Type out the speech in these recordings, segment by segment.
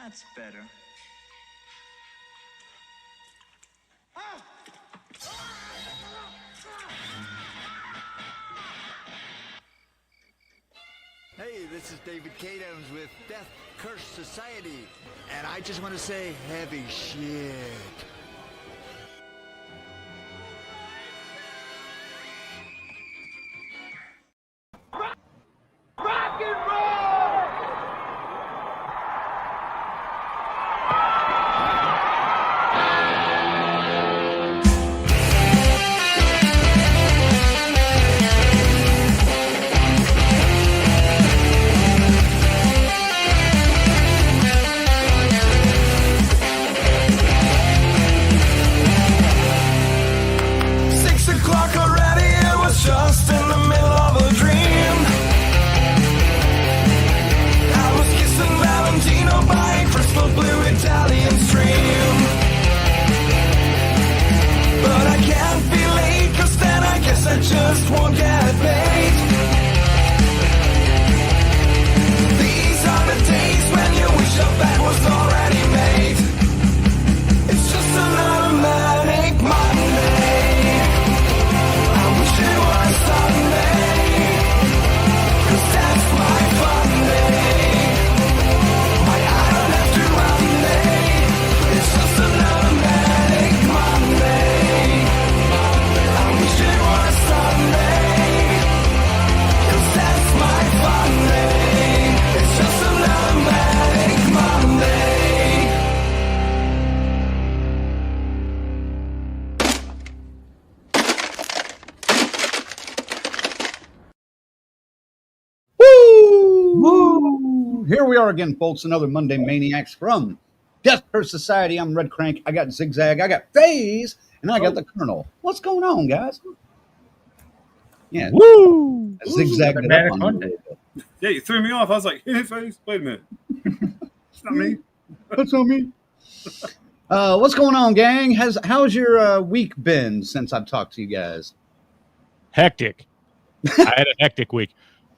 That's better. Hey, this is David Cadams with Death Curse Society, and I just want to say heavy shit. Rock and roll! 6 o'clock already, it was just in the middle of a dream. I was kissing Valentino by a crystal blue Italian stream. But I can't be late, cause then I guess I just won't get paid. These are the days when you wish your bed was already made. It's just an automatic Monday. I wish it was Sunday, cause that's my fun day. Why I don't have to run day. It's just an automatic Monday. I wish it was Sunday, cause that's my fun day. It's just an automatic Monday. Woo! Here we are again, folks. Another Monday Maniacs from Death Curse Society. I'm Red Crank. I got Zigzag. I got FaZe. And I got the Colonel. What's going on, guys? Yeah. Woo! Zigzag it up on you a little bit. Yeah, you threw me off. I was like, hey, face, wait a minute. It's not me. That's on me. What's going on, gang? How's your week been since I've talked to you guys? Hectic. I had a hectic week.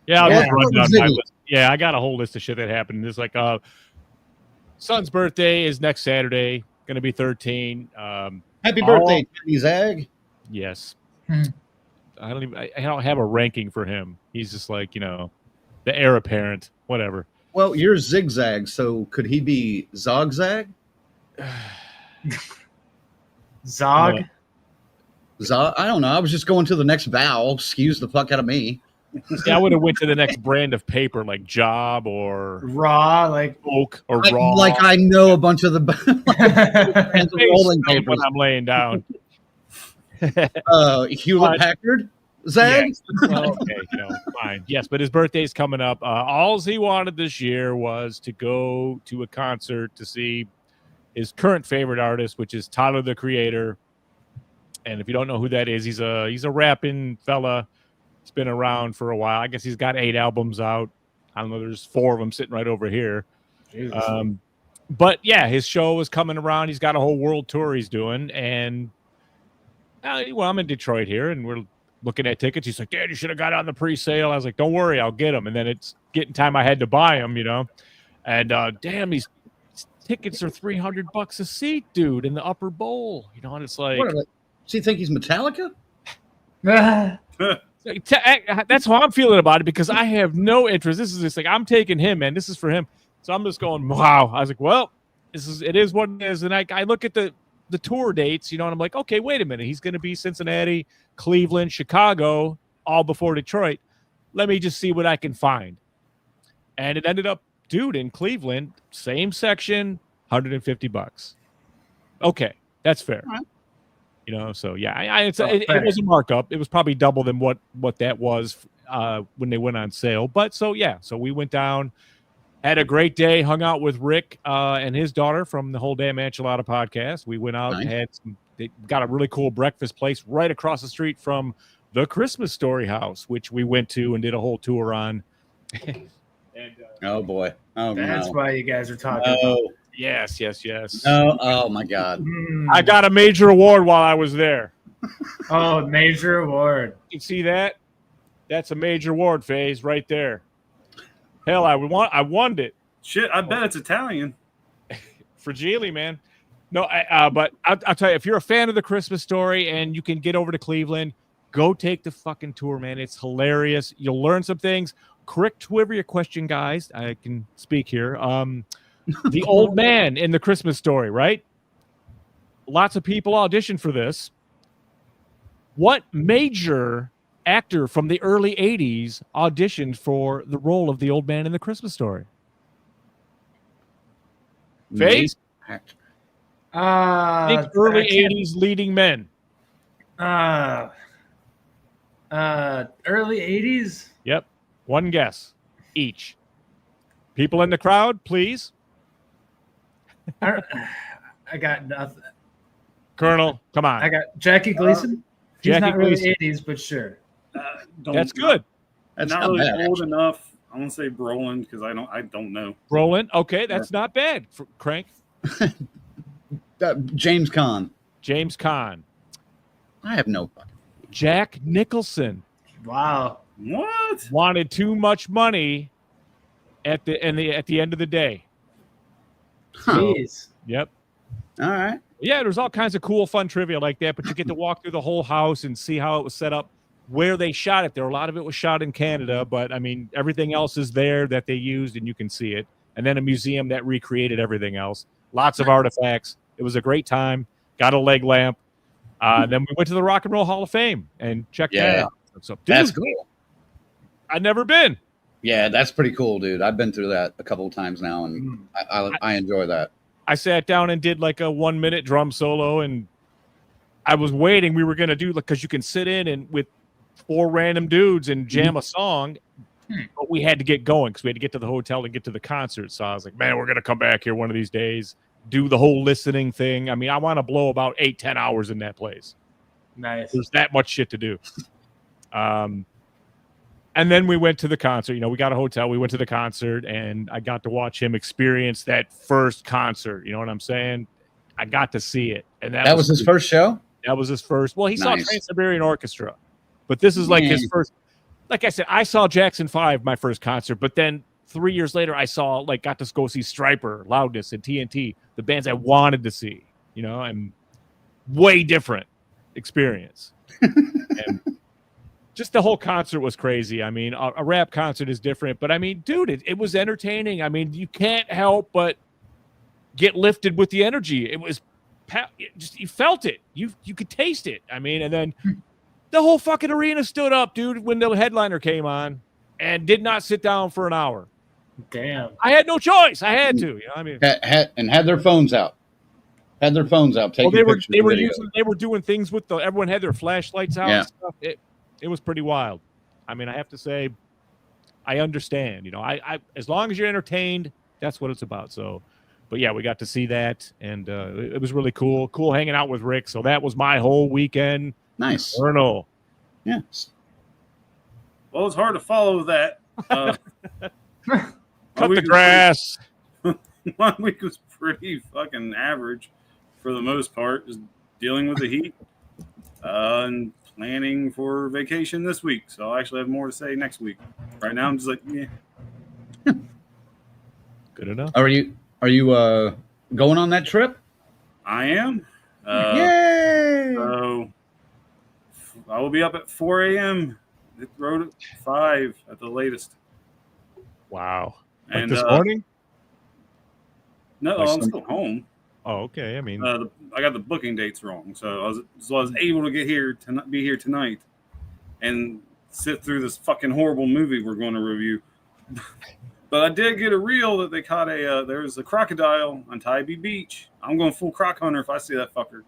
Yeah, I'll Yeah, just run what down was my it? list. Yeah, I got a whole list of shit that happened. It's like son's birthday is next Saturday, gonna be 13. Happy birthday, Johnny Zag. Yes. I don't have a ranking for him. He's just like, the heir apparent, whatever. Well, you're Zigzag, so could he be Zogzag? Zog? Zog? I don't know. I was just going to the next vowel. Excuse the fuck out of me. Yeah, I would have went to the next brand of paper, like Job or Raw, like Oak or Raw. Like I know a bunch of the brands of rolling papers. When I'm laying down. Hewlett Packard, Zag. Yes. Well, okay, fine. Yes, but his birthday's coming up. All he wanted this year was to go to a concert to see his current favorite artist, which is Tyler, the Creator. And if you don't know who that is, he's a rapping fella. He's been around for a while. I guess he's got 8 albums out. I don't know. There's 4 of them sitting right over here. But yeah, his show is coming around. He's got a whole world tour he's doing. And well, I'm in Detroit here, and we're looking at tickets. He's like, Dad, you should have got on the pre-sale. I was like, don't worry, I'll get them. And then it's getting time I had to buy them, And damn, these tickets are $300 a seat, dude, in the upper bowl. And it's like, Does he think he's Metallica? that's how I'm feeling about it, because I have no interest. This is just like, I'm taking him, man. This is for him. So I'm just going, wow. I was like, well, it is what it is. And I look at the tour dates, and I'm like, okay, wait a minute. He's going to be Cincinnati, Cleveland, Chicago, all before Detroit. Let me just see what I can find. And it ended up, dude, in Cleveland, same section, $150. Okay, that's fair. Right. So yeah, it was a markup. It was probably double than what that was when they went on sale. But so we went down, had a great day, hung out with Rick and his daughter from the Whole Damn Enchilada podcast. We went out and they got a really cool breakfast place right across the street from the Christmas Story House, which we went to and did a whole tour on. Oh boy! Oh, that's why you guys are talking about. Yes. No, oh my God! I got a major award while I was there. Oh, major award! You see that? That's a major award, FaZe, right there. Hell, I won it. Shit, I bet it's Italian. Fragile, man. No, but I'll tell you, if you're a fan of the Christmas Story and you can get over to Cleveland, go take the fucking tour, man. It's hilarious. You'll learn some things. Correct whoever your question, guys. I can speak here. The old man in the Christmas Story, right? Lots of people auditioned for this. What major actor from the early 80s auditioned for the role of the old man in the Christmas Story? Face? Actor. Think early 80s leading men. Early 80s? Yep. One guess each. People in the crowd, please. I got nothing. Colonel, come on. I got Jackie Gleason. He's Jackie not really Gleason. 80s, but sure. That's good. That's not not really bad, old actually. enough. I want to say Brolin because I don't know. Brolin. Okay, that's not bad. Crank. James Caan. James Caan. I have no fucking. Jack Nicholson Wow. What? wanted too much money at the end of the day. Huh. Jeez. Yep. All right. Yeah, there's all kinds of cool, fun trivia like that, but you get to walk through the whole house and see how it was set up, where they shot it. There, a lot of it was shot in Canada, but I mean, everything else is there that they used, and you can see it. And then a museum that recreated everything else. Lots of artifacts. It was a great time. Got a leg lamp. Then we went to the Rock and Roll Hall of Fame and checked that out. So, dude, That's cool. I'd never been. Yeah, that's pretty cool, dude. I've been through that a couple of times now, and I enjoy that. I sat down and did like a 1-minute drum solo, and I was waiting. We were going to do, because you can sit in and with 4 random dudes and jam a song, but we had to get going because we had to get to the hotel and get to the concert. So I was like, man, we're going to come back here one of these days, do the whole listening thing. I mean, I want to blow about 8-10 hours in that place. Nice. There's that much shit to do. And then we went to the concert. You know, we got a hotel. We went to the concert, and I got to watch him experience that first concert. You know what I'm saying? I got to see it. And That was his first show? That was his first. Well, he saw Nice. Trans-Siberian Orchestra. But this is like his Man. first. Like I said, I saw Jackson 5, my first concert. But then 3 years later, I got to go see Stryper, Loudness, and TNT, the bands I wanted to see. You know, and way different experience. And just the whole concert was crazy. I mean, a rap concert is different, but I mean, dude, it was entertaining. I mean, you can't help but get lifted with the energy. It was just, you felt it. You could taste it. I mean, and then the whole fucking arena stood up, dude, when the headliner came on and did not sit down for an hour. Damn. I had no choice. I had to. You know, I mean, Had their phones out. Had their phones out. Taking well, pictures they and were videos. doing things with everyone had their flashlights out Yeah. and stuff. It was pretty wild. I mean, I have to say, I understand. You know, I as long as you're entertained, that's what it's about. So, but yeah, we got to see that, and it was really cool. Cool hanging out with Rick. So that was my whole weekend. Nice. Colonel. Yes. Well, it's hard to follow that. Cut the grass. My week was pretty fucking average for the most part. Just dealing with the heat and planning for vacation this week. So I'll actually have more to say next week. Right now, I'm just like, yeah. Good enough. Are you going on that trip? I am. Yay! So I will be up at 4 a.m. Hit the road at 5 at the latest. Wow. Like And this morning? No, Like I'm some- still home. Oh, okay. I mean, I got the booking dates wrong, so I was able to get here to be here tonight and sit through this fucking horrible movie we're going to review. But I did get a reel that they caught there's a crocodile on Tybee Beach. I'm going full croc hunter if I see that fucker.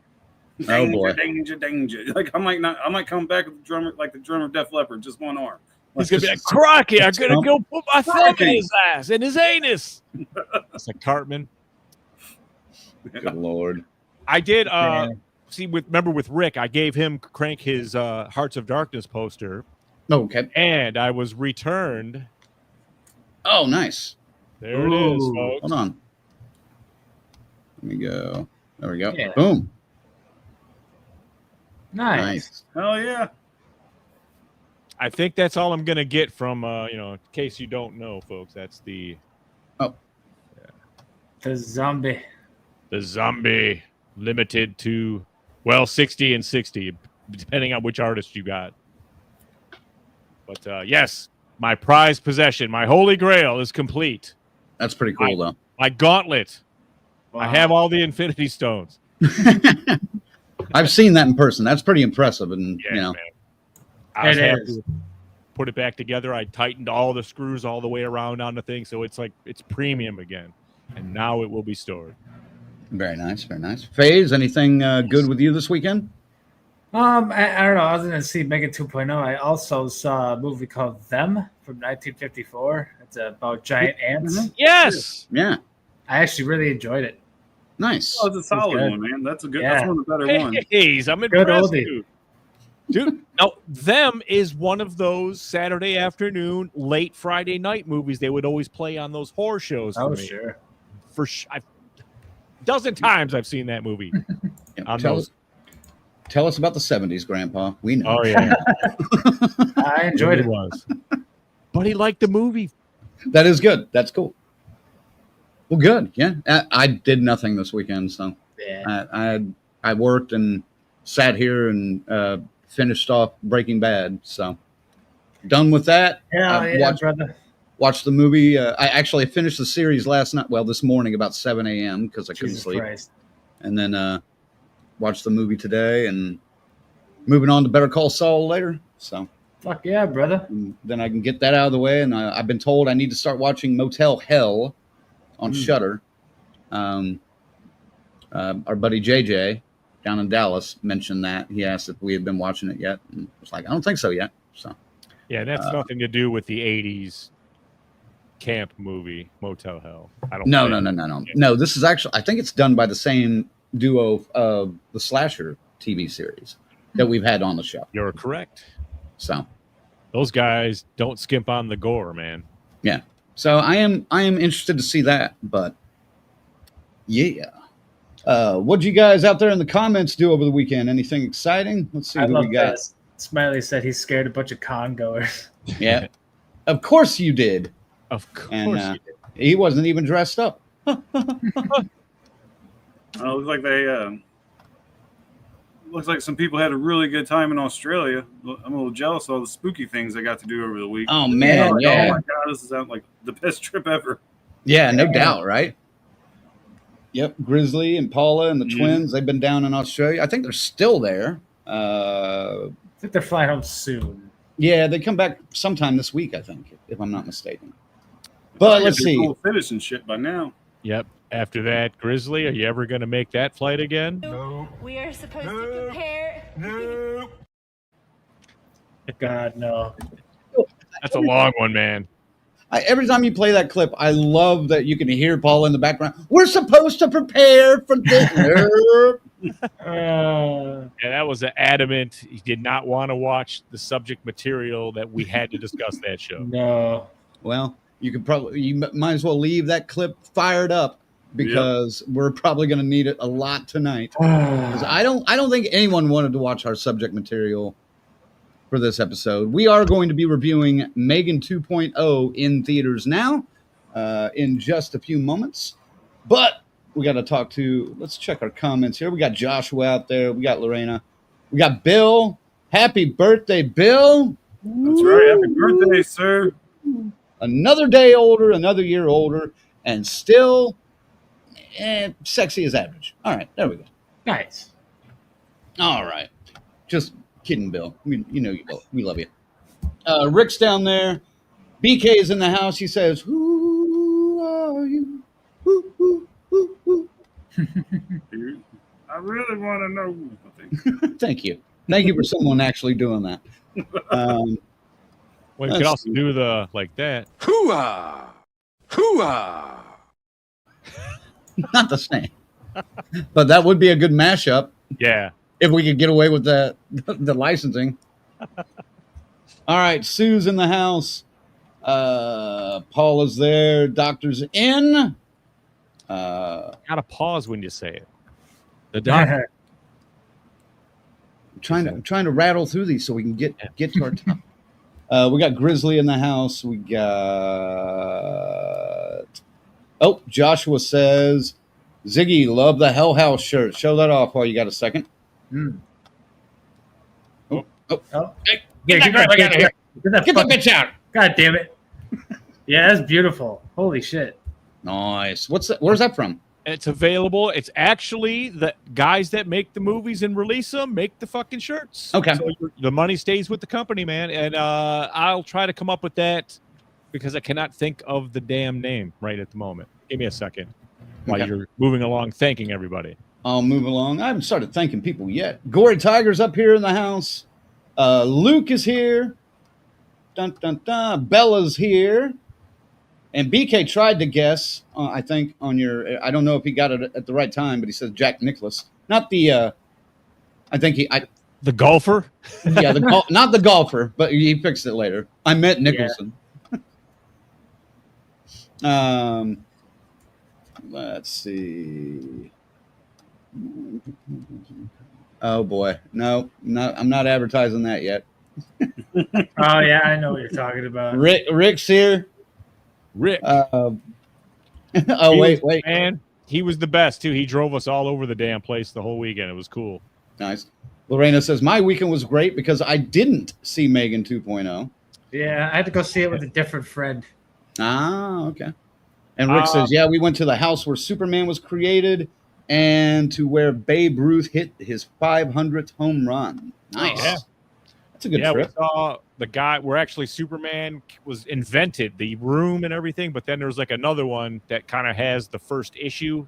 Danger, boy. danger. Like I might come back with the drummer, like the drummer of Def Leppard, just one arm. he's gonna be like, Crocky, I'm gonna go put my thumb in Crocky. his ass and his anus. It's like Cartman. Good Lord. I did remember with Rick, I gave him Crank his Hearts of Darkness poster, Okay. and I was returned. Oh, nice. There it is, Ooh. folks. Hold on. Let me go. There we go. Yeah. Boom. Nice. Nice. Hell yeah. I think that's all I'm gonna get from in case you don't know, folks. That's the The zombie. the zombie limited to 60 and 60, depending on which artist you got. But yes, my prized possession, my holy grail, is complete. That's pretty cool, though. My gauntlet. Wow. I have all the Infinity Stones. I've seen that in person. That's pretty impressive, and Yeah, you know, man. I was It happy is. to put it back together. I tightened all the screws all the way around on the thing, so it's like it's premium again. And now it will be stored. very nice, very nice. FaZe, anything good with you this weekend? I don't know. I was going to see M3GAN 2.0. I also saw a movie called Them from 1954. It's about giant ants. Yes. Yeah, I actually really enjoyed it. nice. Oh, it's a solid good. one, man. That's a good. Yeah. That's one of the better ones. Hey, I'm Good impressed, oldie. dude. No, Them is one of those Saturday afternoon, late Friday night movies they would always play on those horror shows. Oh, for me. sure. For a dozen times I've seen that movie. Yeah, On tell, those. tell us about the 70s, Grandpa. We know. Oh yeah, I enjoyed it. was. But he liked the movie. That is good. That's cool. Well, good. Yeah, I did nothing this weekend, so Yeah. I worked and sat here and finished off Breaking Bad. So done with that. Hell I yeah, brother. watched the movie. I actually finished the series last night. Well, this morning about 7 a.m. because I couldn't Jesus sleep, Christ. and then watched the movie today. And moving on to Better Call Saul later. So Fuck yeah, brother. then I can get that out of the way. And I've been told I need to start watching Motel Hell on Shudder. Our buddy JJ down in Dallas mentioned that. He asked if we had been watching it yet. And I was like, I don't think so yet. So Yeah, that's nothing to do with the '80s camp movie Motel Hell. I don't. no. think. No, this is actually, I think it's done by the same duo of the Slasher TV series that we've had on the show. You're correct. So Those guys don't skimp on the gore, man. yeah. So I am interested to see that, but yeah. What'd you guys out there in the comments do over the weekend? Anything exciting? Let's see I who love we got. that. Smiley said he scared a bunch of con goers. Yeah. Of course you did. Of course, And you did. he wasn't even dressed up. It looks like they. Looks like some people had a really good time in Australia. I'm a little jealous of all the spooky things they got to do over the week. Oh man, Oh yeah. my god, this is like the best trip ever. Yeah, no doubt, right? Yep, Grizzly and Paula and the twins, they've been down in Australia. I think they're still there. I think they're flying home soon. Yeah, they come back sometime this week, I think, if I'm not mistaken. But let's see. Full finish and shit by now. Yep. After that, Grizzly, are you ever going to make that flight again? We are supposed to prepare. God, no. That's a long one, man. Every time you play that clip, I love that you can hear Paula in the background. We're supposed to prepare for dinner. Uh, Yeah, that was an adamant. He did not want to watch the subject material that we had to discuss that show. no. Well, you might as well leave that clip fired up because we're probably going to need it a lot tonight. 'Cause I don't think anyone wanted to watch our subject material for this episode. We are going to be reviewing M3GAN 2.0 in theaters now in just a few moments. But we got to let's check our comments here. We got Joshua out there. We got Lorena. We got Bill. Happy birthday, Bill. That's right. Happy birthday, sir. Another day older, another year older, and still sexy as average. All right, there we go. Nice. All right. Just kidding, Bill. We love you. Rick's down there. BK is in the house. He says, "Who are you? Who?" I really want to know. Thank you. Thank you for someone actually doing that. Well, you could also do the like that. Hoo-ah! Hoo-ah! Not the same. But that would be a good mashup Yeah. if we could get away with the licensing. All right, Sue's in the house. Paula's there. Doctor's in. Gotta pause when you say it. The doctor. Trying to rattle through these so we can get to our top. We got Grizzly in the house. We got Joshua says Ziggy, love the Hell House shirt. Show that off while you got a second. Mm. Oh. Oh. Hey, Yeah, get that bitch out of here. Get that bitch out. God damn it. Yeah, that's beautiful. Holy shit. Nice. What's that? Where's that from? It's available. It's actually the guys that make the movies and release them make the fucking shirts. Okay. So the money stays with the company, man. And I'll try to come up with that because I cannot think of the damn name right at the moment. Give me a second while you're moving along, thanking everybody. I'll move along. I haven't started thanking people yet. Gory Tiger's up here in the house. Luke is here. Dun, dun, dun. Bella's here. And BK tried to guess, I think, on your... I don't know if he got it at the right time, but he says Jack Nicklaus. Not the... I think he... The golfer? Yeah, not the golfer, but he fixed it later. I meant Nicholson. Yeah. Let's see. Oh, boy. No, I'm not advertising that yet. Oh, yeah, I know what you're talking about. Rick's here. Rick. Oh, wait. Man, he was the best, too. He drove us all over the damn place the whole weekend. It was cool. Nice. Lorena says, my weekend was great because I didn't see M3GAN 2.0. Yeah, I had to go see it with a different friend. Ah, okay. And Rick says, yeah, we went to the house where Superman was created and to where Babe Ruth hit his 500th home run. Nice. Yeah. That's a good trip. We saw the guy where actually Superman was invented, the room and everything, but then there's like another one that kind of has the first issue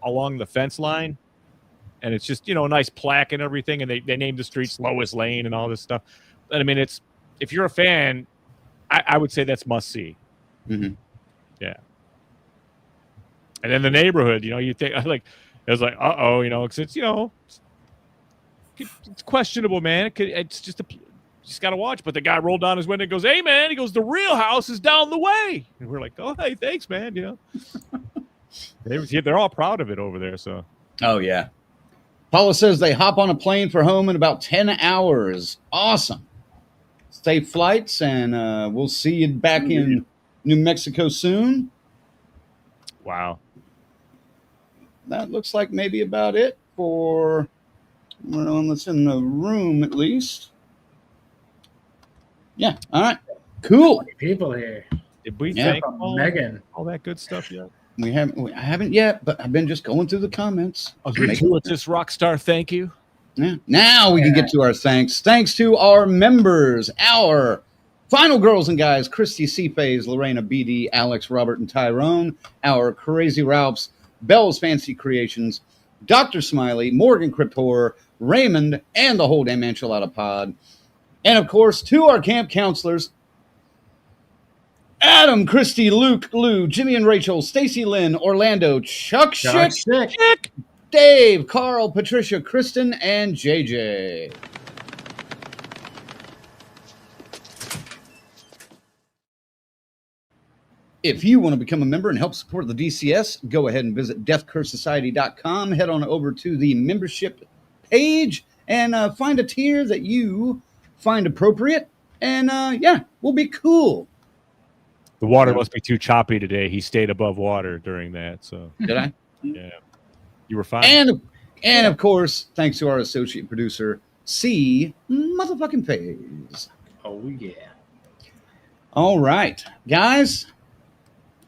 along the fence line. And it's just, a nice plaque and everything. And they named the streets Lois Lane and all this stuff. But I mean, if you're a fan, I would say that's must see. Mm-hmm. Yeah. And then the neighborhood, you think like, it was like, because it's, it's questionable, man. It's just just got to watch. But the guy rolled down his window and goes, hey, man, he goes, the real house is down the way. And we're like, oh, hey, thanks, man. They're all proud of it over there. So. Oh, yeah. Paula says they hop on a plane for home in about 10 hours. Awesome. Safe flights, and we'll see you back in New Mexico soon. Wow. That looks like maybe about it for everyone that's in the room, at least. Yeah. All right. Cool. People here. Did we thank M3GAN? All that good stuff yet? I haven't yet, but I've been just going through the comments. Gratuitous rock star, thank you. Yeah. Now we can get to our thanks. Thanks to our members, our final girls and guys, Christy Seafays, Lorena BD, Alex, Robert, and Tyrone, our Crazy Ralphs, Bell's Fancy Creations, Dr. Smiley, Morgan Crypt Horror, Raymond, and the whole damn enchilada pod. And, of course, to our camp counselors, Adam, Christy, Luke, Lou, Jimmy and Rachel, Stacy Lynn, Orlando, Chuck Schick, Dave, Carl, Patricia, Kristen, and JJ. If you want to become a member and help support the DCS, go ahead and visit deathcursesociety.com. Head on over to the membership page and find a tier that you find appropriate. And, we'll be cool. The water must be too choppy today. He stayed above water during that. So did I? Yeah, you were fine. And of course, thanks to our associate producer, C. Motherfucking Pays. Oh yeah. All right, guys.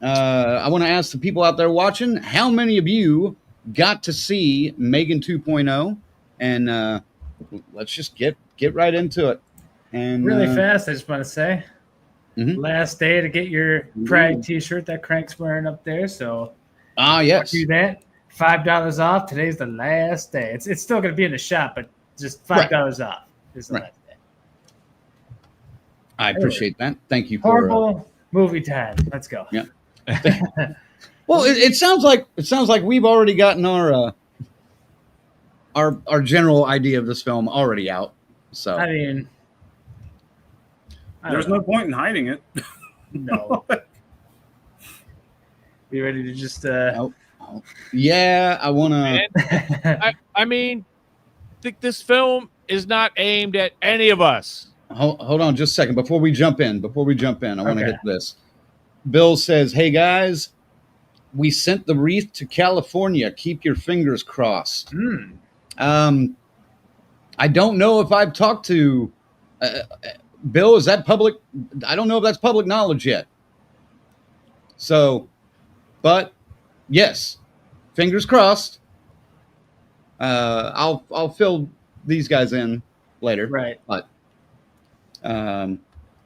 I want to ask the people out there watching, how many of you got to see M3GAN 2.0? And let's just get right into it. And really fast, I just want to say. Last day to get your Pride t-shirt that Crank's wearing up there. So yes, do that. $5 off. Today's the last day. It's still going to be in the shop, but just $5 off. This is the last day. I appreciate that. Thank you. Horrible movie time. Let's go. Yeah. Well, it sounds like we've already gotten our general idea of this film already out. So I mean. There's no point in hiding it. No. Be ready to just Yeah, I want to. I mean, this film is not aimed at any of us. Hold on just a second. Before we jump in, I want to hit this. Bill says, hey, guys, We sent the wreath to California. Keep your fingers crossed. I don't know if I've talked to Bill. Is that public? I don't know if that's public knowledge yet. So, but yes, fingers crossed. I'll fill these guys in later. Right. But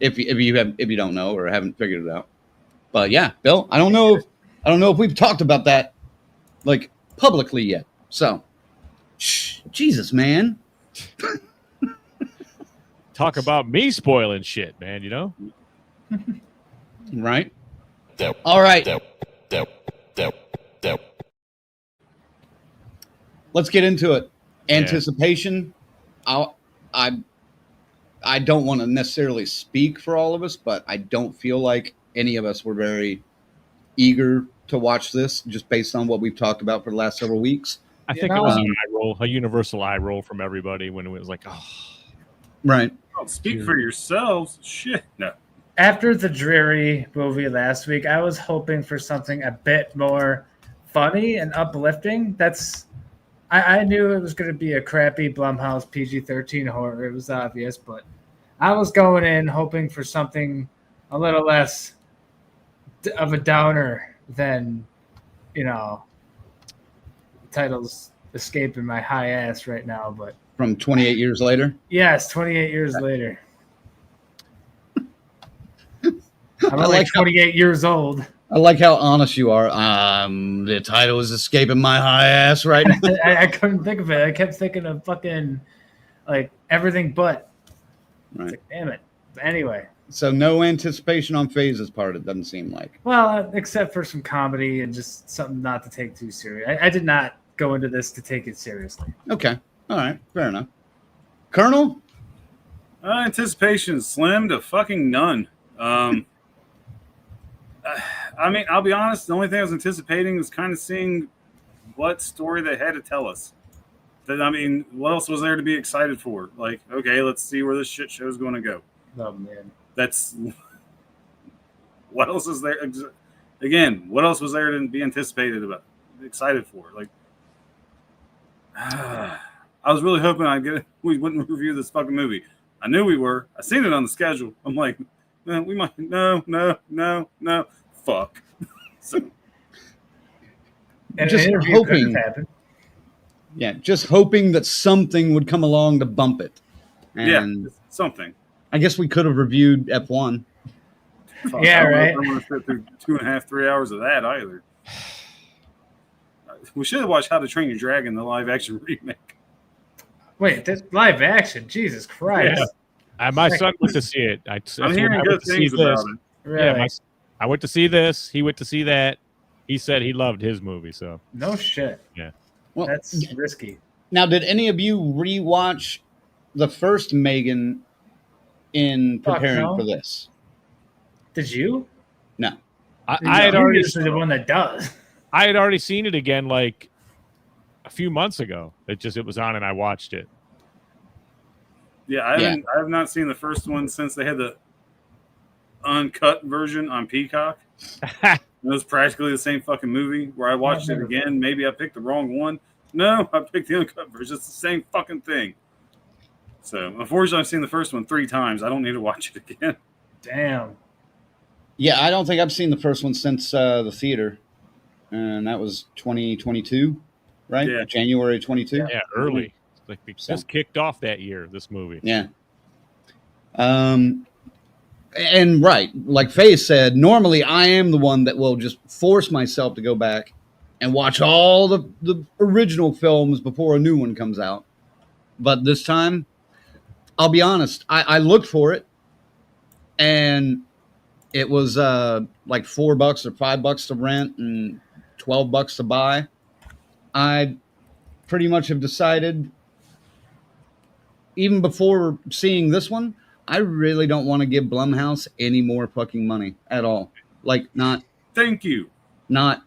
if you don't know or haven't figured it out, but yeah, Bill, I don't know if we've talked about that like publicly yet. So, Jesus, man. Talk about me spoiling shit, man. You know, right? All right. Let's get into it. Anticipation. I don't want to necessarily speak for all of us, but I don't feel like any of us were very eager to watch this, just based on what we've talked about for the last several weeks. I think it was an eye roll, a universal eye roll from everybody when it was like, oh, right. Oh, speak for yourselves. Shit, no. After the dreary movie last week, I was hoping for something a bit more funny and uplifting. I knew it was going to be a crappy Blumhouse PG-13 horror. It was obvious, but I was going in hoping for something a little less of a downer than, the title's escaping my high ass right now. But from 28 years later? Yes, 28 years later. I'm only 28 years old. I like how honest you are. The title is escaping my high ass right now. I couldn't think of it. I kept thinking of fucking like everything but. Right. Like, damn it. But anyway. So no anticipation on Phase's part, it doesn't seem like. Well, except for some comedy and just something not to take too serious. I did not go into this to take it seriously. Okay. All right. Fair enough. Colonel? Anticipation slim to fucking none. I mean, I'll be honest. The only thing I was anticipating was kind of seeing what story they had to tell us. I mean, what else was there to be excited for? Like, okay, let's see where this shit show is going to go. Oh, man. That's what else is there? Again, what else was there to be anticipated about, excited for? Like, I was really hoping we wouldn't review this fucking movie. I knew we were. I seen it on the schedule. I'm like, we might. No. Fuck. So, And just an interview hoping. couldn't happen. Yeah, just hoping that something would come along to bump it. And yeah, something. I guess we could have reviewed F1. Fuck, Yeah, right. I don't want to sit through 2.5, 3 hours of that either. We should have watched How to Train Your Dragon, the live action remake. Wait, this live action? Jesus Christ. Yeah. My son went to see it. I'm hearing good things about it. Really? Yeah, I went to see this. He went to see that. He said he loved his movie. So No shit. yeah. Well, That's risky. now, did any of you rewatch the first M3GAN in Fuck preparing no. for this? Did you? No. I had You're already usually the one that does. I had already seen it again like a few months ago. It was on and I watched it. Yeah, I have not seen the first one since they had the uncut version on Peacock. It was practically the same fucking movie where I watched it again. Maybe I picked the wrong one. No, I picked the uncut version. It's the same fucking thing. So, unfortunately, I've seen the first one 3 times. I don't need to watch it again. Damn. Yeah, I don't think I've seen the first one since the theater. And that was 2022, right? Yeah. January 22. Yeah, early. Like they just kicked off that year, this movie. Yeah. And right, like Faye said, normally I am the one that will just force myself to go back and watch all the original films before a new one comes out. But this time, I'll be honest, I looked for it, and it was like $4 or $5 to rent and $12 to buy. I pretty much have decided, even before seeing this one, I really don't want to give Blumhouse any more fucking money at all. Like, Thank you. not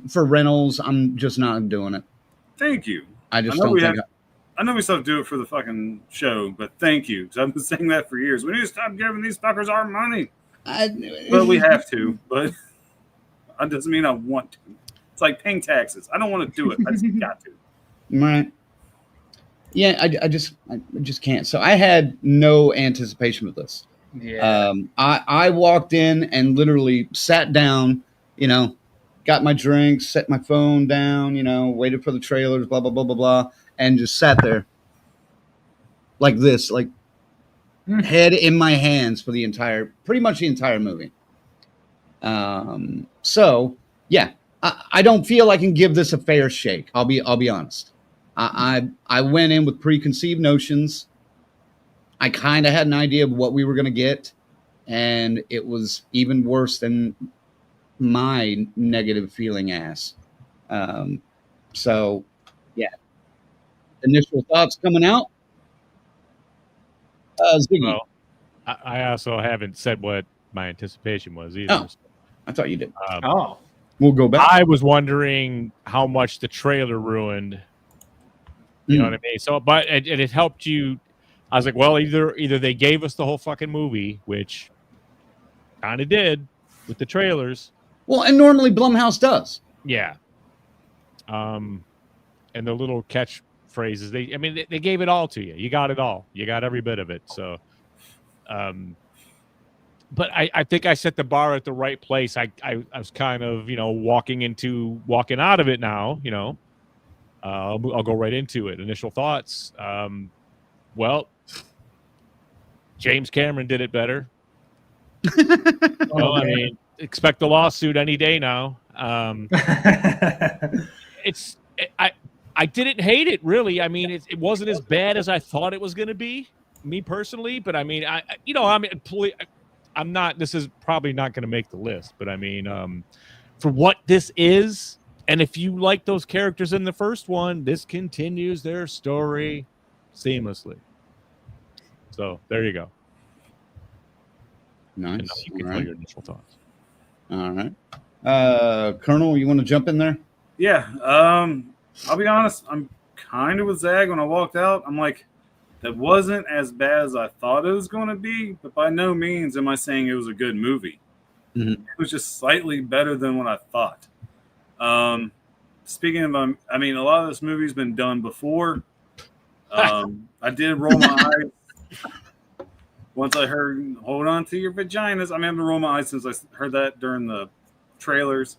for rentals. I'm just not doing it. Thank you. I just don't think. I know we still have to do it for the fucking show, but thank you. Because I've been saying that for years. We need to stop giving these fuckers our money. But we have to. But that doesn't mean I want to. It's like paying taxes. I don't want to do it. I just got to. Right. Yeah, I just can't. So I had no anticipation with this. Yeah. I walked in and literally sat down, got my drinks, set my phone down, waited for the trailers, blah, blah, blah, blah, blah, and just sat there like this, like head in my hands for pretty much the entire movie. So yeah, I don't feel I can give this a fair shake. I'll be honest. I went in with preconceived notions. I kind of had an idea of what we were going to get, and it was even worse than my negative feeling ass. So yeah, initial thoughts coming out. Ziggy. Well, I also haven't said what my anticipation was either. Oh, I thought you did. Oh. We'll go back. I was wondering how much the trailer ruined. You know what I mean? So, but it helped you. I was like, well, either they gave us the whole fucking movie, which kind of did with the trailers. Well, and normally Blumhouse does. Yeah. And the little catchphrases, they gave it all to you. You got it all. You got every bit of it. So, but I think I set the bar at the right place. I was kind of, walking out of it now, I'll go right into it. Initial thoughts. Well, James Cameron did it better. I mean, expect a lawsuit any day now. I didn't hate it really. I mean, it wasn't as bad as I thought it was going to be, me personally. But I mean, I'm not. This is probably not going to make the list. But I mean, for what this is, and if you like those characters in the first one, this continues their story seamlessly. So there you go. Nice. And now you can tell your initial thoughts. All right. Colonel, you want to jump in there? Yeah. I'll be honest. I'm kind of with Zag when I walked out. I'm like, that wasn't as bad as I thought it was going to be, but by no means am I saying it was a good movie. Mm-hmm. It was just slightly better than what I thought. Speaking of, I mean, a lot of this movie's been done before. I did roll my eyes once I heard "Hold on to your vaginas." I mean, I've been rolling my eyes since I heard that during the trailers.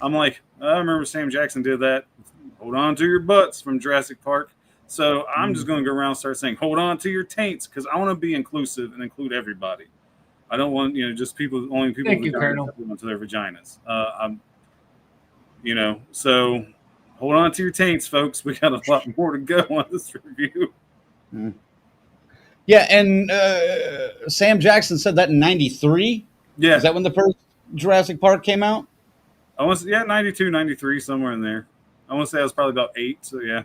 I'm like, I remember Sam Jackson did that. "Hold on to your butts" from Jurassic Park. So I'm just going to go around and start saying, "Hold on to your taints," because I want to be inclusive and include everybody. I don't want just only people Thank you, Colonel. to their vaginas. So hold on to your taints, folks. We got a lot more to go on this review. Mm. Yeah, and Sam Jackson said that in '93. Yeah. Is that when the first Jurassic Park came out? I want to 92, 93, somewhere in there. I want to say I was probably about 8, so yeah.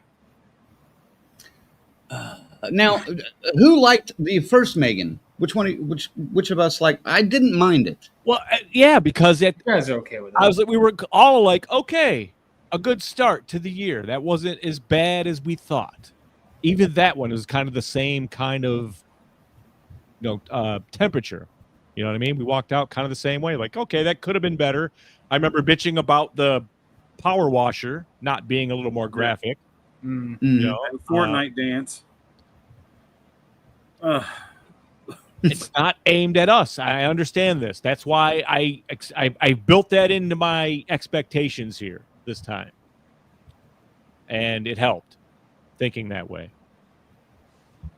Now, who liked the first M3GAN? Which of us liked? I didn't mind it. Well, yeah, because You guys are okay with it. I was like, we were all like, okay, a good start to the year. That wasn't as bad as we thought. Even that one was kind of the same kind of, temperature. You know what I mean? We walked out kind of the same way. Like, okay, that could have been better. I remember bitching about the power washer not being a little more graphic. Mm. And Fortnite dance. It's not aimed at us. I understand this. That's why I built that into my expectations here this time. And it helped thinking that way.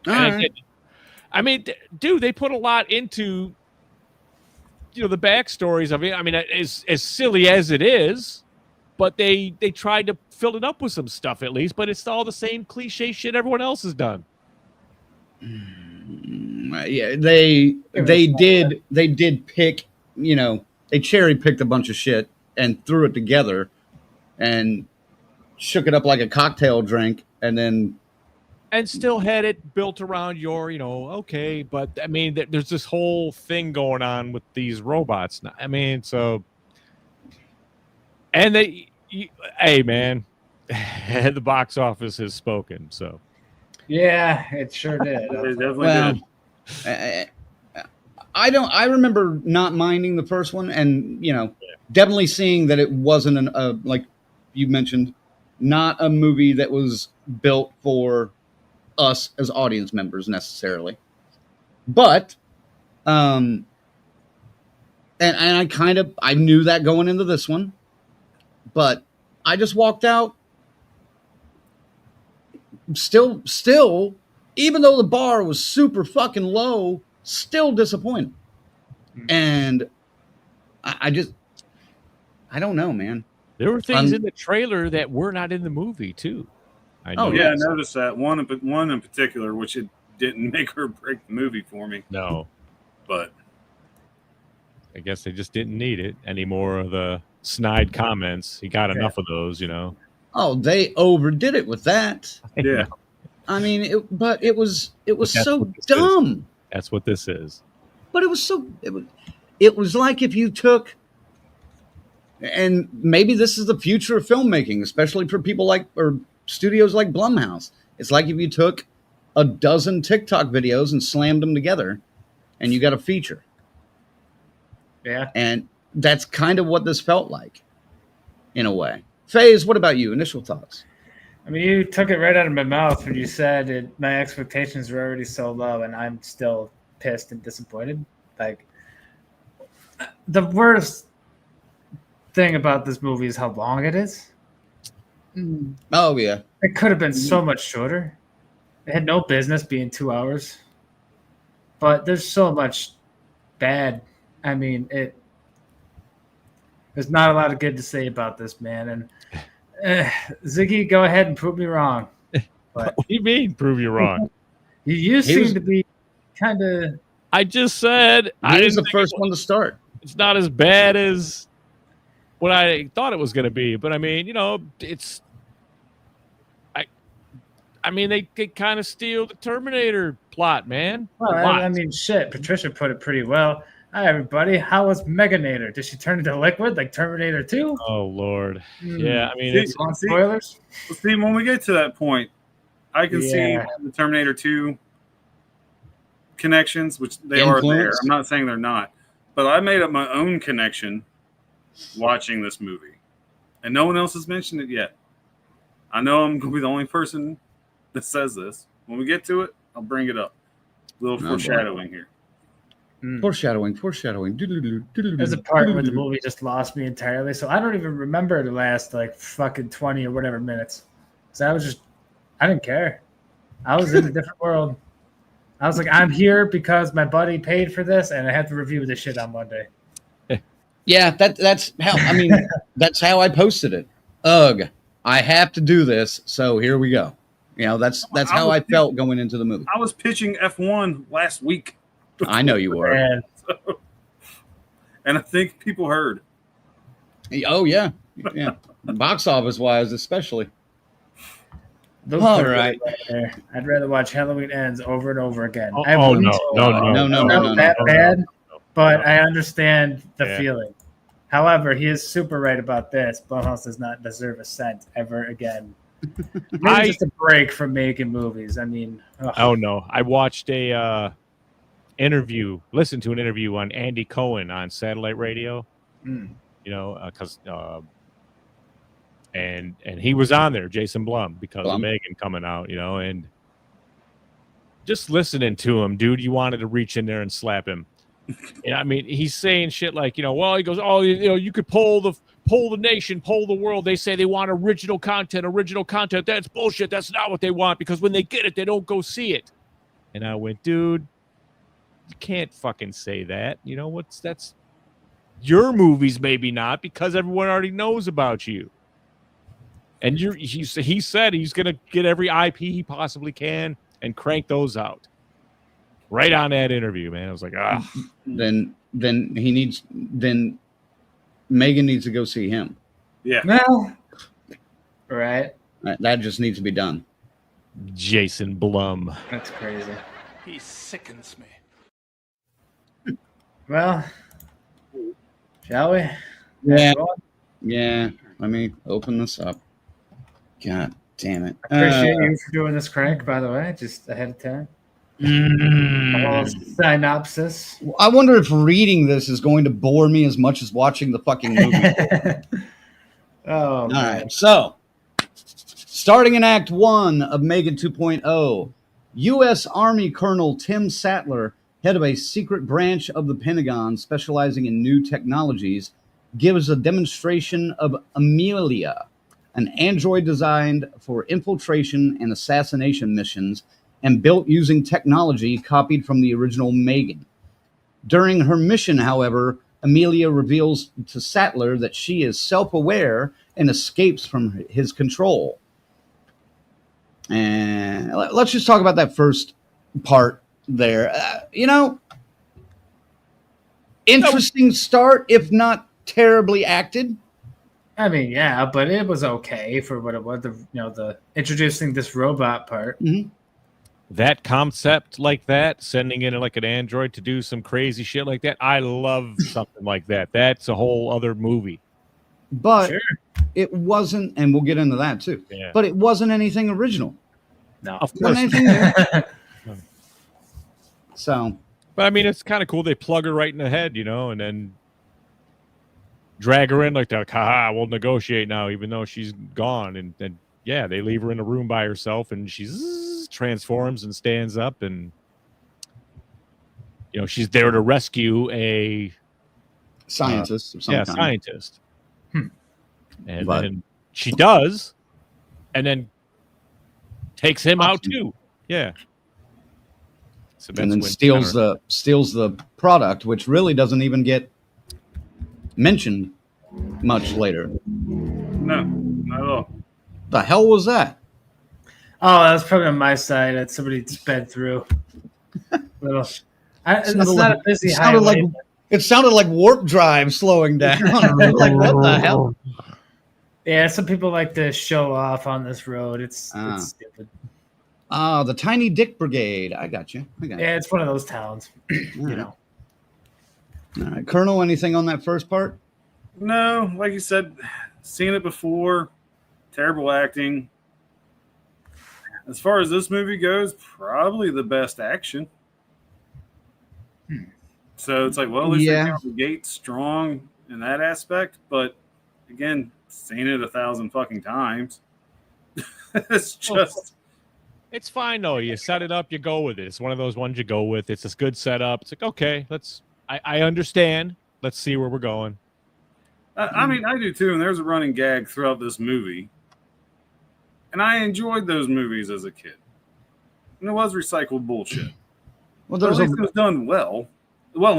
I mean, dude, they put a lot into, the backstories of it. I mean, as silly as it is, but they tried to fill it up with some stuff at least, but it's all the same cliche shit everyone else has done. Yeah, they did pick, they cherry picked a bunch of shit and threw it together and shook it up like a cocktail drink and still had it built around your, okay, but I mean, there's this whole thing going on with these robots. I mean, so, and hey man, the box office has spoken. So, Yeah, it sure did. It definitely did. I remember not minding the first one and, definitely seeing that it wasn't you mentioned, not a movie that was built for us as audience members necessarily. But, and I knew that going into this one, but I just walked out still, even though the bar was super fucking low, still disappointed. And I don't know, man. There were things in the trailer that were not in the movie too. I noticed that one in particular, which it didn't make or break the movie for me. No, but I guess they just didn't need it any more of the snide comments. He got enough of those, you know. Oh, they overdid it with that. Yeah, I mean, it was so dumb. That's what this is. But it was like if you took, and maybe this is the future of filmmaking, especially for people or studios like Blumhouse. It's like if you took a dozen TikTok videos and slammed them together, and you got a feature. Yeah. And that's kind of what this felt like, in a way. FaZe, what about you? Initial thoughts? I mean, you took it right out of my mouth when you said my expectations were already so low, and I'm still pissed and disappointed. Like, the worst thing about this movie is how long it is. Oh, yeah. It could have been so much shorter. It had no business being 2 hours. But there's so much bad. I mean, there's not a lot of good to say about this, man. And Ziggy, go ahead and prove me wrong. But what do you mean, prove you wrong? You seem to be kind of... I just said... I was the first one to start. It's not as bad as what I thought it was going to be. But, I mean, you know, it's... I mean, they kind of steal the Terminator plot, man. Well, I mean, shit. Patricia put it pretty well. Hi, everybody. How was Meganator? Did she turn into liquid like Terminator 2? Oh, Lord. Yeah, I mean, spoilers? See, when we get to that point, I can see the Terminator 2 connections, which they are there. I'm not saying they're not. But I made up my own connection watching this movie. And no one else has mentioned it yet. I know I'm going to be the only person that says this. When we get to it, I'll bring it up. A little foreshadowing here. Foreshadowing. There's a part where the movie just lost me entirely, so I don't even remember the last like fucking 20 or whatever minutes. So I didn't care. I was in a different world. I was like, I'm here because my buddy paid for this, and I have to review this shit on Monday. Yeah, that's how. I mean, that's how I posted it. Ugh, I have to do this, so here we go. You know, that's how I felt going into the movie. I was pitching F1 last week. I know you were. And I think people heard. Oh, yeah. Yeah. Box office wise, especially. Those all right. There. I'd rather watch Halloween Ends over and over again. No. That bad, but I understand the feeling. However, he is super right about this. Blumhouse does not deserve a cent ever again. Maybe just a break from making movies. I mean, oh no! I watched listened to an interview on Andy Cohen on satellite radio. You know, because and he was on there, Jason Blum, because of M3GAN coming out. You know, and just listening to him, dude, you wanted to reach in there and slap him. And I mean, he's saying shit like, you know, well, he goes, oh, you know, you could poll the nation, poll the world. They say they want original content. That's bullshit. That's not what they want, because when they get it, they don't go see it. And I went, dude, you can't fucking say that. You know, that's your movies, maybe not, because everyone already knows about you. And he said he's going to get every IP he possibly can and crank those out. Right on that interview, man. I was like, Then M3GAN needs to go see him. Yeah. Well, right. That just needs to be done. Jason Blum. That's crazy. He sickens me. Well, shall we? Yeah. Yeah. Let me open this up. God damn it. I appreciate you for doing this, Crank, by the way, just ahead of time. Synopsis. I wonder if reading this is going to bore me as much as watching the fucking movie. Oh, All man. right. So, starting in Act 1 of M3GAN 2.0, U.S. Army Colonel Tim Sattler, head of a secret branch of the Pentagon specializing in new technologies, gives a demonstration of Amelia, an android designed for infiltration and assassination missions and built using technology copied from the original M3GAN. During her mission, however, Amelia reveals to Sattler that she is self-aware and escapes from his control. And let's just talk about that first part there. Interesting start, if not terribly acted. I mean, yeah, but it was okay for what it was. The introducing this robot part. Mm-hmm. That concept like that, sending in like an android to do some crazy shit like that. I love something like that. That's a whole other movie. But Sure. it wasn't, and we'll get into that too. Yeah. But it wasn't anything original. No, Of Wasn't course. anything new. So, But I mean, it's kind of cool. They plug her right in the head, and then drag her in like that. Haha, we'll negotiate now, even though she's gone. And then, yeah, they leave her in a room by herself, and she transforms and stands up, and she's there to rescue a scientist of some kind. scientist. And But- then she does, and then takes him out too. Yeah. So And then when steals the product, which really doesn't even get mentioned much later. No, not at all. The hell was that? Oh, that was probably on my side that somebody sped through. It's not a busy highway. It sounded like warp drive slowing down. Like, what the hell? Yeah, some people like to show off on this road. It's stupid. The Tiny Dick Brigade. I got you. Yeah, it's one of those towns. All right, Colonel. Anything on that first part? No, like you said, seen it before. Terrible acting. As far as this movie goes, probably the best action. So it's like, well, at least they came out the gate strong in that aspect. But again, seen it 1,000 fucking times. It's just. It's fine though. You set it up, you go with it. It's one of those ones you go with. It's a good setup. It's like, okay, I understand. Let's see where we're going. I mean, I do too. And there's a running gag throughout this movie. And I enjoyed those movies as a kid. And it was recycled bullshit. Well, But at least it was done well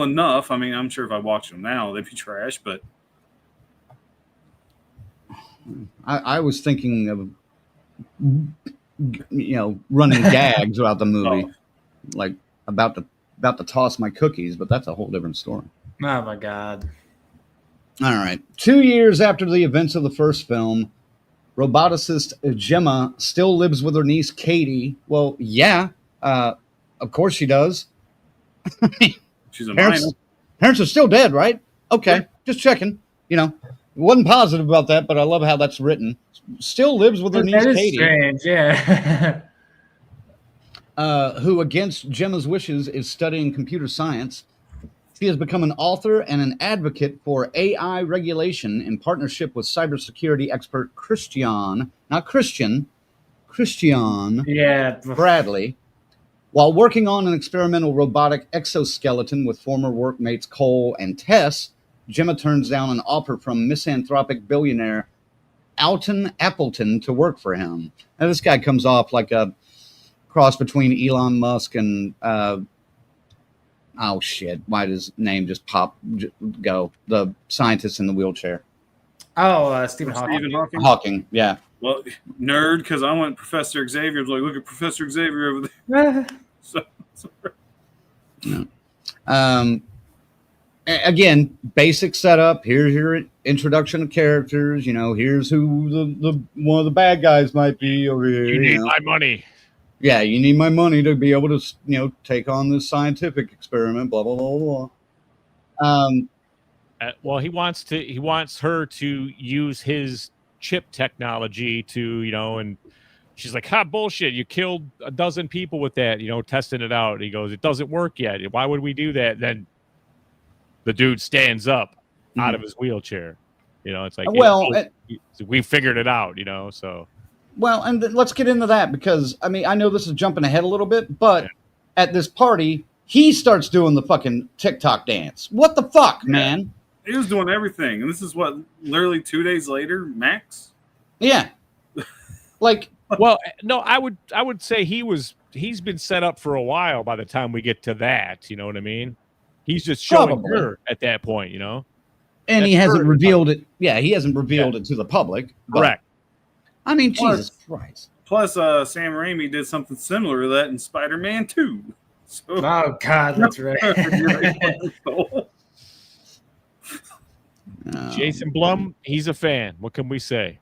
enough. I mean, I'm sure if I watched them now, they'd be trash. But I was thinking of running gags throughout the movie, like about to toss my cookies, but that's a whole different story. Oh my god! All right, 2 years after the events of the first film, roboticist Gemma still lives with her niece Katie. Well, yeah, of course she does. she's a minor. Parents are still dead, right? Okay, just checking. Wasn't positive about that, but I love how that's written. Still lives with her niece That is Katie. strange, yeah. Who, against Gemma's wishes, is studying computer science. She has become an author and an advocate for AI regulation in partnership with cybersecurity expert Christian Yeah. Bradley. While working on an experimental robotic exoskeleton with former workmates Cole and Tess, Gemma turns down an offer from misanthropic billionaire Alton Appleton to work for him. Now, this guy comes off like a cross between Elon Musk and oh shit! Why does his name just go? The scientist in the wheelchair. Oh, Stephen Hawking. Hawking, yeah. Well, nerd, because I went Professor Xavier. I was like, look at Professor Xavier over there. Again, basic setup. Here's your introduction of characters. Here's who the one of the bad guys might be over here. You need my money. Yeah, you need my money to be able to, take on this scientific experiment. Blah blah blah blah. Well, he wants her to use his chip technology to, and she's like, bullshit. You killed a dozen people with that, testing it out. He goes, it doesn't work yet. Why would we do that? Then the dude stands up out of his wheelchair. You know, it's like, Well, we figured it out. You know, so well, and let's get into that because I mean I know this is jumping ahead a little bit, but at this party he starts doing the fucking TikTok dance. What the fuck, man? He was doing everything, and this is what literally 2 days later, max. Yeah, like. Well, no, I would say he's been set up for a while by the time we get to that. You know what I mean? He's just showing her at that point, you know? And he hasn't revealed it. Yeah, he hasn't revealed it to the public. Correct. I mean, Jesus Christ. Plus, Sam Raimi did something similar to that in Spider-Man 2. So, Oh, God, that's right. Jason Blum, he's a fan. What can we say?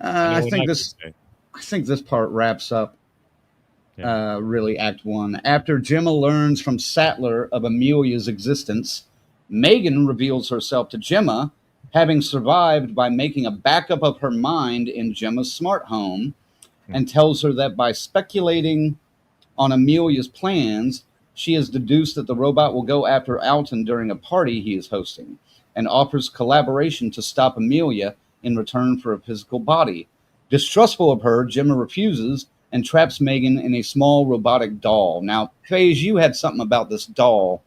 I think this part wraps up really Act 1. After Gemma learns from Sattler of Amelia's existence, Megan reveals herself to Gemma, having survived by making a backup of her mind in Gemma's smart home, and tells her that by speculating on Amelia's plans, she has deduced that the robot will go after Alton during a party he is hosting, and offers collaboration to stop Amelia in return for a physical body. Distrustful of her, Gemma refuses and traps Megan in a small robotic doll. Now, FaZe, you had something about this doll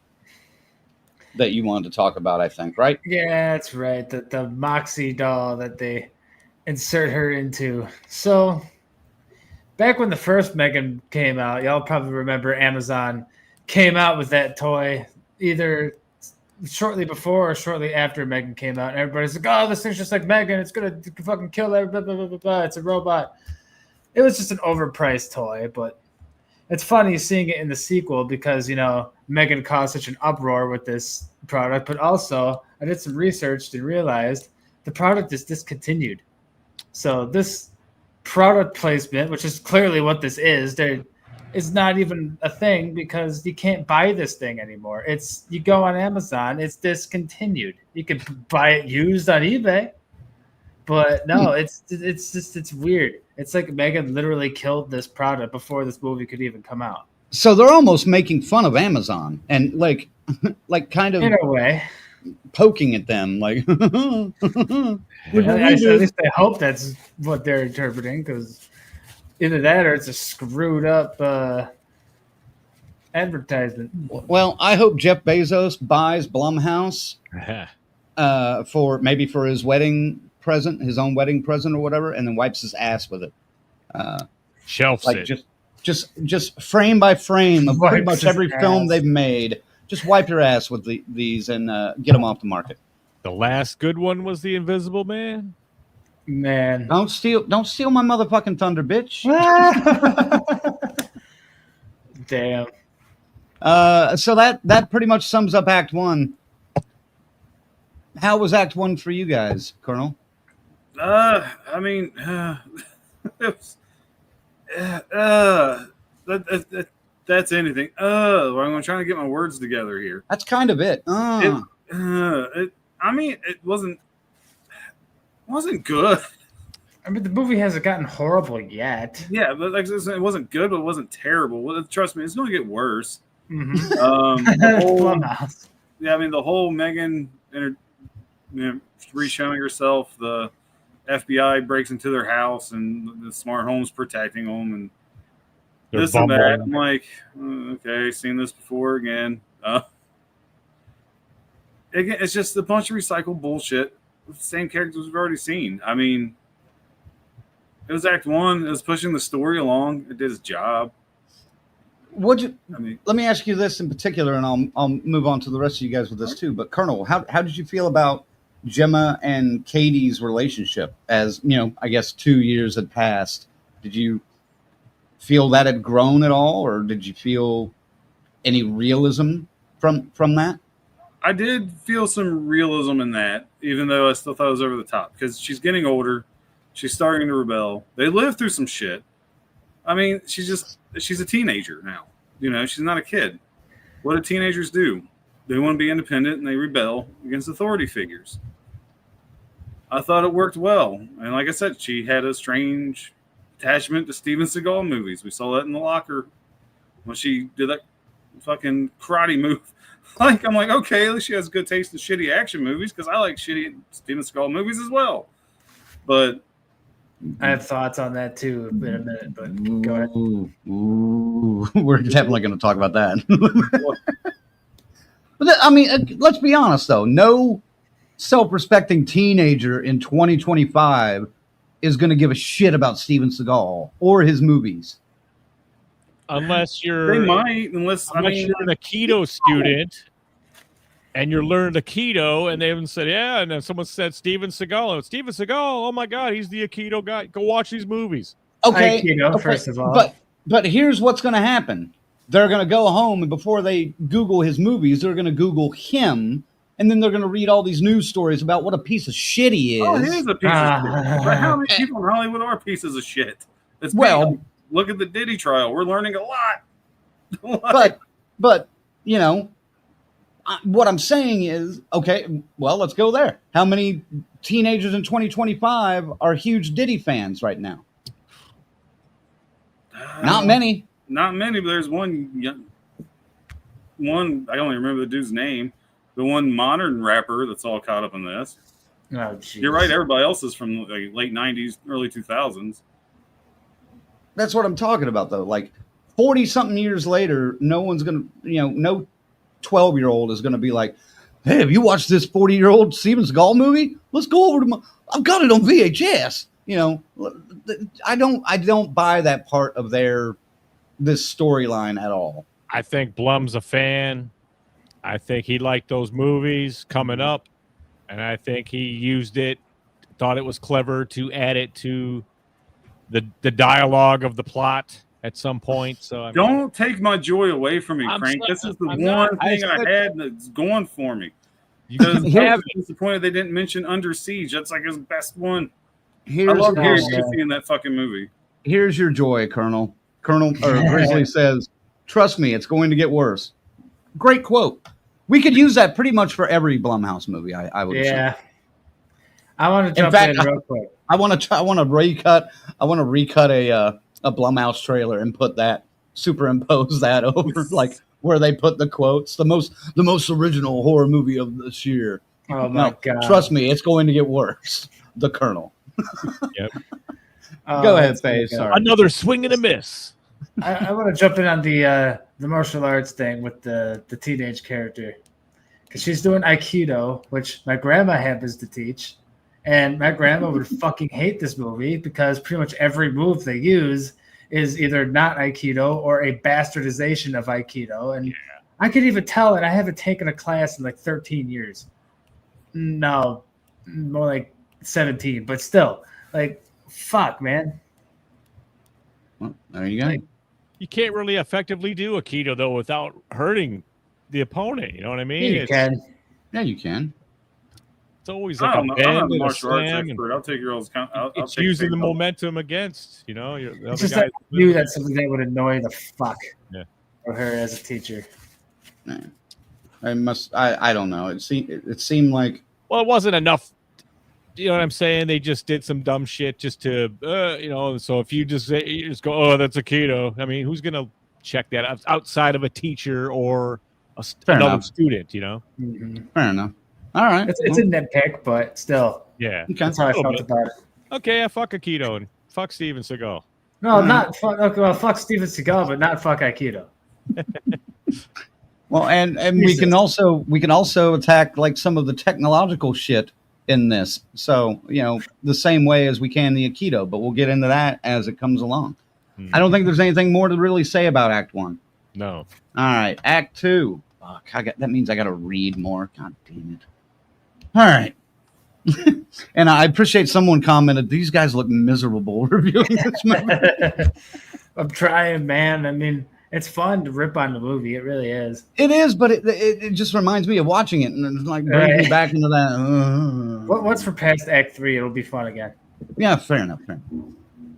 that you wanted to talk about, I think, right? Yeah, that's right. The Moxie doll that they insert her into. So, back when the first M3GAN came out, y'all probably remember Amazon came out with that toy either shortly before or shortly after M3GAN came out. And everybody's like, oh, this thing's just like M3GAN. It's going to fucking kill everybody. Blah, blah, blah, blah. It's a robot. It was just an overpriced toy, but it's funny seeing it in the sequel because, you know, M3GAN caused such an uproar with this product. But also, I did some research and realized the product is discontinued. So this product placement, which is clearly what this is, there is not even a thing because you can't buy this thing anymore. You go on Amazon, it's discontinued. You can buy it used on eBay, but no, it's weird. It's like M3GAN literally killed this product before this movie could even come out. So they're almost making fun of Amazon and like kind of in a way poking at them, like. At least I hope that's what they're interpreting, because either that or it's a screwed up advertisement. Well, I hope Jeff Bezos buys Blumhouse for his wedding present, his own wedding present or whatever, and then wipes his ass with it. Shelves like it. Just frame by frame of pretty much every film ass. they've made. Just wipe your ass with these and get them off the market. The last good one was The Invisible Man. Man, Don't steal my motherfucking thunder, bitch. Damn. So that pretty much sums up Act 1. How was Act 1 for you guys, Colonel? I mean, it was, that's anything. I'm trying to get my words together here. That's kind of it. I mean, it wasn't good. I mean, the movie hasn't gotten horrible yet. Yeah, but like it wasn't good, but it wasn't terrible. Well, trust me, it's going to get worse. Blumhouse. Yeah, I mean, the whole M3GAN re-showing herself, the FBI breaks into their house, and the smart home's protecting them, and this and that. I'm like, okay, seen this before again. Again, it's just a bunch of recycled bullshit with the same characters we've already seen. I mean, it was Act 1. It was pushing the story along. It did its job. Let me ask you this in particular, and I'll move on to the rest of you guys with this too. But Colonel, how did you feel about Gemma and Katie's relationship? As you know, I guess 2 years had passed. Did you feel that had grown at all, or did you feel any realism from that? I did feel some realism in that, even though I still thought it was over the top, because she's getting older. She's starting to rebel. They lived through some shit. I mean, she's a teenager now. You know, she's not a kid. What do teenagers do? They want to be independent and they rebel against authority figures. I thought it worked well. And like I said, she had a strange attachment to Steven Seagal movies. We saw that in The Locker when she did that fucking karate move Like, I'm like, okay, at least she has good taste in shitty action movies because I like shitty Steven Seagal movies as well. But I have thoughts on that too in a minute, but go ahead. Ooh, we're definitely going to talk about that. But I mean, let's be honest though. No self-respecting teenager in 2025 is going to give a shit about Steven Seagal or his movies. Unless they you're might, unless I mean, you're an Aikido student and you're learning Aikido, and they haven't said, yeah, and then someone said Steven Seagal. And Steven Seagal, oh my God, he's the Aikido guy. Go watch these movies. Okay, Aikido, okay, first of all. but here's what's going to happen. They're going to go home, and before they Google his movies, they're going to Google him, and then they're going to read all these news stories about what a piece of shit he is. oh, he is a piece of shit. But how many people in Hollywood are pieces of shit? It's Well, look at the Diddy trial. We're learning a lot. but you know, what I'm saying is, okay, well, let's go there. How many teenagers in 2025 are huge Diddy fans right now? Not many. Not many, but there's one. I only remember the dude's name. The one modern rapper that's all caught up in this. Oh, geez. You're right. Everybody else is from the late '90s, early 2000s. That's what I'm talking about, though. Like 40 something years later, no one's gonna, no 12-year-old is gonna be like, "Hey, have you watched this 40-year-old Steven Seagal movie? Let's go over to I've got it on VHS." I don't buy that part of this storyline at all. I think Blum's a fan. I think he liked those movies coming up, and I think he used it, thought it was clever to add it to the dialogue of the plot at some point. So I mean, Don't take my joy away from me, I'm Frank. so- This is the I'm one not- thing I said- had that's going for me. you Because can I have was disappointed they didn't mention Under Siege. That's like his best one. I Here's love Gary yeah. Busey in that fucking movie. Here's your joy, Colonel. Grizzly says, "Trust me, it's going to get worse." Great quote. We could use that pretty much for every Blumhouse movie. I would say. Yeah. I want to jump fact, in real quick. I want to recut a Blumhouse trailer and superimpose that over like where they put the quotes. The most original horror movie of this year. Oh my No, God. trust me, it's going to get worse. The Colonel. Yep. Go ahead, that's so Faye. good. Sorry. another swing and a miss. I want to jump in on the martial arts thing with the teenage character, because she's doing Aikido, which my grandma happens to teach, and my grandma would fucking hate this movie because pretty much every move they use is either not Aikido or a bastardization of Aikido, and I could even tell, and I haven't taken a class in like 13 years. No, more like 17, but still, like, fuck, man. Well, there you go. Like, You can't really effectively do Aikido though without hurting the opponent. You know what I mean? You can. Yeah, you can. It's always I like don't a know. I'm not bend a and a martial arts slam, and expert. I'll take your all's count. I'll it's take using the Faye's. momentum against. The It's other just guy. that I knew that's something that would annoy the fuck Yeah. of her as a teacher. I don't know. It seemed like Well, it wasn't enough. You know what I'm saying? They just did some dumb shit just to, So if you just go, oh, that's Aikido. I mean, who's gonna check that outside of a teacher or Fair another enough. student? You know? fair enough. All right. It's a nitpick, but still, Yeah. Okay. that's how I Little felt bit. about it. Okay, I fuck Aikido and fuck Steven Seagal. No, not fuck. Okay, well, fuck Steven Seagal, but not fuck Aikido. Well, and we can also attack like some of the technological shit in this. So, the same way as we can the Aikido, but we'll get into that as it comes along. I don't think there's anything more to really say about Act 1. No. All right, Act 2. Fuck, that means I got to read more. God damn it. All right. And I appreciate someone commented, these guys look miserable reviewing this movie. I'm trying, man. I mean, it's fun to rip on the movie. It really is. It is, but it just reminds me of watching it, and it's like brings me back into that. Once we're past Act 3, it'll be fun again. Yeah, fair enough.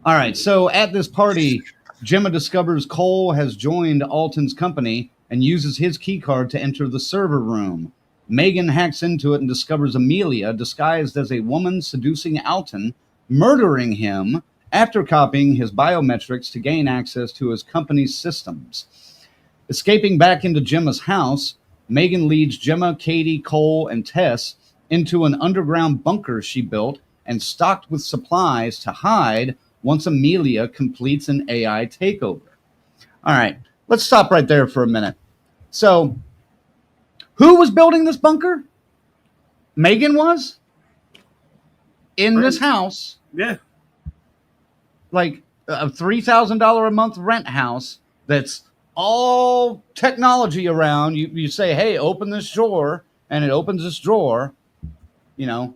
All right, so at this party, Gemma discovers Cole has joined Alton's company and uses his key card to enter the server room. Megan hacks into it and discovers Amelia, disguised as a woman, seducing Alton, murdering him after copying his biometrics to gain access to his company's systems. Escaping back into Gemma's house, M3GAN leads Gemma, Katie, Cole, and Tess into an underground bunker she built and stocked with supplies to hide once Amelia completes an AI takeover. All right, let's stop right there for a minute. So, who was building this bunker? M3GAN was? In this house, Yeah. like a $3,000 a month rent house that's all technology around. You say, hey, open this drawer, and it opens this drawer, you know.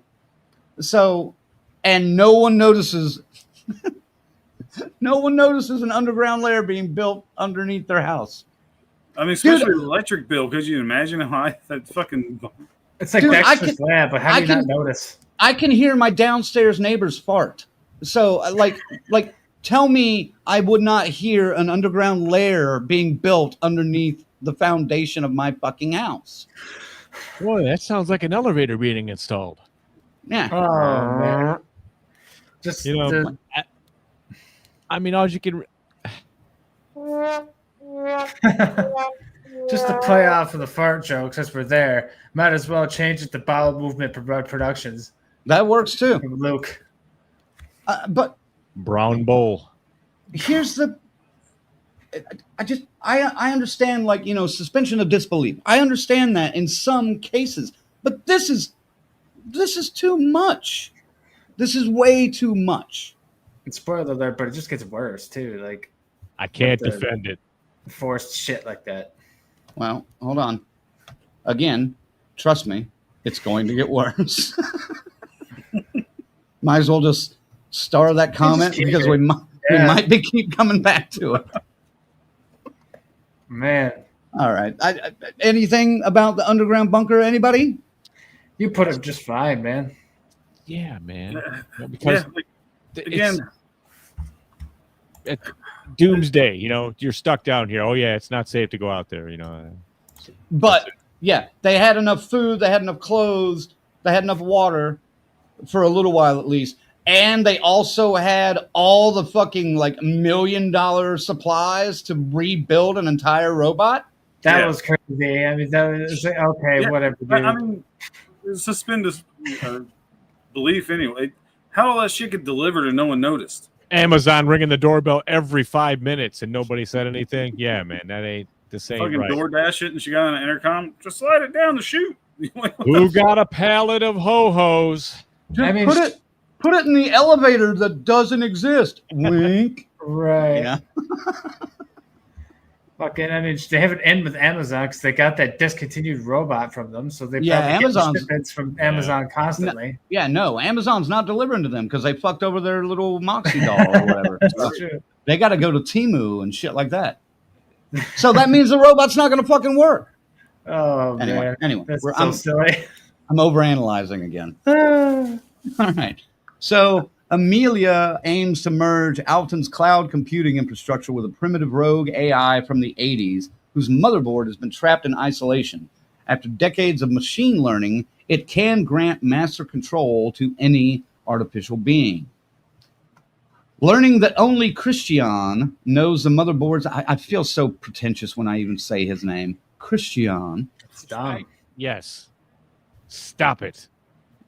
So, and no one notices. No one notices an underground lair being built underneath their house. I mean, especially the electric bill. Could you imagine how high that fucking... It's like Dude, Dexter's Lab, but how do you not notice? I can hear my downstairs neighbors fart. So, like, tell me I would not hear an underground lair being built underneath the foundation of my fucking house. Boy, that sounds like an elevator being installed. Yeah. Oh man! Just You know, I mean, all you can. just to play off of the fart joke, since we're there, might as well change it to Bowel Movement Productions. That works too. From Luke. But Brown bowl. here's the I understand, like, you know, suspension of disbelief. I understand that in some cases, but this is too much. This is way too much. And spoiler alert, but it just gets worse too. Like, I can't the- defend it. forced shit like that. Well, hold on. Again, trust me, it's going to get worse. Might as well just star that comment keep because it. we Yeah. might be keep coming back to it. Man, All right. Anything about the underground bunker? Anybody? you put it just fine, man. Yeah, man. You know, because Yeah, like, it's- again, doomsday. You know, you're stuck down here. Oh yeah, it's not safe to go out there. You know. But yeah, they had enough food, they had enough clothes, they had enough water for a little while at least. And they also had all the fucking like $1 million supplies to rebuild an entire robot. That Yeah. was crazy. I mean, that was okay. yeah, Whatever, dude. I mean, suspend this belief anyway. How all that shit get delivered and no one noticed? Amazon ringing the doorbell every 5 minutes and nobody said anything. Yeah, man, that ain't the same. Fucking Right. DoorDash it, and she got on an intercom. Just slide it down the chute. Who got a pallet of ho-hos? Dude, I mean, put it in the elevator that doesn't exist. Wink. right? Yeah. Fucking, I mean, they have an end with Amazon because they got that discontinued robot from them, so they Yeah, probably Amazon's- get shipments from Amazon constantly. Yeah, no, Amazon's not delivering to them because they fucked over their little Moxie doll or whatever. So That's true. they got to go to Temu and shit like that. So that means the robot's not going to fucking work. Oh Anyway, man, that's so I'm silly. overanalyzing again. All right. So Amelia aims to merge Alton's cloud computing infrastructure with a primitive rogue AI from the 80s whose motherboard has been trapped in isolation. After decades of machine learning, it can grant master control to any artificial being. Learning that only Christian knows the motherboards. I feel so pretentious when I even say his name. Christian. It's dumb. Yes. Stop it.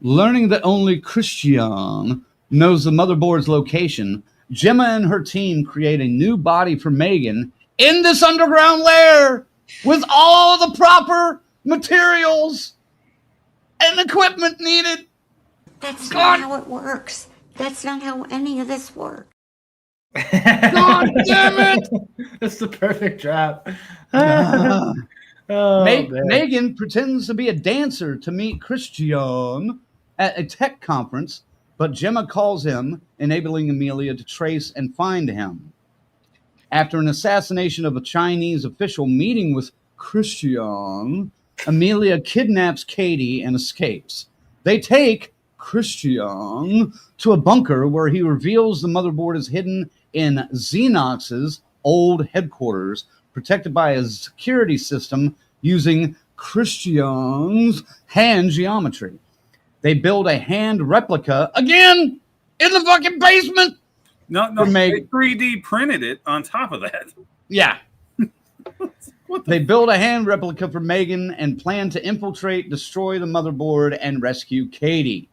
Learning that only Christian knows the motherboard's location, Gemma and her team create a new body for M3GAN in this underground lair with all the proper materials and equipment needed. That's God. not how it works. That's not how any of this works. God damn it! That's the perfect drop. Uh, Oh, man. M3GAN pretends to be a dancer to meet Christian at a tech conference, but Gemma calls him, enabling Amelia to trace and find him. After an assassination of a Chinese official meeting with Christian, Amelia kidnaps Katie and escapes. They take Christian to a bunker where he reveals the motherboard is hidden in Xenox's old headquarters, protected by a security system using Christian's hand geometry. They build a hand replica again in the fucking basement. No, For they M3GAN. 3D printed it on top of that. Yeah. They build a hand replica for Megan and plan to infiltrate, destroy the motherboard, and rescue Katie.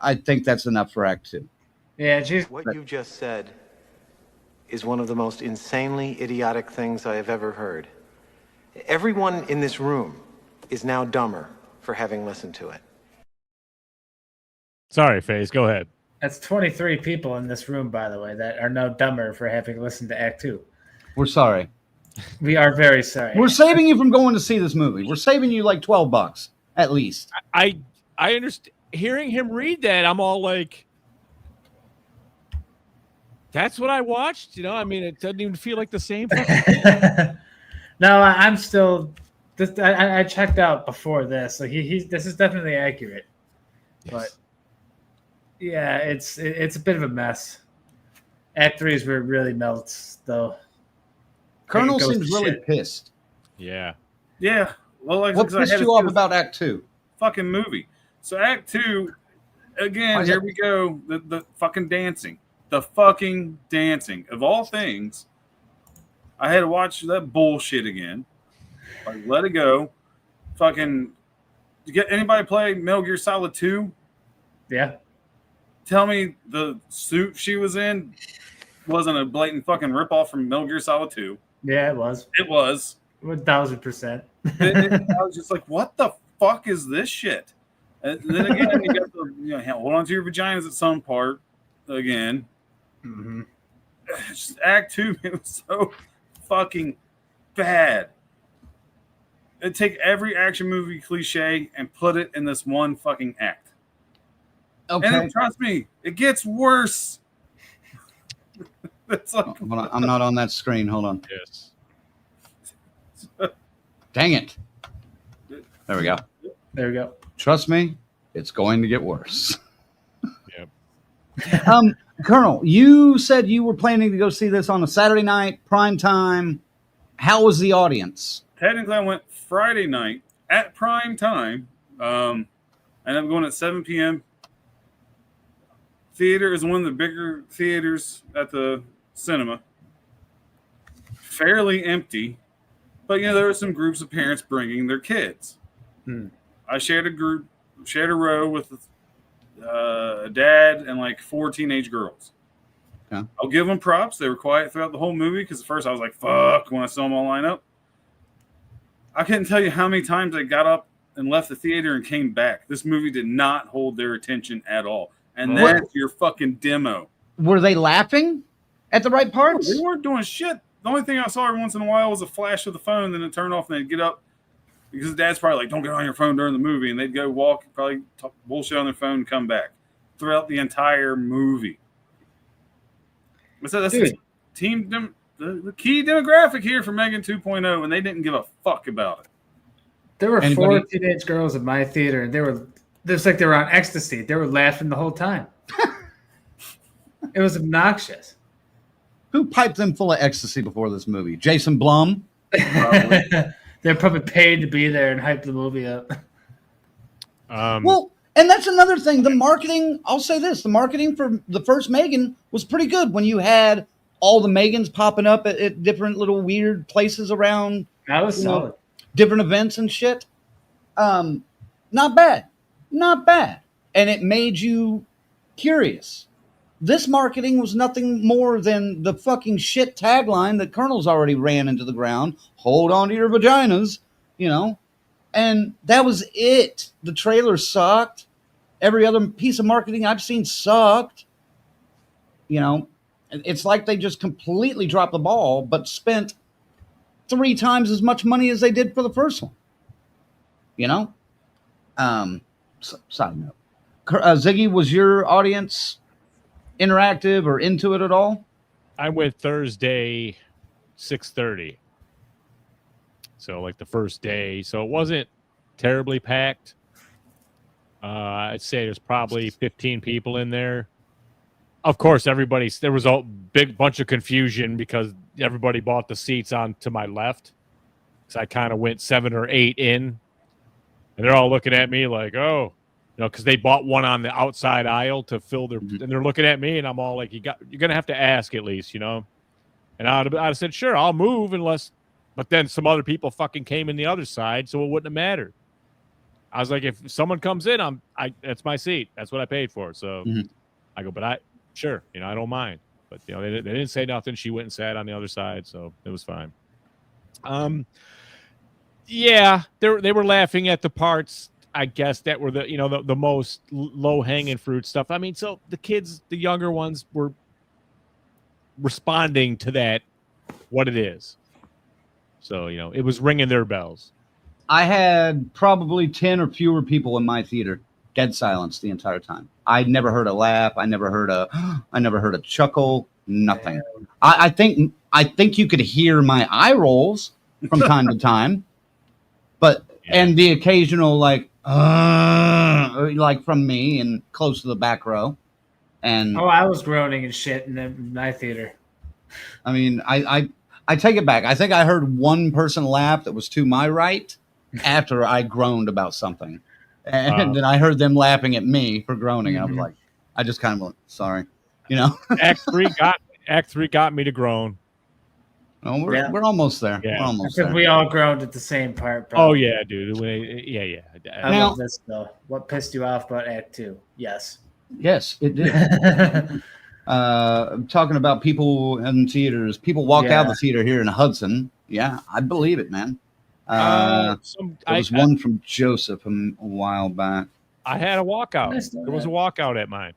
I think that's enough for Act 2. Yeah, she's What you've just said is one of the most insanely idiotic things I have ever heard. Everyone in this room is now dumber for having listened to it. Sorry, FaZe. Go ahead. That's 23 people in this room, by the way, that are no dumber for having listened to Act 2. We're sorry. We are very sorry. We're saving you from going to see this movie. We're saving you like $12 at least. I understand. Hearing him read that, I'm all like, that's what I watched. You know, I mean, it doesn't even feel like the same. No, I'm still. I checked out before this, so this is definitely accurate. Yes. But yeah, it's a bit of a mess. Act 3 is where it really melts, though. Colonel seems really pissed. Yeah. Yeah. Well, like, what pissed you off about Act 2? Fucking movie. So Act 2, again, here we go. The fucking dancing. The fucking dancing. Of all things, I had to watch that bullshit again. Like, let it go. Fucking, anybody play Metal Gear Solid 2? Yeah. Tell me the suit she was in wasn't a blatant fucking ripoff from Metal Gear Solid 2. Yeah, it was. It was. 1,000%. I was just like, what the fuck is this shit? And then again, you got the hold on to your vaginas at some part again. Mm-hmm. Just Act 2, it was so fucking bad. It'd take every action movie cliche and put it in this one fucking act. Okay. And trust me, it gets worse. It's like, I'm not on that screen. Hold on. Yes. Dang it. There we go. There we go. Trust me, it's going to get worse. Yep. Colonel, you said you were planning to go see this on a Saturday night, prime time. How was the audience? technically, I went Friday night at prime time. And I'm going at 7 p.m. Theater is one of the bigger theaters at the cinema. Fairly empty. But, there are some groups of parents bringing their kids. I shared a row with a dad and like 4 teenage girls. Yeah. I'll give them props. They were quiet throughout the whole movie because at first I was like, fuck, when I saw them all line up. I couldn't tell you how many times I got up and left the theater and came back. This movie did not hold their attention at all. And that's your fucking demo. Were they laughing at the right parts? They weren't doing shit. The only thing I saw every once in a while was a flash of the phone, then it turned off, and they'd get up because dad's probably like, don't get on your phone during the movie. And they'd go walk, probably talk bullshit on their phone and come back throughout the entire movie. So that's the key demographic here for M3GAN 2.0, and they didn't give a fuck about it. There were 4 teenage girls in my theater, and it's like they were on ecstasy. They were laughing the whole time. It was obnoxious. Who piped them full of ecstasy before this movie? Jason Blum? They're probably paid to be there and hype the movie up. Well, and that's another thing. The marketing, I'll say this, the marketing for the first M3GAN was pretty good when you had all the M3GANs popping up at different little weird places around. That was solid. Different events and shit. Not bad. Not bad. And it made you curious. This marketing was nothing more than the fucking shit tagline that Colonel's already ran into the ground. Hold on to your vaginas, And that was it. The trailer sucked. Every other piece of marketing I've seen sucked. It's like they just completely dropped the ball, but spent 3 times as much money as they did for the first one. Side note. Ziggy, was your audience interactive or into it at all? I went Thursday, 6:30. So like the first day. So it wasn't terribly packed. I'd say there's probably 15 people in there. Of course, there was a big bunch of confusion because everybody bought the seats on to my left. So I kind of went 7 or 8 in. And they're all looking at me like, oh, because they bought one on the outside aisle to fill their, and they're looking at me, and I'm all like, you're gonna have to ask at least, And I'd have said, sure, I'll move unless, but then some other people fucking came in the other side, so it wouldn't have mattered. I was like, if someone comes in, that's my seat. That's what I paid for. So I go, but sure, I don't mind. But they didn't say nothing. She went and sat on the other side, so it was fine. Yeah, they were laughing at the parts, I guess, that were the most low hanging fruit stuff. I mean, so the kids, the younger ones, were responding to that, what it is. So it was ringing their bells. I had probably 10 or fewer people in my theater, dead silence the entire time. I never heard a laugh. I never heard a chuckle. Nothing. I think you could hear my eye rolls from time to time, but and the occasional like from me and close to the back row. And I was groaning and shit in my theater. I mean, I take it back. I think I heard one person laugh that was to my right after I groaned about something. And then I heard them laughing at me for groaning. I was like, I just kind of went, sorry, Act 3 got me to groan. Oh, we're almost there. Yeah. We're almost I think there. we all groaned at the same part. Probably. Oh yeah, dude. Yeah. I love this though. What pissed you off about Act 2? Yes, it did. Talking about people in theaters. People walked out of the theater here in Hudson. Yeah, I believe it, man. There was one from Joseph a while back. I had a walkout. There was a walkout at mine.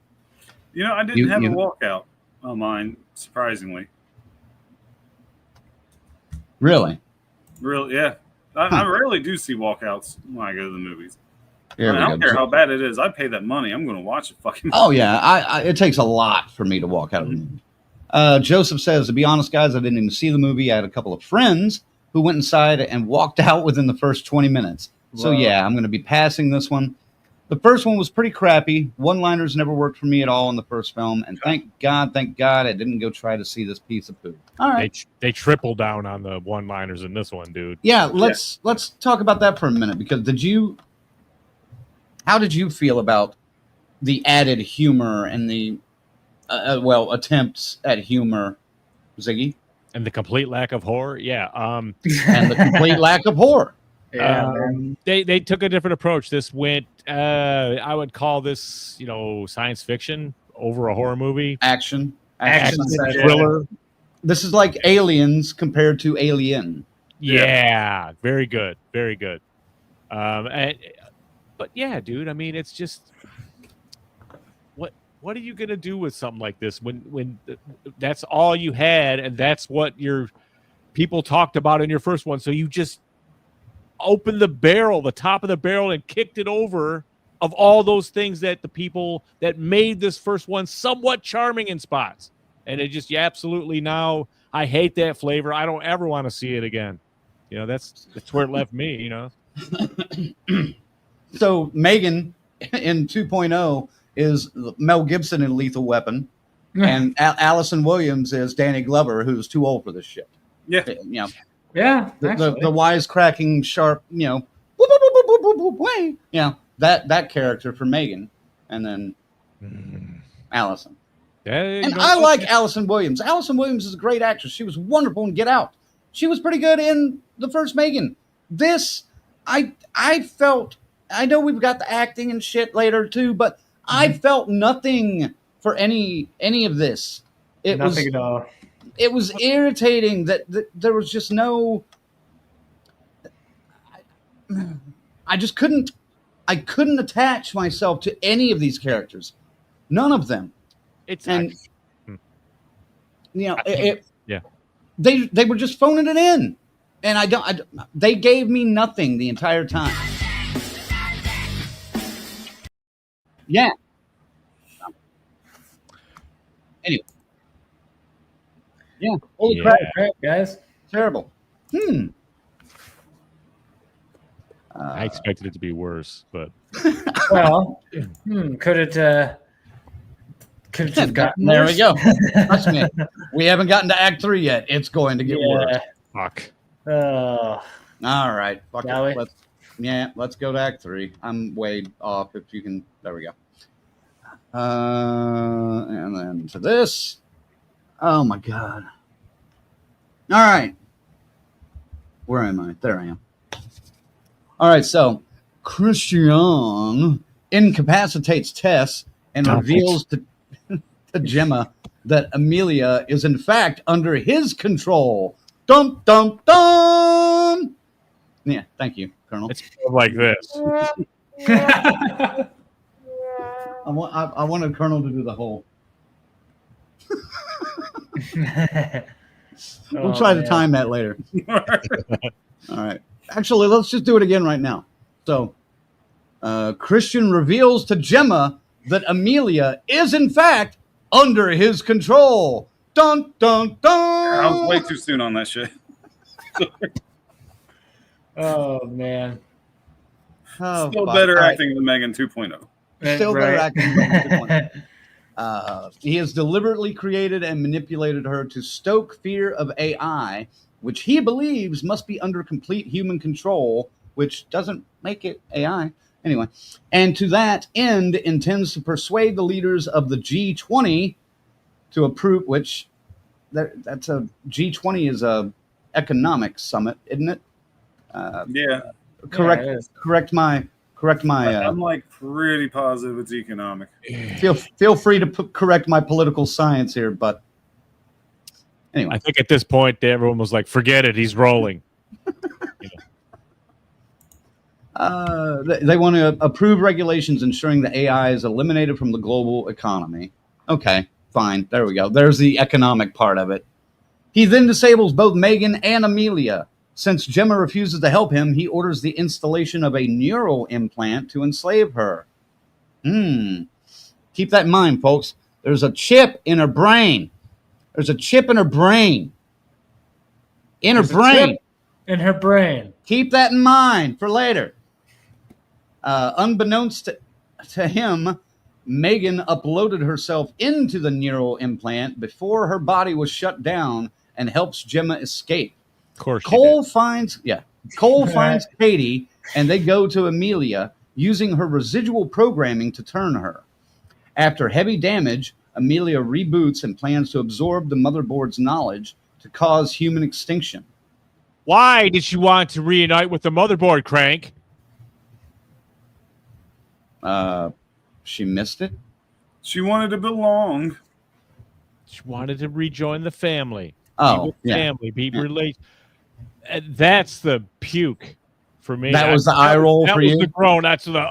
I didn't have a walkout on mine, surprisingly. Really? Really, yeah. I rarely do see walkouts when I go to the movies. I don't care how bad it is. I pay that money. I'm going to watch it fucking. Oh, yeah. It takes a lot for me to walk out of the movie. Joseph says, to be honest, guys, I didn't even see the movie. I had a couple of friends who went inside and walked out within the first 20 minutes. So, yeah, I'm going to be passing this one. The first one was pretty crappy. One-liners never worked for me at all in the first film. And thank God, I didn't go try to see this piece of poo. All right. They triple down on the one-liners in this one, dude. Yeah, let's talk about that for a minute. Because how did you feel about the added humor and the, attempts at humor, Ziggy? And the complete lack of horror? Yeah. And the complete lack of horror. Yeah, they took a different approach. This went, I would call this, science fiction over a horror movie. Action thriller. This is like Aliens compared to Alien. Yeah, very good, very good. But yeah, dude. I mean, it's just what are you gonna do with something like this when that's all you had and that's what your people talked about in your first one? So you just opened the top of the barrel, and kicked it over of all those things that the people that made this first one somewhat charming in spots. And it just, absolutely, now I hate that flavor. I don't ever want to see it again. That's where it left me, So M3GAN in 2.0 is Mel Gibson in Lethal Weapon, and Allison Williams is Danny Glover, who's too old for this shit. Yeah. Yeah, the wisecracking, sharp, that character for M3GAN, and then Allison. And I like Allison Williams. Allison Williams is a great actress. She was wonderful in Get Out. She was pretty good in the first M3GAN. This, I felt. I know we've got the acting and shit later too, but I felt nothing for any of this. Nothing at all. It was irritating that there was just no. I just couldn't. I couldn't attach myself to any of these characters. None of them. They were just phoning it in, and they gave me nothing the entire time. Yeah. Anyway. Yeah. Holy crap, guys. Terrible. I expected it to be worse, but well, could it have gotten there? Worse? We go. Trust me, we haven't gotten to Act 3 yet. It's going to get worse. Fuck. All right. Fuck it. Let's go to Act 3. I'm way off. If you can, there we go. And then to this. Oh my God. All right. Where am I? There I am. All right, so Christian incapacitates Tess and reveals to Gemma that Amelia is in fact under his control. Dum dum dum. Yeah, thank you, Colonel. It's like this. I wanted Colonel to do the whole. We'll try to time that later. All right. Actually, let's just do it again right now. So, Christian reveals to Gemma that Amelia is, in fact, under his control. Dun, dun, dun. I was way too soon on that shit. Oh, man. Oh, Still fuck. better All right. acting than M3GAN 2.0. Still better Right. acting than Megan 2.0. He has deliberately created and manipulated her to stoke fear of AI, which he believes must be under complete human control, which doesn't make it AI. Anyway, and to that end intends to persuade the leaders of the G20 to approve, which that's a G20 is a economic summit, isn't it? Yeah. Correct. Yeah, it is. Correct my. I'm like pretty positive it's economic. Feel free to correct my political science here, but anyway. I think at this point, everyone was like, "Forget it, he's rolling." They want to approve regulations ensuring that AI is eliminated from the global economy. Okay, fine. There we go. There's the economic part of it. He then disables both Megan and Amelia. Since Gemma refuses to help him, he orders the installation of a neural implant to enslave her. Keep that in mind, folks. There's a chip in her brain. There's a chip in her brain. In her brain. In her brain. Keep that in mind for later. Unbeknownst to him, Megan uploaded herself into the neural implant before her body was shut down and helps Gemma escape. Of course, Cole finds Katie, and they go to Amelia using her residual programming to turn her. After heavy damage, Amelia reboots and plans to absorb the motherboard's knowledge to cause human extinction. Why did she want to reunite with the motherboard, Crank? She missed it. She wanted to belong. She wanted to rejoin the family. Oh, be with yeah. family, be related. That's the puke for me. That was the eye roll that for was you? the groan. That's the Come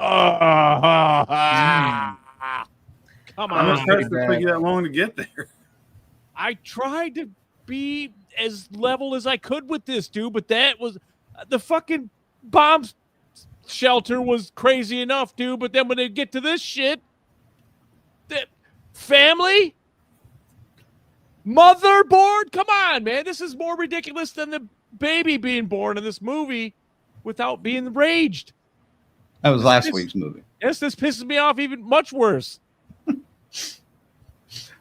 I'm on. impressed it took you that long to get there. I tried to be as level as I could with this, dude, but that was the fucking bomb shelter was crazy enough, dude. But then when they get to this shit, that family, motherboard, come on, man, this is more ridiculous than the baby being born in this movie without being raged. That was last week's movie. Yes, this pisses me off even much worse.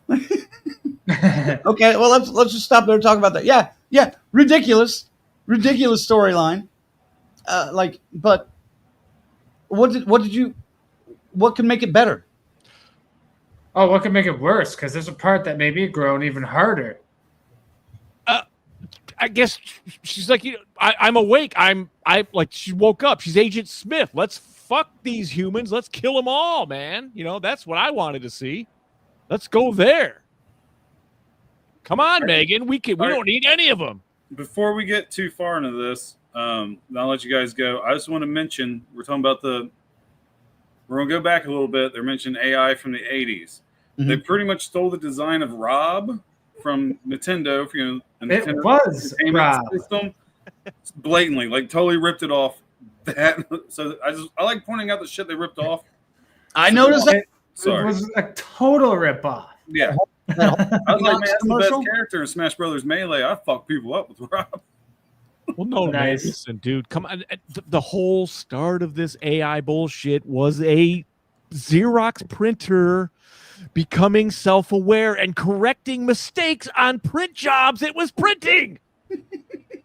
Okay, well let's just stop there and talk about that. Yeah, ridiculous storyline. But what can make it better? Oh, what could make it worse? Because there's a part that made me groan even harder. I guess she's like, I'm awake. I like she woke up. She's Agent Smith. Let's fuck these humans. Let's kill them all, man. That's what I wanted to see. Let's go there. Come on, Megan. We don't need any of them. Before we get too far into this, I'll let you guys go. I just want to mention we're talking about we're gonna go back a little bit. They're mentioning AI from the 80s. Mm-hmm. They pretty much stole the design of Rob from Nintendo. The Nintendo It was Entertainment Rob. System. Blatantly, totally ripped it off. So I like pointing out the shit they ripped off. I noticed that. It was a total ripoff. Yeah. I was like, man, that's the commercial? best character in Smash Brothers Melee. I fuck people up with Rob. Well, no, Nice. man, listen, dude. Come on. The whole start of this AI bullshit was a Xerox printer becoming self-aware and correcting mistakes on print jobs it was printing.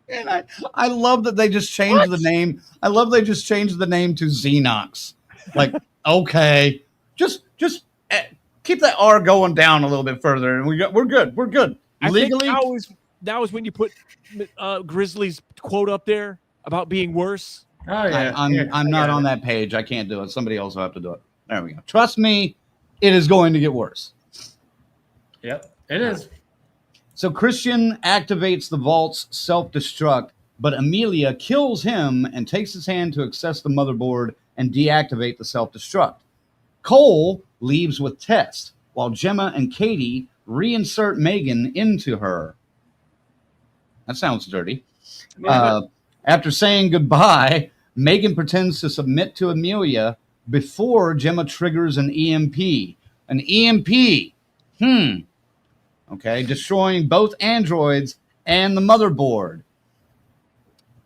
And I love that they just changed the name. I love they just changed the name to Xenox. Like, okay, just keep that R going down a little bit further, and we're good. We're good. I Legally, think now is that was when you put Grizzly's quote up there about being worse. Oh yeah, I'm not on that page. I can't do it. Somebody else will have to do it. There we go. Trust me, it is going to get worse. Yep, it is. So Christian activates the vault's self-destruct, but Amelia kills him and takes his hand to access the motherboard and deactivate the self-destruct. Cole leaves with Tess, while Gemma and Katie reinsert M3GAN into her. That sounds dirty. After saying goodbye, M3GAN pretends to submit to Amelia before Gemma triggers an EMP. An EMP. Okay, destroying both androids and the motherboard.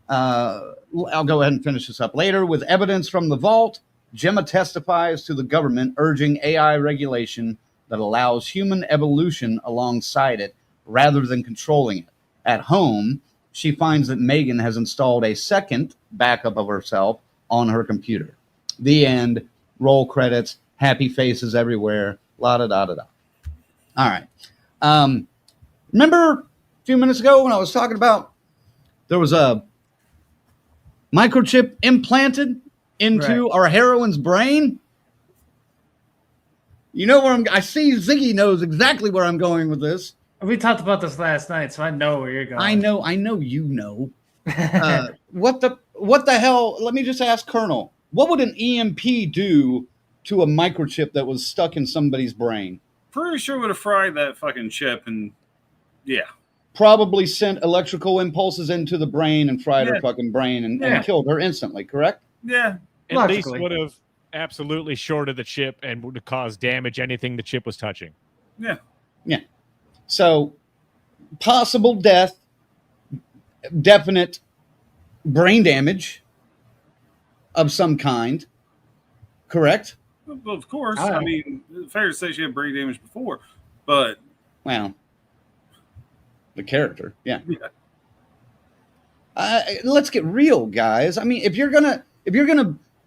I'll go ahead and finish this up later. With evidence from the vault, Gemma testifies to the government urging AI regulation that allows human evolution alongside it rather than controlling it. At home, she finds that M3GAN has installed a second backup of herself on her computer. The end. Roll credits. Happy faces everywhere. La-da-da-da-da. All right. Remember a few minutes ago when I was talking about there was a microchip implanted into our heroine's brain? You know where I see Ziggy knows exactly where I'm going with this. We talked about this last night, so I know where you're going. I know you know. What the hell? Let me just ask Colonel. What would an EMP do to a microchip that was stuck in somebody's brain? Pretty sure would have fried that fucking chip, and yeah. Probably sent electrical impulses into the brain and fried her fucking brain and killed her instantly, correct? Yeah. At least would have absolutely shorted the chip and would have caused damage anything the chip was touching. Yeah. Yeah. So, possible death, definite brain damage of some kind, correct? Well, of course. I mean, fair to say she had brain damage before, but... Well, the character, yeah. Let's get real, guys. I mean, if you're gonna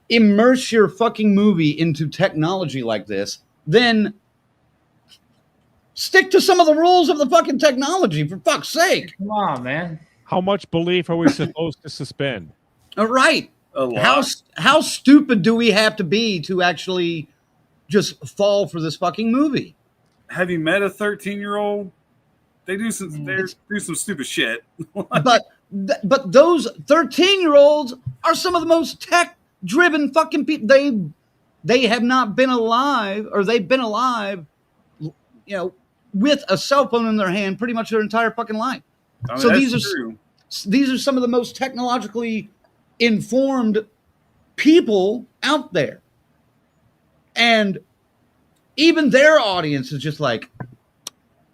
immerse your fucking movie into technology like this, then stick to some of the rules of the fucking technology, for fuck's sake. Come on, man. How much belief are we supposed to suspend? All right. A lot. How stupid do we have to be to actually just fall for this fucking movie? Have you met a 13-year-old? They do some stupid shit. but those 13-year-olds are some of the most tech-driven fucking people. They have not been alive, or they've been alive, with a cell phone in their hand pretty much their entire fucking life. I mean, so true. These are some of the most technologically informed people out there, and even their audience is just like,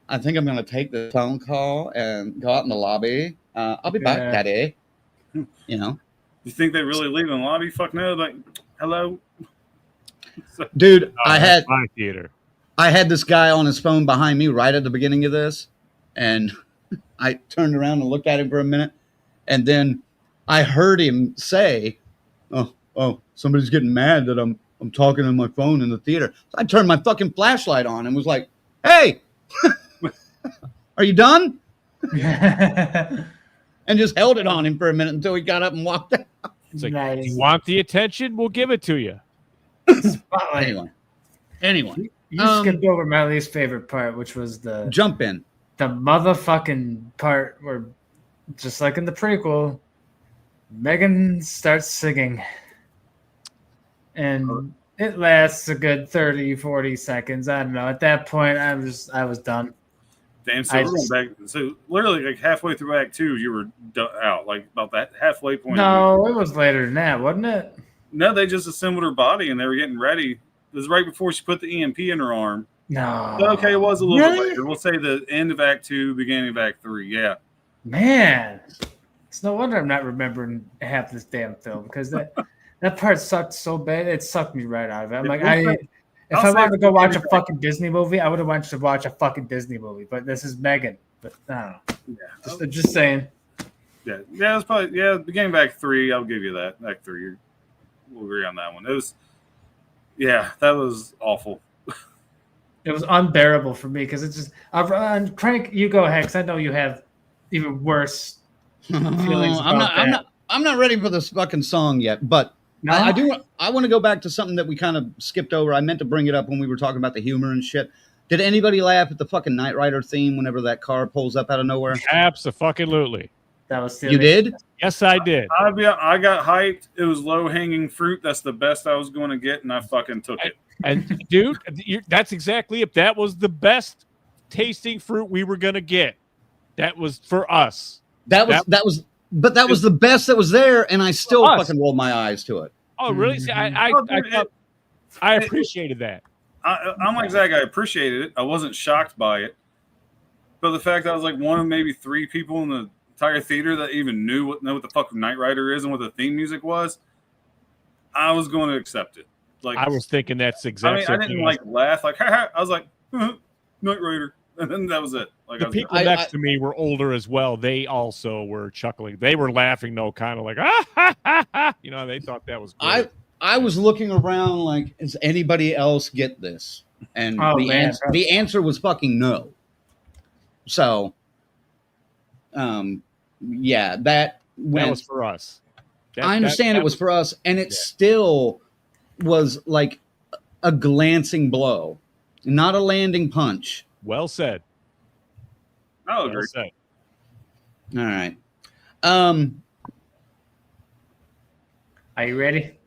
I think I'm going to take the phone call and go out in the lobby. I'll be back, Daddy. You think they really leave in the lobby? Fuck no. Like, hello? Dude, I had theater. I had this guy on his phone behind me right at the beginning of this, and I turned around and looked at him for a minute, and then I heard him say, oh, somebody's getting mad that I'm talking on my phone in the theater. So I turned my fucking flashlight on and was like, hey, are you done? And just held it on him for a minute until he got up and walked out. It's like, nice. You want the attention? We'll give it to you. Anyway. You skipped over my least favorite part, which was the jump in. The motherfucking part where, just like in the prequel, M3GAN starts singing. And it lasts a good 30, 40 seconds. I don't know. At that point, I was done. Damn, so we're going back. So literally, like halfway through Act 2, you were out, like about that halfway point. No, it was later than that, wasn't it? No, they just assembled her body and they were getting ready. It was right before she put the EMP in her arm. No. But okay, it was a little bit later. We'll say the end of Act 2, beginning of Act 3. Yeah. Man, it's no wonder I'm not remembering half this damn film, because that part sucked so bad. It sucked me right out of it. I'm like, if I wanted to go watch a fucking Disney movie, I would have wanted to watch a fucking Disney movie. But this is M3GAN. But I don't know. Yeah. Just saying. Yeah, it's probably beginning of Act 3. I'll give you that. Act 3, we'll agree on that one. It was, that was awful. It was unbearable for me because it's just. Crank, you go ahead, because I know you have even worse feelings I'm about that. I'm not ready for this fucking song yet, but No? I want to go back to something that we kind of skipped over. I meant to bring it up when we were talking about the humor and shit. Did anybody laugh at the fucking Knight Rider theme whenever that car pulls up out of nowhere? Absolutely. That was You did? Yes, I did. I got hyped. It was low hanging fruit. That's the best I was going to get, and I fucking took it. And dude, that's exactly it. That was the best tasting fruit we were gonna get. That was for us. That was the best that was there, and I still fucking rolled my eyes to it. Oh, really? See, I appreciated that. I'm like Zach. I appreciated it. I wasn't shocked by it, but the fact that I was like one of maybe 3 people in the entire theater that even know what the fuck Knight Rider is and what the theme music was, I was going to accept it. Like I was thinking that's exactly. I didn't like laugh like ha. I was like Knight Rider, and then that was it. Like the people next to me were older as well. They also were chuckling. They were laughing, though, kind of like you know. They thought that was great. I was looking around like, does anybody else get this? And the answer was fucking no. So, yeah, that was for us. I understand it was for us, and it still was like a glancing blow, not a landing punch. Well said. Oh, well said. All right. Are you ready?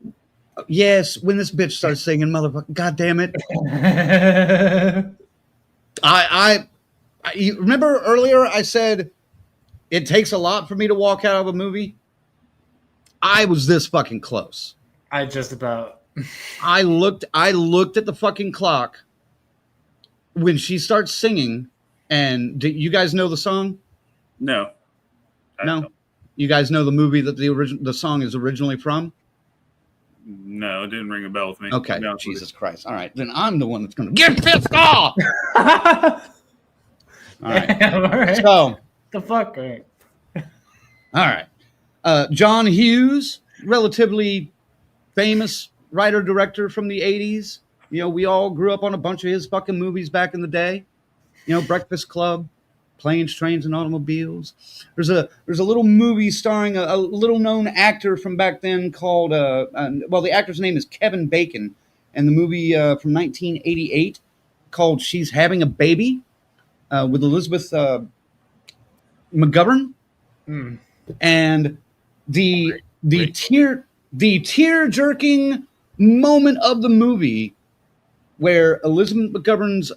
Yes. When this bitch starts singing, motherfucker, God damn it! You remember earlier I said it takes a lot for me to walk out of a movie. I was this fucking close. I just about. I looked at the fucking clock when she starts singing. And do you guys know the song? No. No. You guys know the movie that the song is originally from? No, it didn't ring a bell with me. Okay. Jesus Christ. All right. Then I'm the one that's going to get pissed off. All right. All right. So. The fuck? Right. All right. John Hughes, relatively famous writer-director from the 80s. You know, we all grew up on a bunch of his fucking movies back in the day. You know, Breakfast Club, Planes, Trains, and Automobiles. There's a little movie starring a little-known actor from back then called, the actor's name is Kevin Bacon, and the movie from 1988 called She's Having a Baby with Elizabeth McGovern. Mm. And the tear-jerking moment of the movie where Elizabeth McGovern's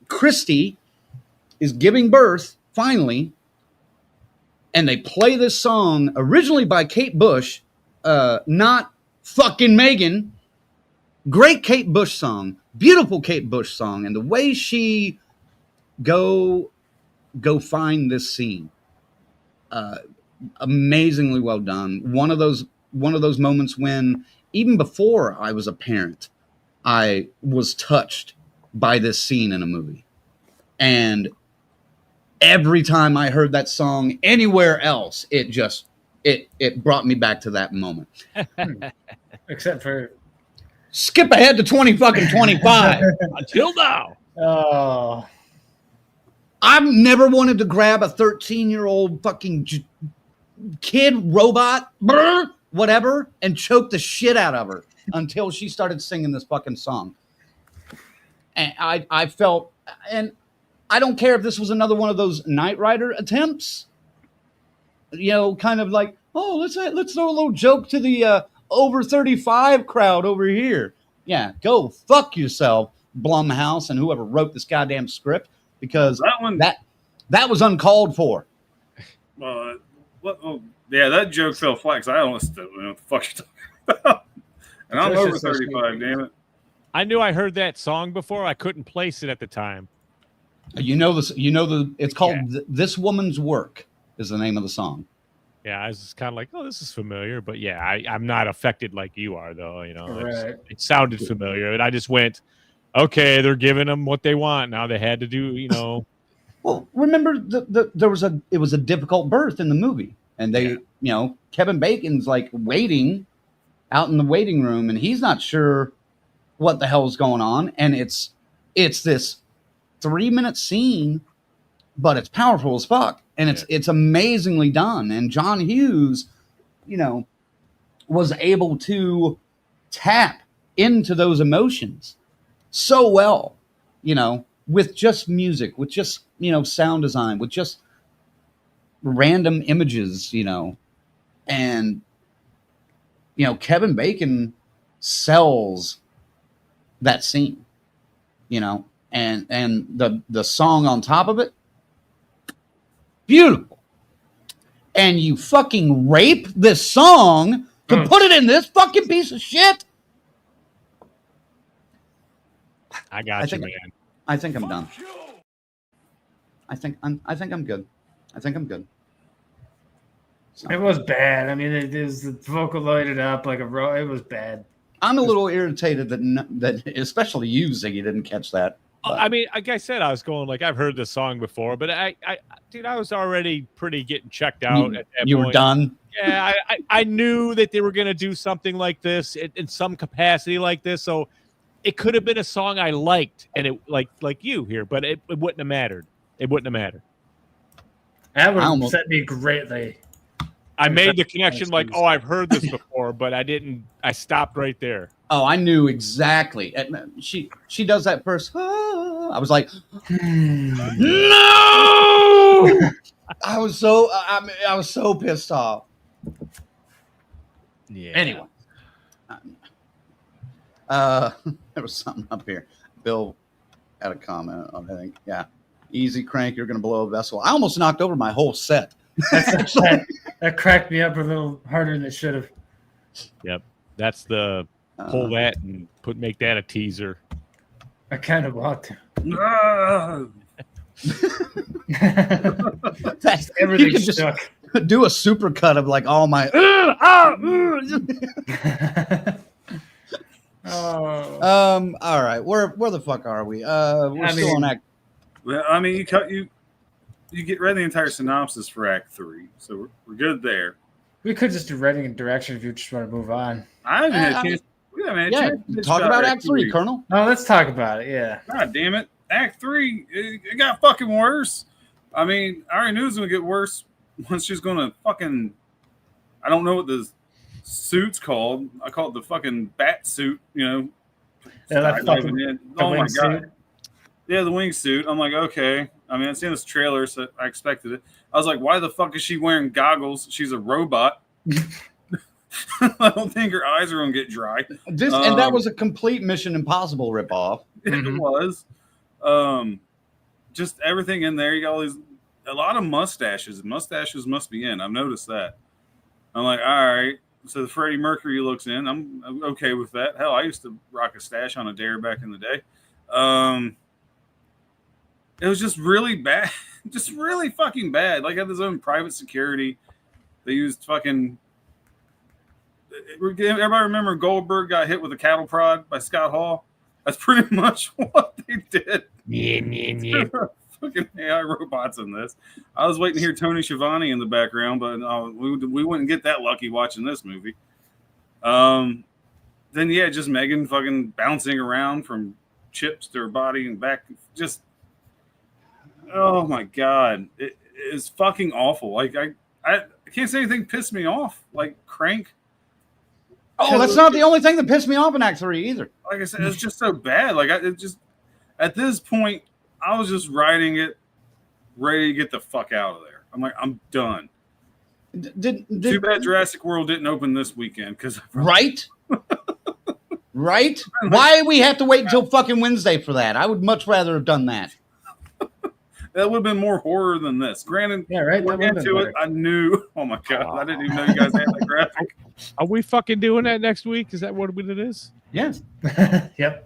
Christy is giving birth finally, and they play this song originally by Kate Bush, not fucking Megan. Great Kate Bush song, beautiful Kate Bush song, and the way she go find this scene, amazingly well done. One of those moments when even before I was a parent, I was touched by this scene in a movie. And every time I heard that song anywhere else, it brought me back to that moment. Except for skip ahead to 25 until now. Oh, I've never wanted to grab a 13-year-old fucking kid robot, whatever, and choke the shit out of her until she started singing this fucking song. And I felt, and I don't care if this was another one of those Knight Rider attempts, you know, kind of like, oh, let's throw a little joke to the over 35 crowd over here. Yeah, go fuck yourself, Blumhouse, and whoever wrote this goddamn script, because that was uncalled for. Yeah, that joke fell flat because I don't know what the fuck you're talking about. And I'm over 35, damn it. I knew I heard that song before. I couldn't place it at the time. You know this. You know it's called "This Woman's Work" is the name of the song. Yeah, I was just kind of like, oh, this is familiar, but yeah, I'm not affected like you are, though. You know, right. It sounded familiar, and I just went, okay, they're giving them what they want now. They had to do, you know. Well, remember it was a difficult birth in the movie, and they, you know, Kevin Bacon's like waiting out in the waiting room, and he's not sure what the hell's going on, and it's this 3-minute scene, but it's powerful as fuck. and it's amazingly done. And John Hughes, was able to tap into those emotions so well, with just music, with just sound design, with just random images, and Kevin Bacon sells that scene, and the song on top of it, beautiful. And you fucking rape this song to put it in this fucking piece of shit. I got you, man. I think I'm done. I think I'm good. I think I'm good. So. It was bad. I mean, it is the vocal lighted up like a row. It was bad. I'm a little irritated that especially you, Ziggy, didn't catch that. But. I mean, like I said, I was going like I've heard this song before, but I was already pretty getting checked out at that you point. Were done. Yeah, I knew that they were going to do something like this in some capacity like this, so it could have been a song I liked, and it like you here, but it wouldn't have mattered. It wouldn't have mattered. That would have upset me greatly. I made the connection like, oh, I've heard this before, but I didn't. I stopped right there. Oh, I knew exactly. She does that first. I was like, no. I was so pissed off. Yeah. Anyway, there was something up here. Bill had a comment on. I think, yeah, easy crank. You're gonna blow a vessel. I almost knocked over my whole set. That cracked me up a little harder than it should have. Yep, that's the pull that and make that a teaser. I kind of want to. That's everything. You can just stuck. do a super cut of like all my. Oh. All right. Where the fuck are we? We're still on act. Well, I mean, you get read the entire synopsis for Act 3, so we're good there. We could just do writing and direction if you just want to move on. I haven't had a chance. Talk about Act 3, Colonel. No, let's talk about it. Yeah. God damn it. Act 3, it got fucking worse. I mean, I already knew it was going to get worse once she's going to fucking, I don't know what the suit's called. I call it the fucking bat suit, Yeah, that fucking, oh my God. Yeah, the wingsuit. I'm like, okay. I mean, I've seen this trailer, so I expected it. I was like, why the fuck is she wearing goggles? She's a robot. I don't think her eyes are going to get dry. And that was a complete Mission Impossible ripoff. It was. Just everything in there. You got a lot of mustaches. Mustaches must be in. I've noticed that. I'm like, all right. So the Freddie Mercury looks in. I'm okay with that. Hell, I used to rock a stash on a dare back in the day. It was just really bad. Just really fucking bad. Like, had his own private security. They used fucking... Everybody remember Goldberg got hit with a cattle prod by Scott Hall? That's pretty much what they did. Yeah. Fucking AI robots in this. I was waiting to hear Tony Schiavone in the background, but we wouldn't get that lucky watching this movie. Then, yeah, just Megan fucking bouncing around from chips to her body and back. Just... Oh my God, it is fucking awful. Like I can't say anything pissed me off. Like Crank. Oh, that's not the only thing that pissed me off in Act 3 either. Like I said, it's just so bad. Like it just at this point, I was just writing it, ready to get the fuck out of there. I'm like, I'm done. Too bad Jurassic World didn't open this weekend because right. Right? Why we have to wait until fucking Wednesday for that? I would much rather have done that. That would have been more horror than this. Granted, yeah, right. Going into it, I knew. Oh my God, I didn't even know you guys had that graphic. Are we fucking doing that next week? Is that what it is? Yes. Yep.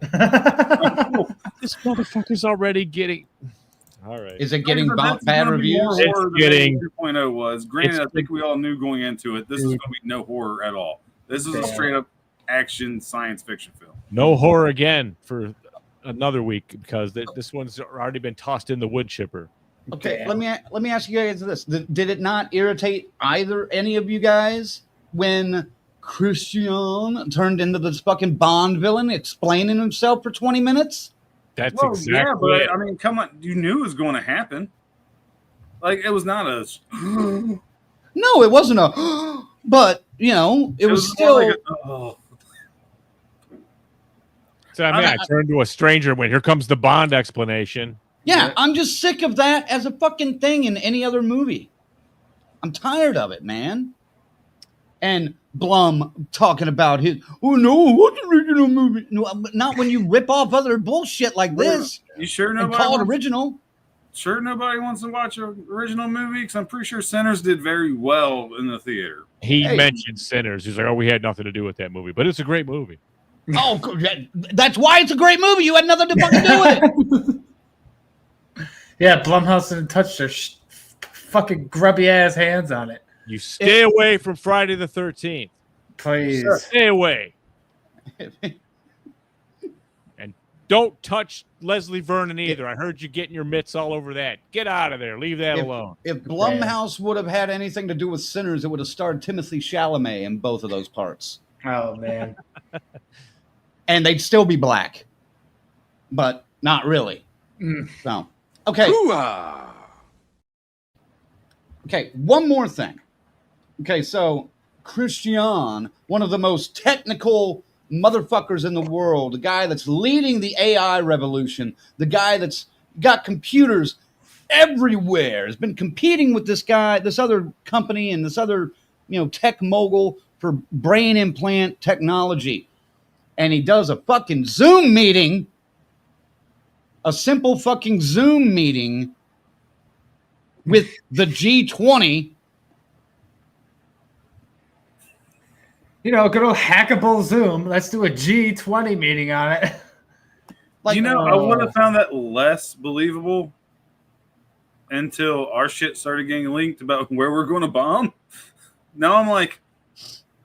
This motherfucker's already getting. All right. Is it getting bad reviews? It's getting 2.0 was. Granted, I think we all knew going into it. This is going to be no horror at all. This is a straight up action science fiction film. No horror again for another week because this one's already been tossed in the wood chipper. Okay, let me ask you guys this: did it not irritate any of you guys when Christian turned into this fucking Bond villain, explaining himself for 20 minutes? That's exactly. Yeah, but I mean, come on, you knew it was going to happen. Like it was not a. No, it wasn't a. But you know, it was still. Like oh. So I mean, I turned to a stranger when here comes the Bond explanation. Yeah, I'm just sick of that as a fucking thing in any other movie. I'm tired of it, man. And Blum talking about his, oh no, what's the original movie? No, not when you rip off other bullshit like this. You sure And nobody call it wants, original? Sure nobody wants to watch an original movie? Because I'm pretty sure Sinners did very well in the theater. He mentioned Sinners. He's like, oh, we had nothing to do with that movie, but it's a great movie. Oh, that's why it's a great movie. You had nothing to fucking do with it. Yeah, Blumhouse didn't touch their fucking grubby ass hands on it. You stay away from Friday the 13th. Please. Stay away. And don't touch Leslie Vernon either. I heard you getting your mitts all over that. Get out of there. Leave that alone. If Blumhouse would have had anything to do with Sinners, it would have starred Timothée Chalamet in both of those parts. Oh, man. And they'd still be black. But not really. So, okay. Hoo-ah! Okay, one more thing. Okay, so Christian, one of the most technical motherfuckers in the world, the guy that's leading the AI revolution, the guy that's got computers everywhere, has been competing with this guy, this other company, and this other, tech mogul for brain implant technology. And he does a fucking Zoom meeting, a simple fucking Zoom meeting with the G20. Good old hackable Zoom. Let's do a G20 meeting on it. I would have found that less believable until our shit started getting leaked about where we're going to bomb. Now I'm like,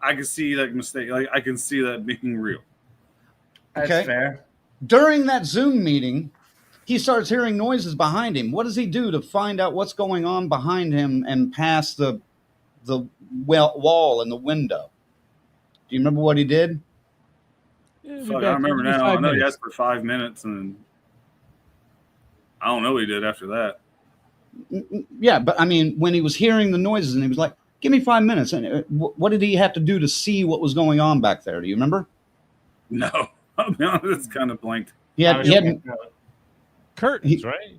I can see that mistake. Like I can see that being real. That's fair. During that Zoom meeting, he starts hearing noises behind him. What does he do to find out what's going on behind him and past the wall and the window? Do you remember what he did? Yeah, I remember now. I know he asked for 5 minutes, and I don't know what he did after that. Yeah, but I mean, when he was hearing the noises and he was like, give me 5 minutes. And what did he have to do to see what was going on back there? Do you remember? No. I'll be honest, it's kind of blanked. He had curtains, right?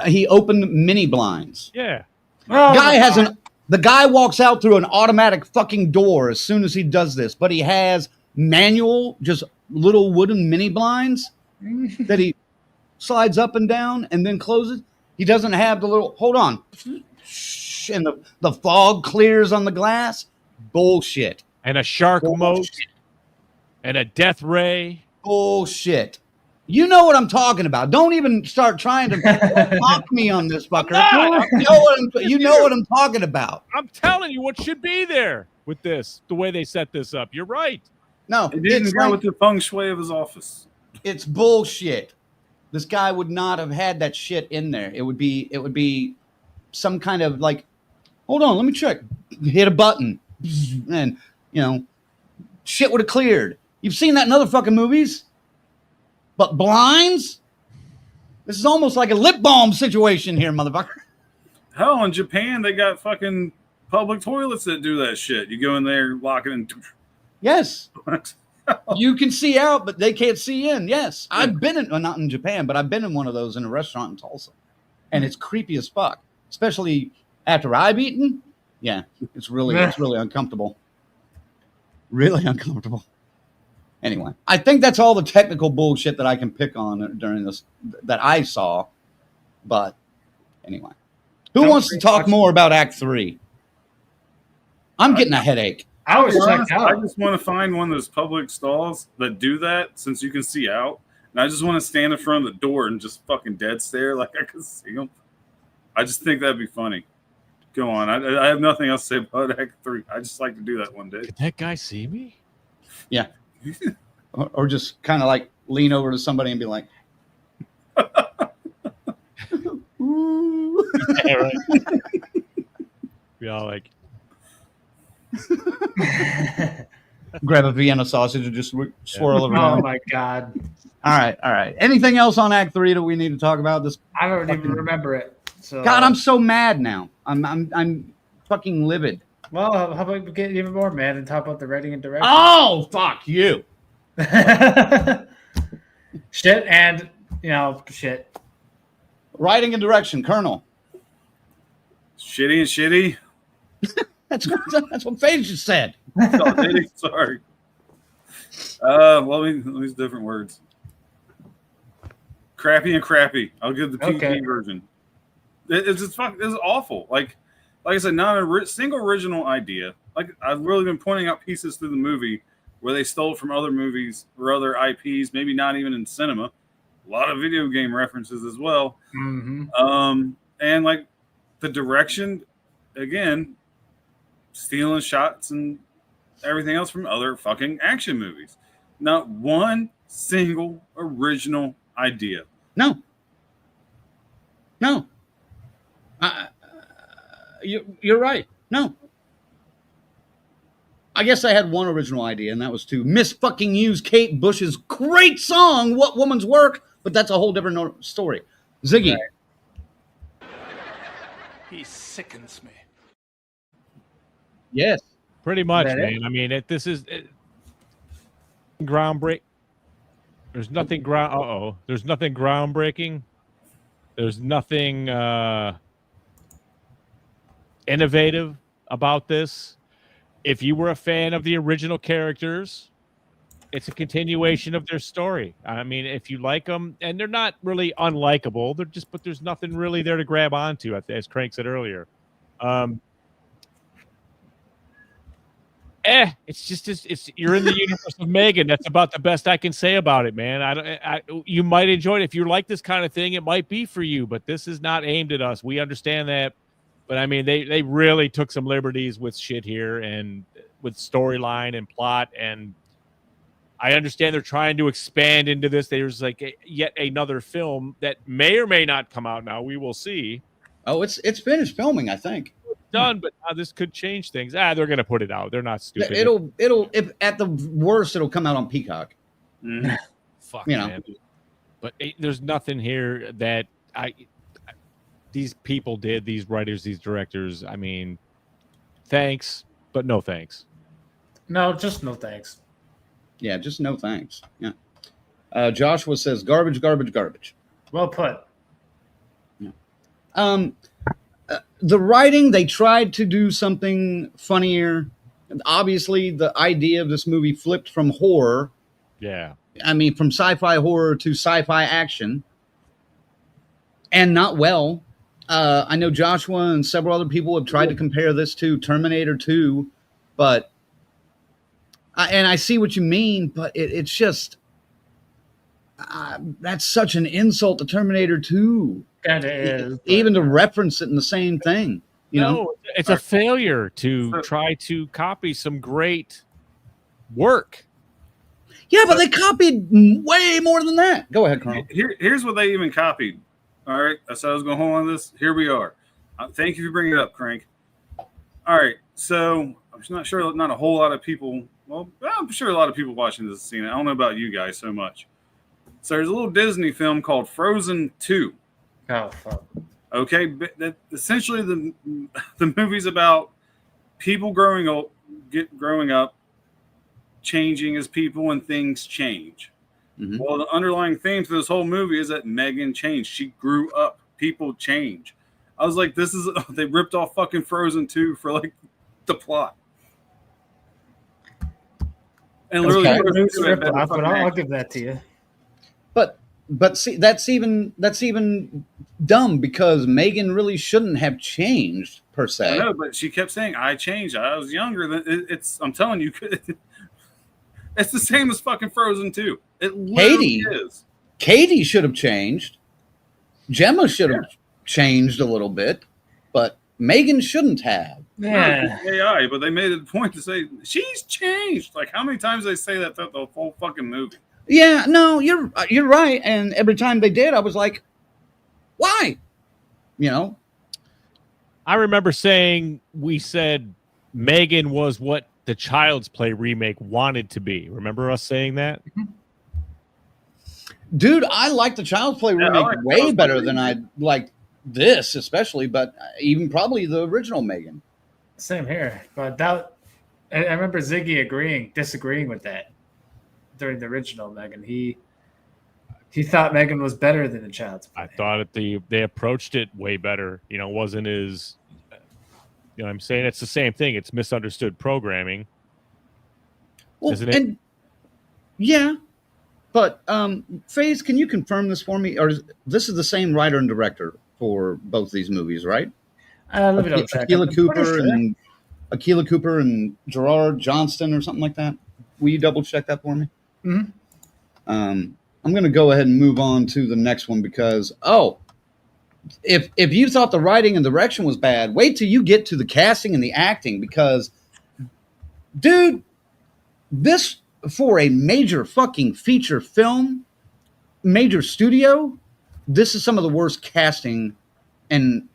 He opened mini blinds. Yeah. The guy walks out through an automatic fucking door as soon as he does this, but he has manual, just little wooden mini blinds that he slides up and down and then closes. He doesn't have the little, hold on, and the fog clears on the glass. Bullshit. And a shark moat. And a death ray. Bullshit. You know what I'm talking about. Don't even start trying to mock me on this, fucker. You know what I'm talking about. I'm telling you what should be there with this, the way they set this up. You're right. No, it didn't go with the feng shui of his office. It's bullshit. This guy would not have had that shit in there. It would be some kind of like, hold on, let me check. Hit a button, and shit would have cleared. You've seen that in other fucking movies. But blinds? This is almost like a lip balm situation here, motherfucker. Hell, in Japan, they got fucking public toilets that do that shit. You go in there, lock it in. Yes. You can see out, but they can't see in. Yes. I've been in, well, not in Japan, but I've been in one of those in a restaurant in Tulsa. And it's creepy as fuck. Especially after I've eaten. Yeah, it's really uncomfortable. Really uncomfortable. Anyway, I think that's all the technical bullshit that I can pick on during this that I saw. But anyway, who wants to talk more about Act 3? I'm getting a headache. I was checked out. I just want to find one of those public stalls that do that since you can see out. And I just want to stand in front of the door and just fucking dead stare like I can see them. I just think that'd be funny. Go on. I have nothing else to say about Act 3. I just like to do that one day. Did that guy see me? Yeah. Or just kind of like lean over to somebody and be like, ooh. Yeah, right. Be all like, grab a Vienna sausage and just swirl it around. Oh my god. All right. Anything else on Act 3 that we need to talk about? This I don't even remember it. So, God, I'm so mad now. I'm fucking livid. Well, how about we get even more mad and talk about the writing and direction? Oh, fuck you. Shit and shit. Writing and direction, Colonel. Shitty and shitty. That's what FaZe just said. Oh, did he? Sorry. Well, let me use different words. Crappy and crappy. I'll give the PG version. It's just it's awful. Like I said, not a single original idea. Like I've really been pointing out pieces through the movie where they stole from other movies or other IPs, maybe not even in cinema. A lot of video game references as well. Mm-hmm. And like the direction, again, stealing shots and everything else from other fucking action movies. Not one single original idea. No. You're right. No. I guess I had one original idea, and that was to fucking use Kate Bush's great song, "What Woman's Work," but that's a whole different story. Ziggy. Right. He sickens me. Yes. Pretty much, man. I mean, this is groundbreaking. There's nothing There's nothing groundbreaking. There's nothing innovative about this. If you were a fan of the original characters, it's a continuation of their story. I mean, if you like them, and they're not really unlikable, but there's nothing really there to grab onto, as Crank said earlier. It's you're in the universe of M3GAN. That's about the best I can say about it, man. You might enjoy it if you like this kind of thing. It might be for you, but this is not aimed at us. We understand that, but I mean, they really took some liberties with shit here and with storyline and plot. And I understand they're trying to expand into this. There's like yet another film that may or may not come out now. We will see. Oh, it's finished filming, I think. Done, but this could change things. They're going to put it out. They're not stupid. It'll if at the worst it'll come out on Peacock. Fuck, man. But there's nothing here that these people did, these writers, these directors. I mean, thanks, but no thanks. No, just no thanks. Yeah, just no thanks. Yeah. Joshua says garbage, garbage, garbage. Well put. Yeah. The writing, they tried to do something funnier. Obviously, the idea of this movie flipped from horror. Yeah. I mean, from sci-fi horror to sci-fi action. And not well. I know Joshua and several other people have tried to compare this to Terminator 2, but and I see what you mean, but it's just that's such an insult to Terminator 2. Kind of is. Even to reference it in the same thing. You know? It's a failure to try to copy some great work. Yeah, but they copied way more than that. Go ahead, Colonel. Here's what they even copied. All right, I said I was going to hold on to this. Here we are. Thank you for bringing it up, Crank. All right, so I'm not sure, not a whole lot of people. Well, I'm sure a lot of people watching this scene. I don't know about you guys so much. So there's a little Disney film called Frozen 2. Oh, fuck. Okay, but essentially the movie's about people growing up, changing as people, and things change. Mm-hmm. Well, the underlying theme to this whole movie is that M3GAN changed. She grew up. People change. I was like, they ripped off fucking Frozen 2 for like the plot. And literally, I'll give that to you. But see, that's even dumb because M3GAN really shouldn't have changed per se. I know, but she kept saying, "I changed. I was younger." I'm telling you, it's the same as fucking Frozen 2. It literally is. Katie should have changed. Gemma should have changed a little bit, but M3GAN shouldn't have. Yeah, AI, but they made it a point to say she's changed. Like, how many times they say that throughout the whole fucking movie? Yeah, no, you're right. And every time they did, I was like, why? You know? I remember we said M3GAN was what the Child's Play remake wanted to be. Remember us saying that? Dude, I like the Child's Play remake way better than I liked this especially, but even probably the original Megan. Same here, but I remember Ziggy disagreeing with that during the original Megan. He thought Megan was better than a Child's Play. I thought they approached it way better. You know, it wasn't as, you know, I'm saying it's the same thing. It's misunderstood programming, isn't it? And yeah, but FaZe, can you confirm this for me? Or this is the same writer and director for both these movies, right? Let me double check. Akilah Cooper and Gerard Johnston or something like that. Will you double check that for me? Mm-hmm. I'm going to go ahead and move on to the next one because, if you thought the writing and direction was bad, wait till you get to the casting and the acting because, dude, this for a major fucking feature film, major studio, this is some of the worst casting and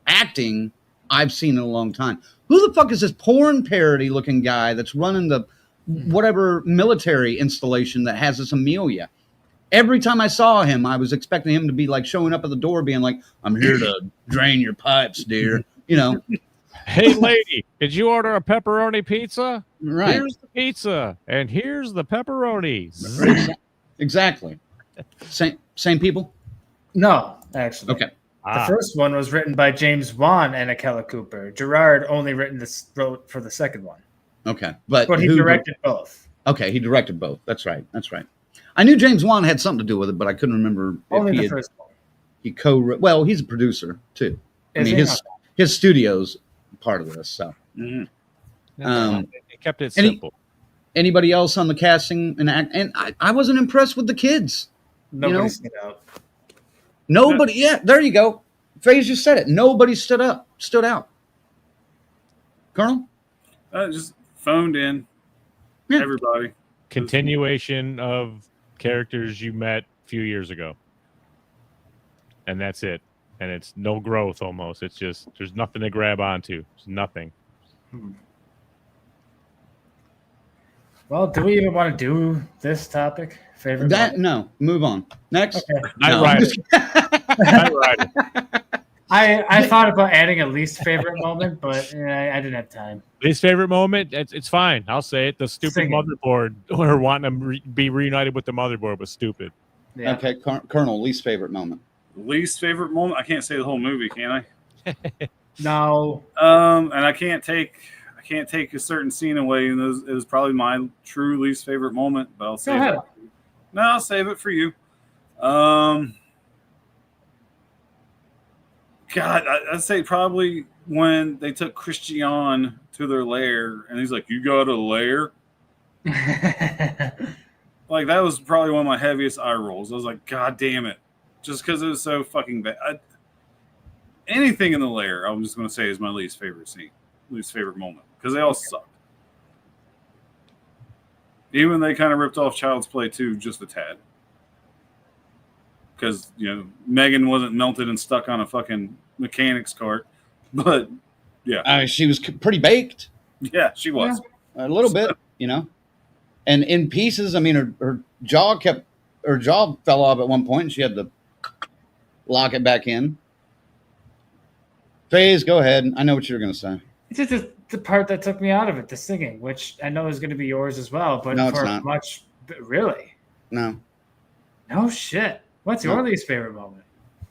acting I've seen in a long time. Who the fuck is this porn parody looking guy that's running the whatever military installation that has this Amelia? Every time I saw him, I was expecting him to be like showing up at the door being like, I'm here to drain your pipes, dear. You know. Hey, lady, did you order a pepperoni pizza? Right. Here's the pizza, and here's the pepperonis. Exactly. Same people? No, actually. Okay. The first one was written by James Wan and Akilah Cooper. Gerard only wrote for the second one. Okay. But he directed both. Okay, he directed both. That's right. I knew James Wan had something to do with it, but I couldn't remember. Only the first one. He well, he's a producer too. I mean, his studio's part of this. So, They kept it simple. Anybody else on the casting and act? And I wasn't impressed with the kids. Nobody stood out. Nobody. Yeah, there you go. FaZe just said it. Nobody stood out. Colonel? Just phoned in. Yeah. Everybody. Continuation of characters you met a few years ago. And that's it. And it's no growth almost. It's just, there's nothing to grab onto. There's nothing. Well, do we even want to do this topic? Favorite moment? No. Move on. Next. Okay. Night Rider. I thought about adding a least favorite moment, but I didn't have time. Least favorite moment? It's fine. I'll say it. The stupid motherboard, or wanting to be reunited with the motherboard, was stupid. Yeah. Okay, Colonel, least favorite moment. Least favorite moment? I can't say the whole movie, can I? No. And I can't take a certain scene away, and it was probably my true least favorite moment. But I'll save it. No, I'll save it for you. God, I'd say probably when they took Christian to their lair, and he's like, "You got a lair?" Like, that was probably one of my heaviest eye rolls. I was like, "God damn it!" Just because it was so fucking bad. Anything in the lair, I'm just going to say, is my least favorite scene, least favorite moment, because they all suck. Even they kind of ripped off Child's Play 2 just a tad. Because, Megan wasn't melted and stuck on a fucking mechanic's cart. But, yeah. She was pretty baked. Yeah, she was. Yeah, a little bit, And in pieces, I mean, her jaw fell off at one point, and she had to lock it back in. FaZe, go ahead. I know what you're going to say. It's just the part that took me out of it, the singing, which I know is going to be yours as well, but no, it's not. Really? No. No shit. What's your least favorite moment?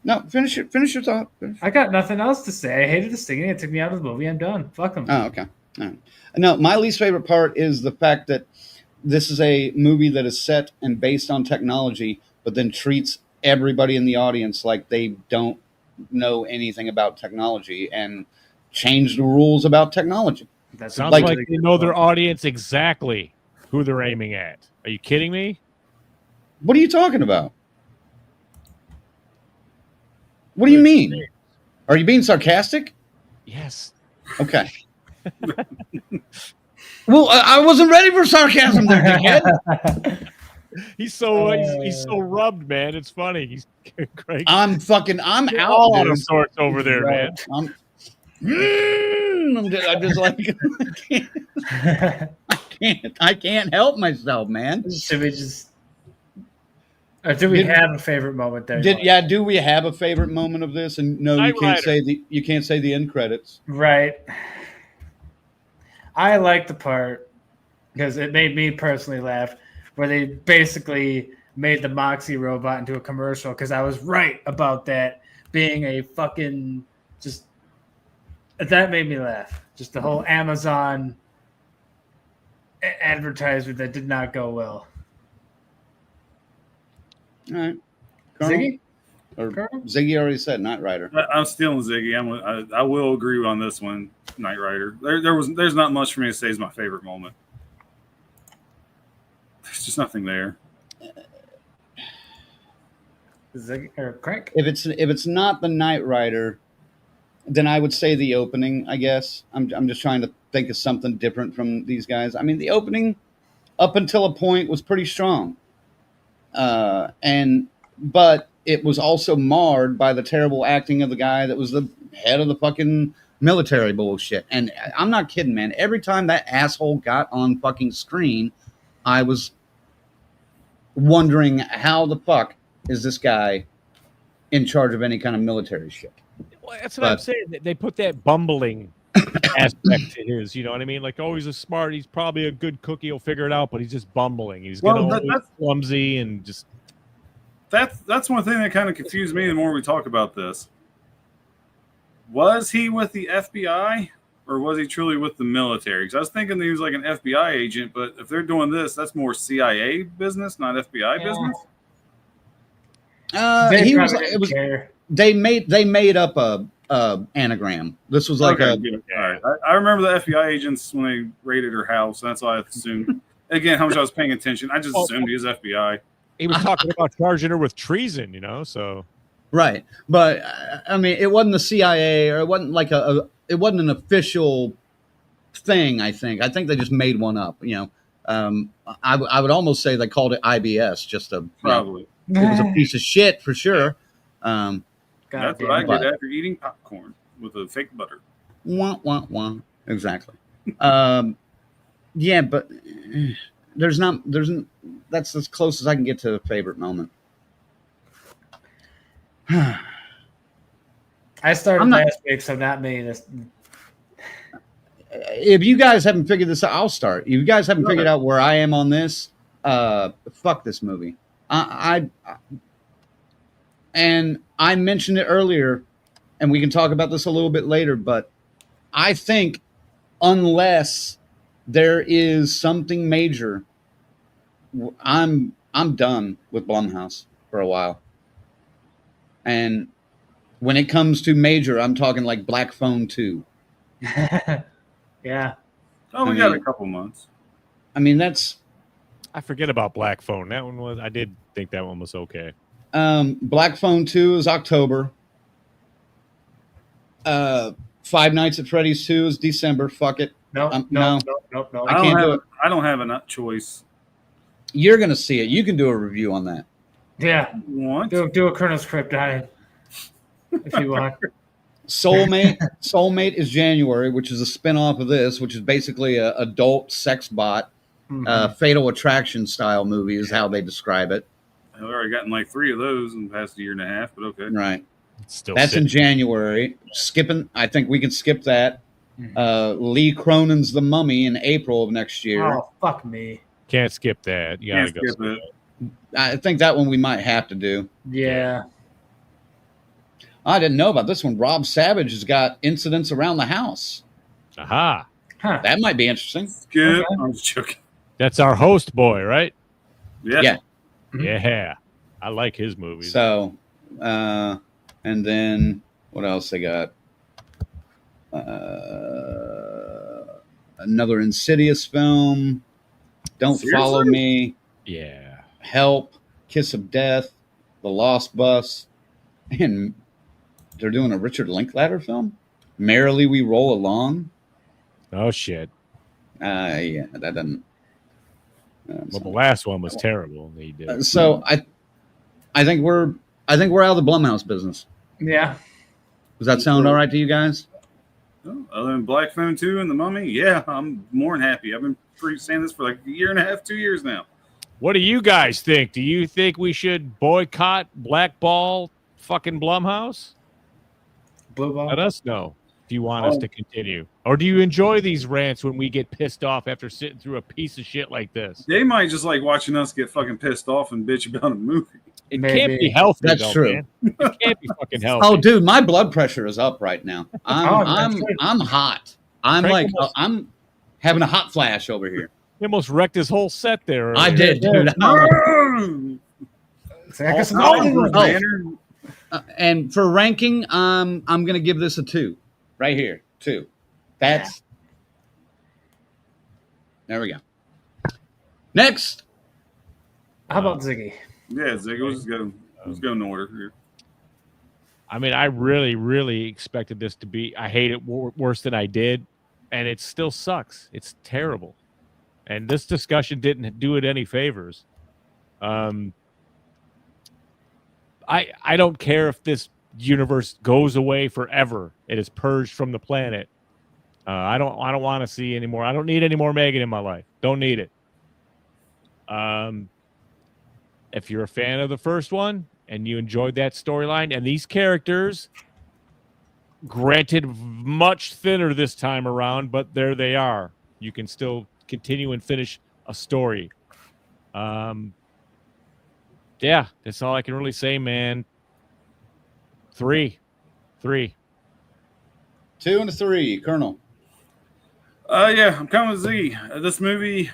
No, finish your thought. I got nothing else to say. I hated the singing. It took me out of the movie. I'm done. Fuck them. Oh, okay. All right. No, my least favorite part is the fact that this is a movie that is set and based on technology, but then treats everybody in the audience like they don't know anything about technology and change the rules about technology. That sounds like they know their audience exactly who they're aiming at. Are you kidding me? What are you talking about? What do you mean? Are you being sarcastic? Yes. Okay. Well, I wasn't ready for sarcasm there, dickhead. He's so rubbed, man. It's funny. He's great. I'm out all of sorts over there, man. I'm just like I can't help myself, man. Should we just Or do we have a favorite moment there? Do we have a favorite moment of this? And no, you can't say the end credits. Right. I like the part because it made me personally laugh where they basically made the Moxie robot into a commercial because I was right about that being a fucking just that made me laugh. Just the whole Amazon advertisement that did not go well. All right. Colonel? Ziggy? Ziggy already said Knight Rider. I'm stealing Ziggy. I will agree on this one, Knight Rider. There's not much for me to say is my favorite moment. There's just nothing there. Ziggy or Crank? If it's not the Knight Rider, then I would say the opening. I guess I'm just trying to think of something different from these guys. I mean, the opening up until a point was pretty strong, but it was also marred by the terrible acting of the guy that was the head of the fucking military bullshit. And I'm not kidding, man. Every time that asshole got on fucking screen, I was wondering how the fuck is this guy in charge of any kind of military shit. Well, that's what I'm saying. They put that bumbling aspect to his, you know what I mean? Like, oh, he's he's probably a good cook. He'll figure it out, but he's just bumbling. He's that's clumsy and just... That's one thing that kind of confused me the more we talk about this. Was he with the FBI or was he truly with the military? Because I was thinking he was like an FBI agent, but if they're doing this, that's more CIA business, not FBI business. They made up a anagram. This was like All right. I remember the FBI agents when they raided her house. That's why I assumed. Again, how much I was paying attention. I just assumed he was FBI. He was talking about charging her with treason, so. Right. But, I mean, it wasn't the CIA or it wasn't like it wasn't an official thing, I think. I think they just made one up, I would almost say they called it IBS, probably. It was a piece of shit for sure. That's what I get after eating popcorn with a fake butter. Wah, wah, wah. Exactly. Yeah, but that's as close as I can get to a favorite moment. I started last week, so not me. If you guys haven't figured this out, I'll start. If you guys haven't figured out where I am on this, fuck this movie. And I mentioned it earlier, and we can talk about this a little bit later, but I think unless there is something major, I'm done with Blumhouse for a while. And when it comes to major, I'm talking like Black Phone 2. Yeah. Oh, we got a couple months. I mean, I forget about Black Phone. That one was... I did think that one was okay. Black Phone 2 is October. Five Nights at Freddy's 2 is December. Fuck it. No. I can't do it. I don't have a choice. You're going to see it. You can do a review on that. Yeah. What? Do a Colonel's Crypt if you want. Soulmate is January, which is a spinoff of this, which is basically a adult sex bot, Fatal Attraction style movie is how they describe it. I've already gotten like 3 of those in the past year and a half, but okay. Right. That's in January. I think we can skip that. Lee Cronin's The Mummy in April of next year. Oh, fuck me. Can't skip that. You gotta go skip it. I think that one we might have to do. Yeah. I didn't know about this one. Rob Savage has got Incidents Around the House. Aha. Huh. That might be interesting. Good. Okay. I'm just joking. That's our host boy, right? Yeah. Yeah. I like his movies. So, and then what else they got? Another Insidious film. Don't Follow Me. Yeah. Help. Kiss of Death. The Lost Bus. And they're doing a Richard Linklater film. Merrily We Roll Along. Oh shit. Yeah, that doesn't. Well, the last one was terrible. They did. So I think we're out of the Blumhouse business. Yeah. Does that sound all right to you guys? Other than Black Phone 2 and The Mummy, yeah, I'm more than happy. I've been saying this for like a year and a half, 2 years now. What do you guys think? Do you think we should boycott, blackball, fucking Blumhouse? Blue ball. Let us know if you want us to continue. Or do you enjoy these rants when we get pissed off after sitting through a piece of shit like this? They might just like watching us get fucking pissed off and bitch about a movie. It can't be healthy. That's though, true. Man. It can't be fucking healthy. Oh, dude, my blood pressure is up right now. I'm hot. I'm Frank like almost- I'm having a hot flash over here. He almost wrecked his whole set there. I earlier. did, dude. And for ranking, I'm gonna give this a 2. Right here, 2. That's there we go. Next. How about Ziggy? Yeah, Ziggy, let's go in order here. I mean, I really, really expected this to be. I hate it worse than I did, and it still sucks. It's terrible, and this discussion didn't do it any favors. I don't care if this universe goes away forever. It is purged from the planet. I don't want to see any more. I don't need any more M3GAN in my life. Don't need it. If you're a fan of the first one and you enjoyed that storyline and these characters, granted much thinner this time around, but there they are. You can still continue and finish a story. Yeah, that's all I can really say, man. 3. 2 and a 3, Colonel. Yeah, I'm coming with Z. This movie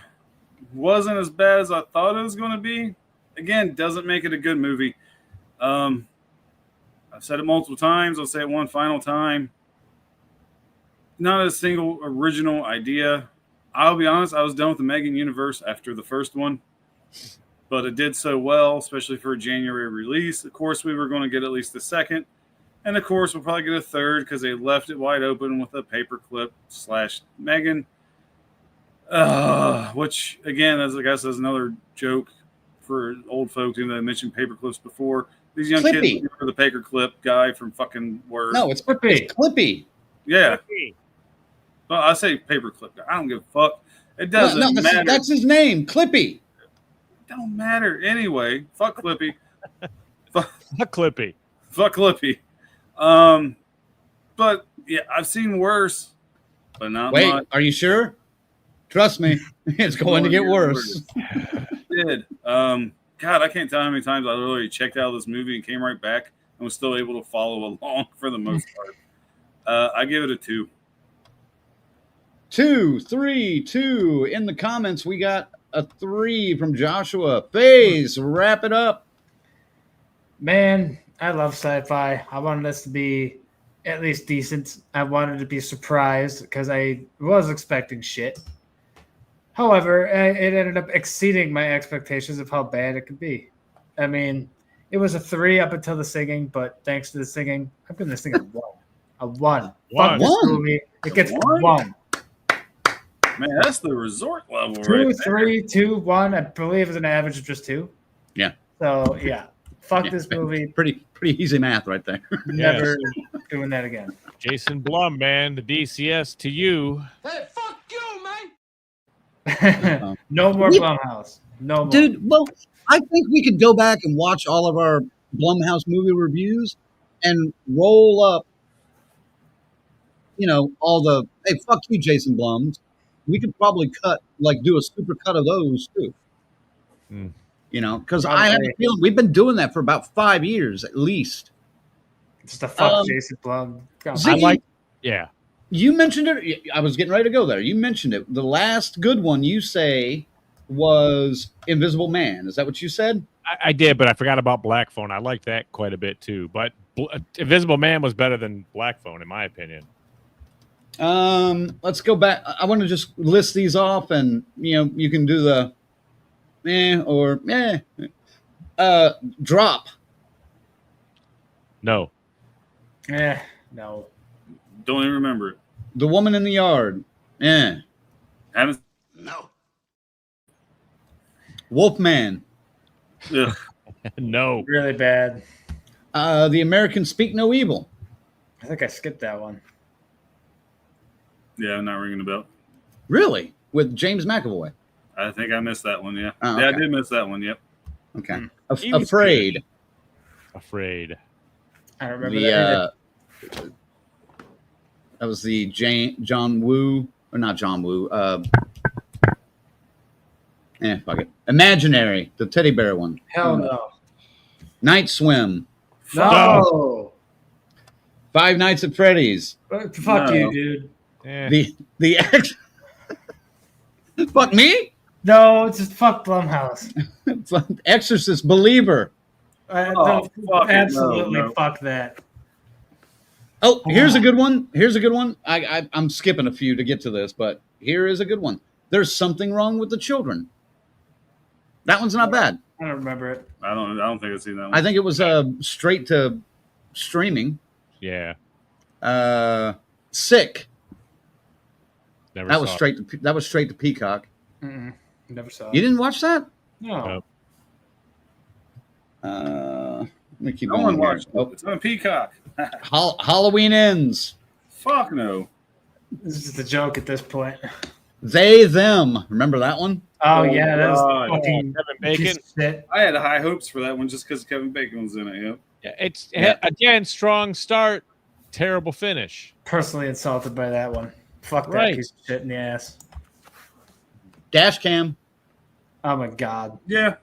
wasn't as bad as I thought it was going to be. Again, doesn't make it a good movie. I've said it multiple times. I'll say it one final time. Not a single original idea. I'll be honest, I was done with the M3GAN universe after the first one. But it did so well, especially for a January release. Of course, we were going to get at least a second. And of course, we'll probably get a third because they left it wide open with a paperclip / M3GAN. Which, again, I guess is another joke for old folks. Even though I mentioned paperclips before. These young kids remember the paperclip guy from fucking Word. No, it's Clippy. It's Clippy. Yeah. Clippy. Well, I say paperclip guy. I don't give a fuck. It doesn't matter. That's his name, Clippy. Don't matter anyway. Fuck Clippy. Fuck Clippy. Fuck Clippy. But yeah, I've seen worse, but not Wait, much. Are you sure? Trust me, it's going to get worse. It did. God, I can't tell how many times I literally checked out of this movie and came right back and was still able to follow along for the most part. I give it a 2. 2, 3, 2. In the comments, we got a 3 from Joshua. FaZe, wrap it up. Man, I love sci-fi. I wanted this to be at least decent. I wanted to be surprised because I was expecting shit. However, it ended up exceeding my expectations of how bad it could be. I mean, it was a 3 up until the singing, but thanks to the singing, I'm giving this thing a 1. A 1. Fuck this movie. It gets 1. Man, that's the resort level, 2, right 3, 2, 1. I believe it's an average of just 2. Yeah. So yeah, fuck this movie. Pretty easy math right there. Never doing that again. Jason Blum, man, the DCS to you. Hey, fuck you, man! No more Blumhouse. No more. Dude, well, I think we could go back and watch all of our Blumhouse movie reviews and roll up, all the, hey, fuck you, Jason Blums. We could probably do a super cut of those too. Because I have a feeling we've been doing that for about 5 years at least. Just a fuck Jason Blum. Yeah. You mentioned it. I was getting ready to go there. You mentioned it. The last good one you say was Invisible Man. Is that what you said? I did, but I forgot about Black Phone. I liked that quite a bit too. But Invisible Man was better than Black Phone, in my opinion. Let's go back. I want to just list these off, and you can do the Drop. No. No. Don't even remember it. The Woman in the Yard. Haven't. No. Wolfman. Ugh. No. Really bad. The American Speak No Evil. I think I skipped that one. Yeah, I'm not ringing a bell. Really? With James McAvoy. I think I missed that one. Yeah, Oh, yeah, I okay. did miss that one. Yep. Okay. He was Afraid. Afraid. I don't remember that. That was the John Woo, or not John Woo. Fuck it. Imaginary, the teddy bear one. Hell no. Night Swim. No. Five Nights at Freddy's. Fuck you, dude. Eh. The X. Fuck me. No, it's just fuck Blumhouse. Exorcist Believer. Oh, fuck it, Absolutely no. fuck that. Oh, here's a good one. Here's a good one. I'm skipping a few to get to this, but here is a good one. There's Something Wrong with the Children. That one's not bad. I don't remember it. I don't think I've seen that one. I think it was straight to streaming. Yeah. Sick. Never That was saw it. straight to Peacock. Never saw it. You didn't watch that? No. Let me keep No going. one here. watched it. Oh, It's on Peacock. Halloween Ends. Fuck no. This is just a joke at this point. They Them. Remember that one? Oh, Oh, yeah, that was God. fucking Kevin Bacon. piece of shit. I had high hopes for that one just because Kevin Bacon was in it. Yep. Yeah, it's Yeah. again strong start, terrible finish. Personally insulted by that one. Fuck that Right. piece of shit in the ass. Dash Cam. Oh my god. Yeah.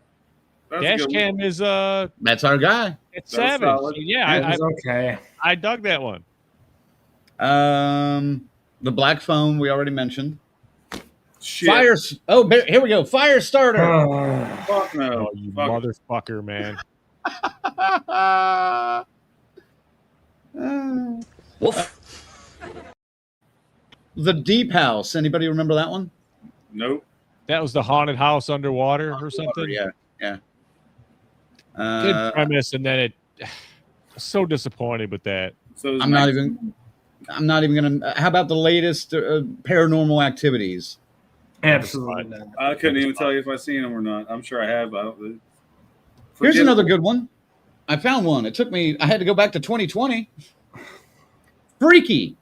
That's a Dash good one. cam is That's our guy. it's That was savage. solid. Yeah, It was okay. I dug that one. The Black Phone we already mentioned. Shit. Fire. Oh, here we go. Fire Starter. Fuck no. Oh, you Fuck. motherfucker, man. The Deep House. Anybody remember that one? Nope. That was the haunted house underwater or something. Yeah. Yeah. Good premise, and then it so disappointed with that. So I'm not even gonna. How about the latest Paranormal Activities? Absolutely not. I couldn't even tell you if I've seen them or not. I'm sure I have. But I don't, Here's another good one. I found one. It took me. I had to go back to 2020. Freaky.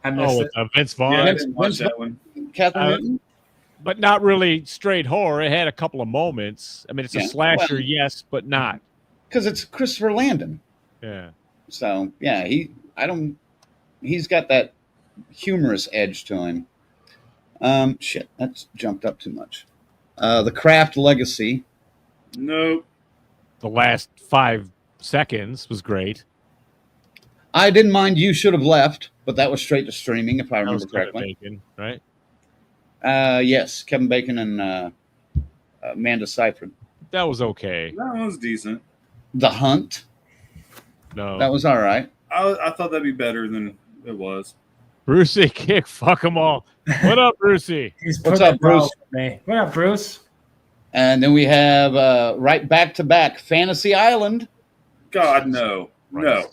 I missed Oh, it. with Vince Vaughn. Yeah, I Vince- didn't watch Vince- that one. Catherine Newton. But not really straight horror. It had a couple of moments. I mean, it's a Yeah, slasher, well- yes, but not. Because it's Christopher Landon. Yeah. So yeah, he's got that humorous edge to him. Shit, that's jumped up too much. The Craft Legacy. Nope. The last 5 seconds was great. I didn't mind You Should Have Left, but that was straight to streaming, if I That was remember Kevin correctly. Bacon, right? Yes, Kevin Bacon and Amanda Seyfried. That was okay. That one was decent. The Hunt. No. That was all right. I thought that'd be better than it was. Brucey kick. Fuck them all. What up, Brucey? He's What's put up, that ball Bruce? for me. What up, Bruce? And then we have right back to back Fantasy Island God, no. No.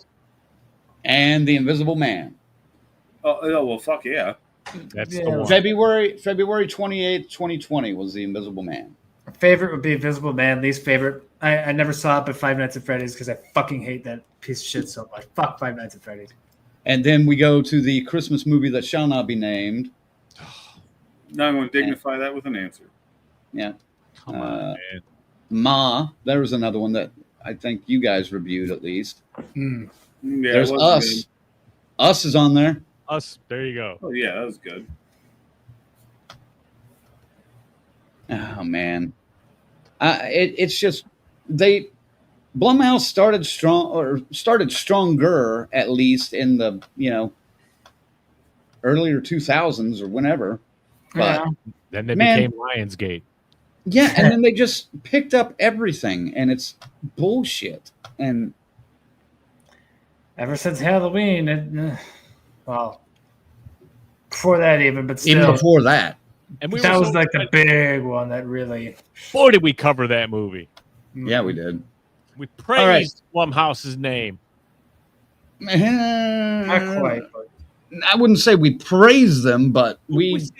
and The Invisible Man. Oh, well, fuck yeah. That's Yeah. the one. February 28th, 2020 was The Invisible Man. Favorite would be Invisible Man. Least favorite. I never saw it, but Five Nights at Freddy's because I fucking hate that piece of shit so much. Fuck Five Nights at Freddy's. And then we go to the Christmas movie that shall not be named. Now I'm going to dignify that with an answer. Yeah. Come on, man. Ma. There was another one that I think you guys reviewed at least. Mm. Yeah, There's it wasn't Us. good. Us is on there. Us. There you go. Oh, yeah, that was good. Oh man, it's just Blumhouse started stronger at least in the earlier 2000s or whenever. But Then they Man. became Lionsgate. yeah, and then they just picked up everything, and it's bullshit. And Ever since Halloween, well, before that even, but still, even before that, And we that were was so like the excited. big one that really. Boy, did we cover that movie. yeah, we did. We praised Blumhouse's name. Not quite, but I wouldn't say we praised them, but we saw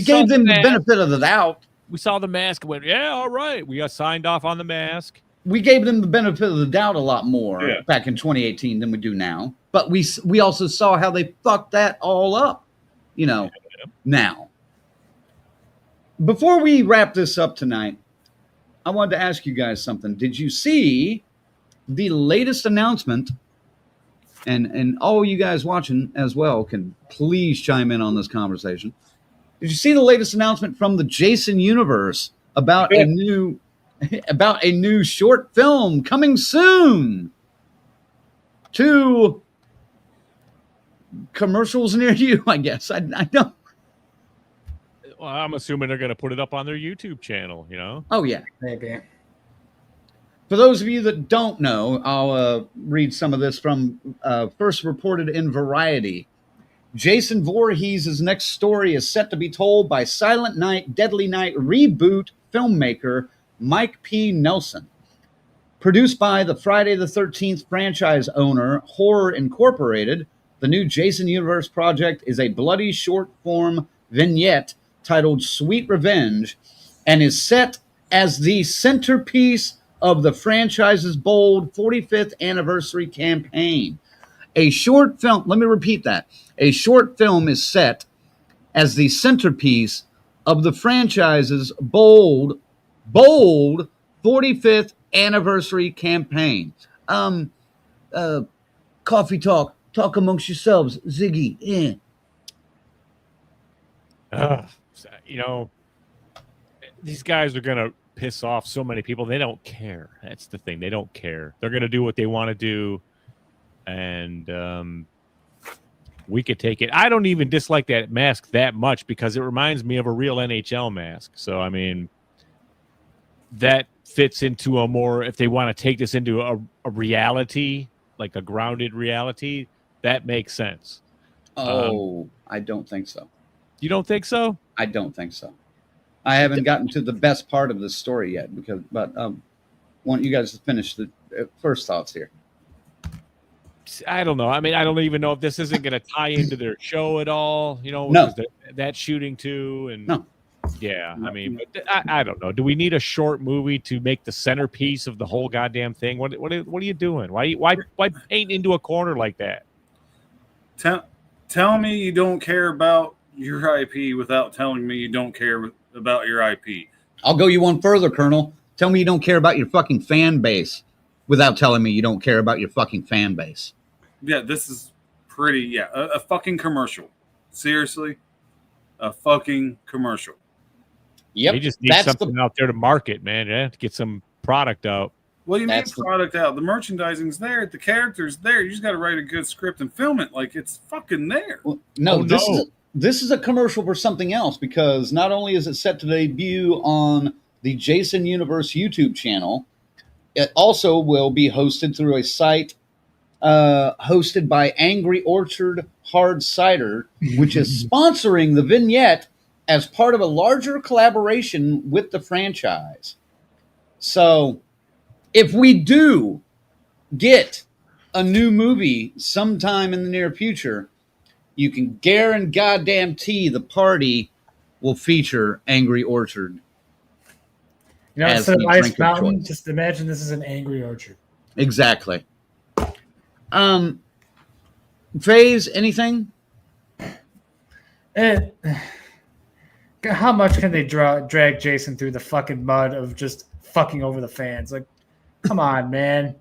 gave them the mask. benefit of the doubt. We saw the mask and went, yeah, all right. We got signed off on the mask. We gave them the benefit of the doubt a lot more Yeah. back in 2018 than we do now. But we also saw how they fucked that all up, now. Before we wrap this up tonight, I wanted to ask you guys something. Did you see the latest announcement? And all you guys watching as well can please chime in on this conversation. Did you see the latest announcement from the Jason universe about a new short film coming soon to commercials near you? I guess I don't. Well, I'm assuming they're going to put it up on their YouTube channel. Oh yeah, Maybe. For those of you that don't know, I'll read some of this from first reported in Variety. Jason Voorhees' next story is set to be told by Silent Night, Deadly Night reboot filmmaker Mike P. Nelson. Produced by the Friday the 13th franchise owner, Horror Incorporated, the new Jason Universe project is a bloody short-form vignette titled Sweet Revenge and is set as the centerpiece of the franchise's bold 45th anniversary campaign. A short film, let me repeat that. A short film is set as the centerpiece of the franchise's bold 45th anniversary campaign. Coffee talk amongst yourselves. Ziggy, These guys are going to piss off so many people. They don't care. That's the thing. They don't care. They're going to do what they want to do. And we could take it. I don't even dislike that mask that much because it reminds me of a real NHL mask. So, I mean, that fits into a more, if they want to take this into a reality, like a grounded reality, that makes sense. I don't think so. You don't think so? I don't think so. I haven't gotten to the best part of the story yet, but I want you guys to finish the first thoughts here. I don't know. I mean, I don't even know if this isn't going to tie into their show at all. No. That shooting too, and no. Yeah, I mean, but I don't know. Do we need a short movie to make the centerpiece of the whole goddamn thing? What are you doing? Why paint into a corner like that? Tell me you don't care about your IP without telling me you don't care about your IP. I'll go you one further, Colonel. Tell me you don't care about your fucking fan base without telling me you don't care about your fucking fan base. Yeah, this is pretty, a fucking commercial. Seriously, a fucking commercial. Yep. They just need something out there to market, man. To get some product out. What do you mean product out? The merchandising's there. The character's there. You just got to write a good script and film it like it's fucking there. Well, this is a commercial for something else because not only is it set to debut on the Jason Universe YouTube channel, it also will be hosted through a site hosted by Angry Orchard Hard Cider, which is sponsoring the vignette as part of a larger collaboration with the franchise. So if we do get a new movie sometime in the near future, you can guarantee the party will feature Angry Orchard. Instead of Ice Mountain, just imagine this is an Angry Orchard. Exactly. Phase, anything? How much can they drag Jason through the fucking mud of just fucking over the fans? Like, come on, man.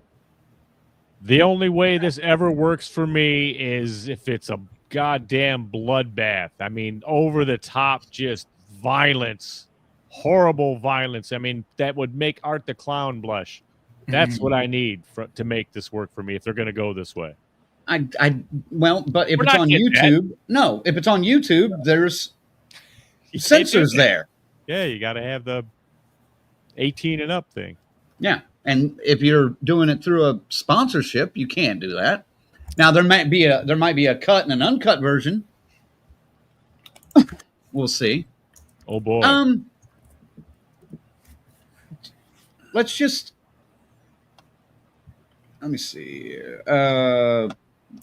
The only way this ever works for me is if it's a goddamn bloodbath. I mean, over the top, just violence, horrible violence. I mean, that would make Art the Clown blush. That's what I need to make this work for me if they're going to go this way. But if it's on YouTube, if it's on YouTube, there's censors there. Yeah, you got to have the 18 and up thing. Yeah, and if you're doing it through a sponsorship, you can't do that. Now there might be a cut and an uncut version. We'll see. Oh boy. Let me see. There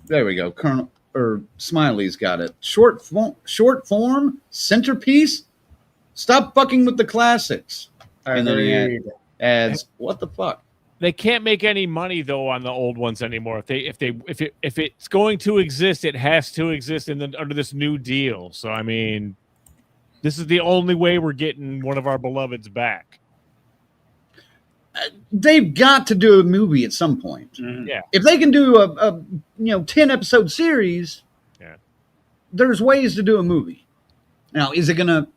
we go. Colonel or Smiley's got it. Short form centerpiece. Stop fucking with the classics. And then he adds, what the fuck? They can't make any money though on the old ones anymore. If it's going to exist, it has to exist under this new deal. So I mean, This is the only way we're getting one of our beloveds back. They've got to do a movie at some point. Mhm. Yeah. If they can do a 10 episode series, Yeah. there's ways to do a movie. Now, is it gonna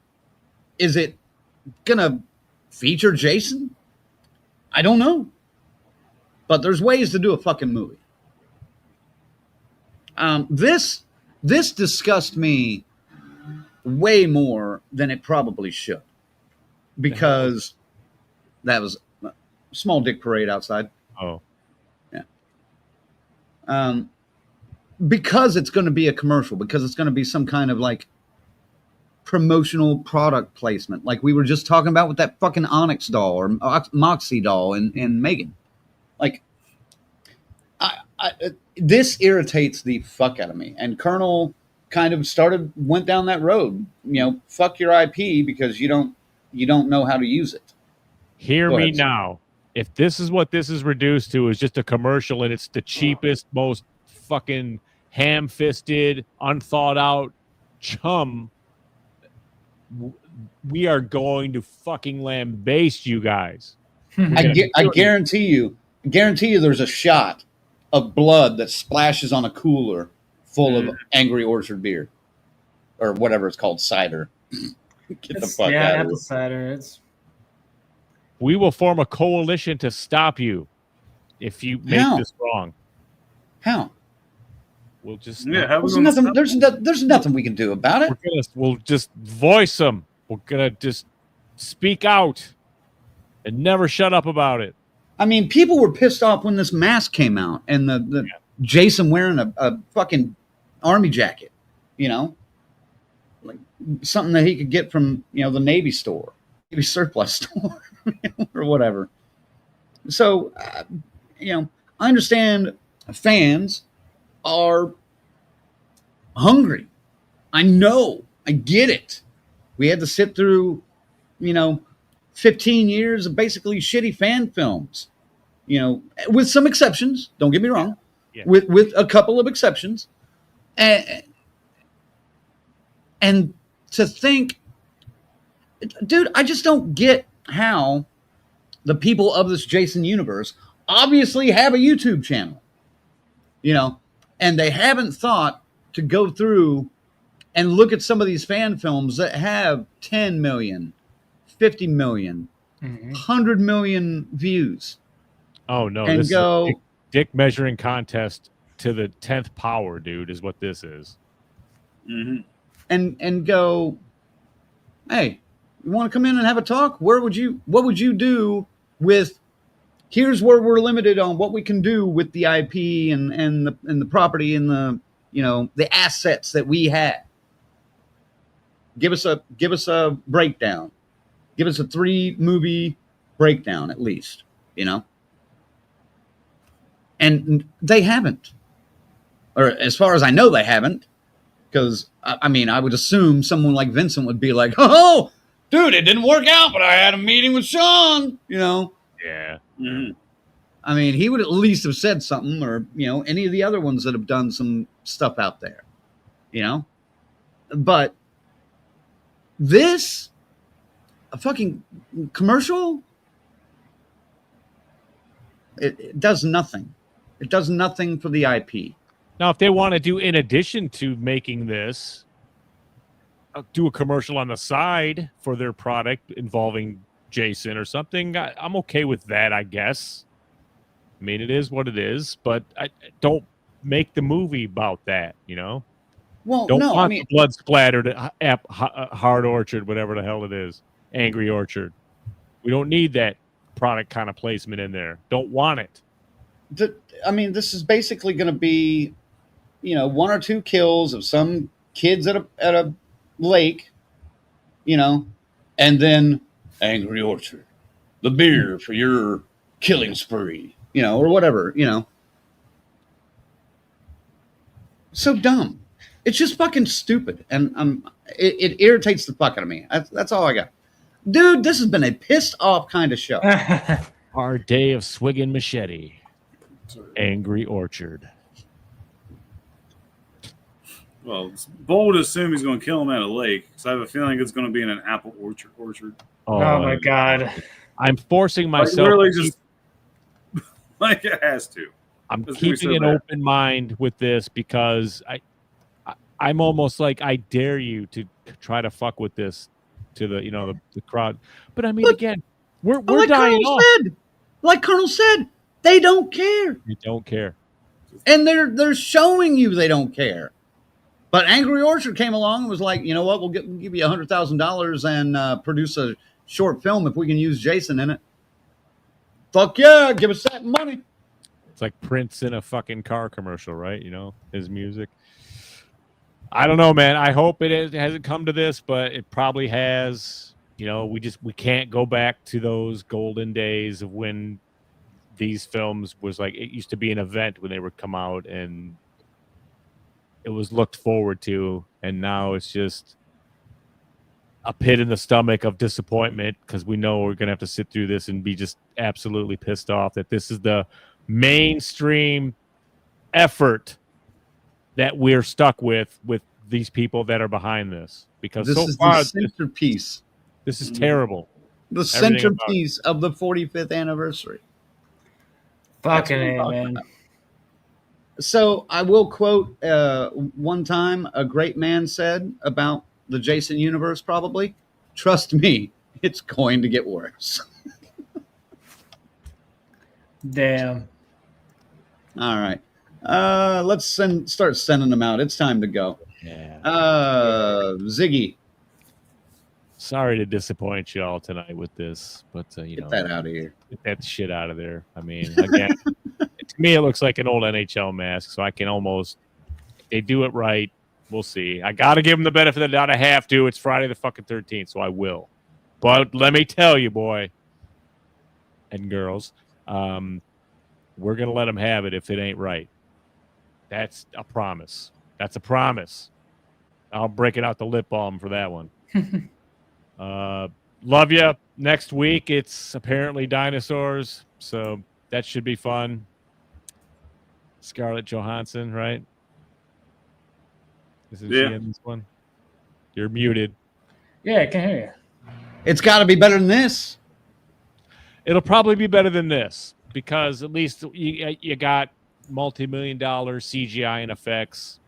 feature Jason? I don't know. But there's ways to do a fucking movie. This disgusted me way more than it probably should, because that was a small dick parade outside. Oh, Yeah. Because it's going to be a commercial, because it's going to be some kind of like promotional product placement, like we were just talking about with that fucking Onyx doll or Moxie doll in Megan. Like, this irritates the fuck out of me. And Colonel kind of went down that road. Fuck your IP because you don't know how to use it. hear Go me ahead, sir. now. If this is what this is reduced to, is just a commercial and it's the cheapest, most fucking ham-fisted, unthought out chum, we are going to fucking lambaste you guys. I guarantee you there's a shot of blood that splashes on a cooler full of Angry Orchard beer or whatever it's called, cider. Get the fuck out of apple here. cider. We will form a coalition to stop you if you make How? this wrong. How? We'll just There's nothing we can do about it. we'll just voice them. We're gonna just speak out and never shut up about it. I mean, people were pissed off when this mask came out and the Jason wearing a fucking army jacket, like something that he could get from the Navy store, Navy surplus store, or whatever. So, I understand fans are hungry. I know. I get it. We had to sit through, 15 years of basically shitty fan films, with some exceptions. Don't get me wrong. Yeah. With a couple of exceptions. And to think, dude, I just don't get how the people of this Jason universe obviously have a YouTube channel, and they haven't thought to go through and look at some of these fan films that have 10 million, 50 million, 100 million views. Oh no! And This go- is a dick measuring contest to the 10th power, dude. Is what this is. Mhm. and go, hey, you want to come in and have a talk? What would you do with, here's where we're limited on what we can do with the IP and the property and the assets that we have. Give us a breakdown. Give us a 3 movie breakdown at least, And they haven't. Or as far as I know, they haven't. Because, I would assume someone like Vincent would be like, oh, dude, it didn't work out, but I had a meeting with Sean, Yeah. Mhm. He would at least have said something, or, any of the other ones that have done some stuff out there, But this, a fucking commercial, it does nothing. It does nothing for the IP. Now, if they want to do, in addition to making this, do a commercial on the side for their product involving Jason or something, I'm okay with that, I guess. It is what it is, but I don't make the movie about that, Well, Don't no, want the blood splattered Hard Orchard, whatever the hell it is, Angry Orchard. We don't need that product kind of placement in there. Don't want it. This is basically going to be, 1 or 2 kills of some kids at a lake, and then Angry Orchard, the beer for your killing spree, or whatever, So dumb. It's just fucking stupid, and it irritates the fuck out of me. That's all I got, dude. This has been a pissed off kind of show. Our day of swigging machete. Angry Orchard. Well, it's bold to assume he's going to kill him at a lake. So I have a feeling it's going to be in an apple orchard. Oh my God. I'm forcing Like myself. literally just like it has to. I'm It's gonna be keeping so an bad. open mind with this because I'm almost like I dare you to try to fuck with this to the crowd. But I mean, But- again, we're But like dying Colonel off. said, they don't care. They don't care. And they're showing you they don't care. But Angry Orchard came along and was like, you know what? We'll give you $100,000 and produce a short film if we can use Jason in it. Fuck yeah, give us that money. It's like Prince in a fucking car commercial, right? His music. I don't know, man. I hope it hasn't come to this, but it probably has. We can't go back to those golden days of when these films was like, it used to be an event when they would come out and it was looked forward to, and now it's just a pit in the stomach of disappointment because we know we're gonna have to sit through this and be just absolutely pissed off that this is the mainstream effort that we're stuck with these people that are behind this. Because This so is far, the centerpiece. this is terrible. The Everything about centerpiece of the 45th anniversary. Fucking what I'm A, talking man. about. So I will quote one time a great man said about the Jason universe, probably, trust me, it's going to get worse. Damn. All right. Let's start sending them out. It's time to go. Yeah. Ziggy, Sorry to disappoint you all tonight with this, but get that out of here. get that shit out of there. I mean, again, to me, it looks like an old NHL mask, so I can almost, if they do it right, we'll see. I got to give them the benefit of the doubt. I have to. It's Friday the fucking 13th, so I will. But let me tell you, boy and girls, we're going to let them have it if it ain't right. That's a promise. That's a promise. I'll break it out the lip balm for that one. Love you. Next week, it's apparently dinosaurs, so that should be fun. Scarlett Johansson, right? Isn't she in this one? You're muted. Yeah, I can hear you. It's got to be better than this. It'll probably be better than this because at least you got multi-million-dollar CGI and effects.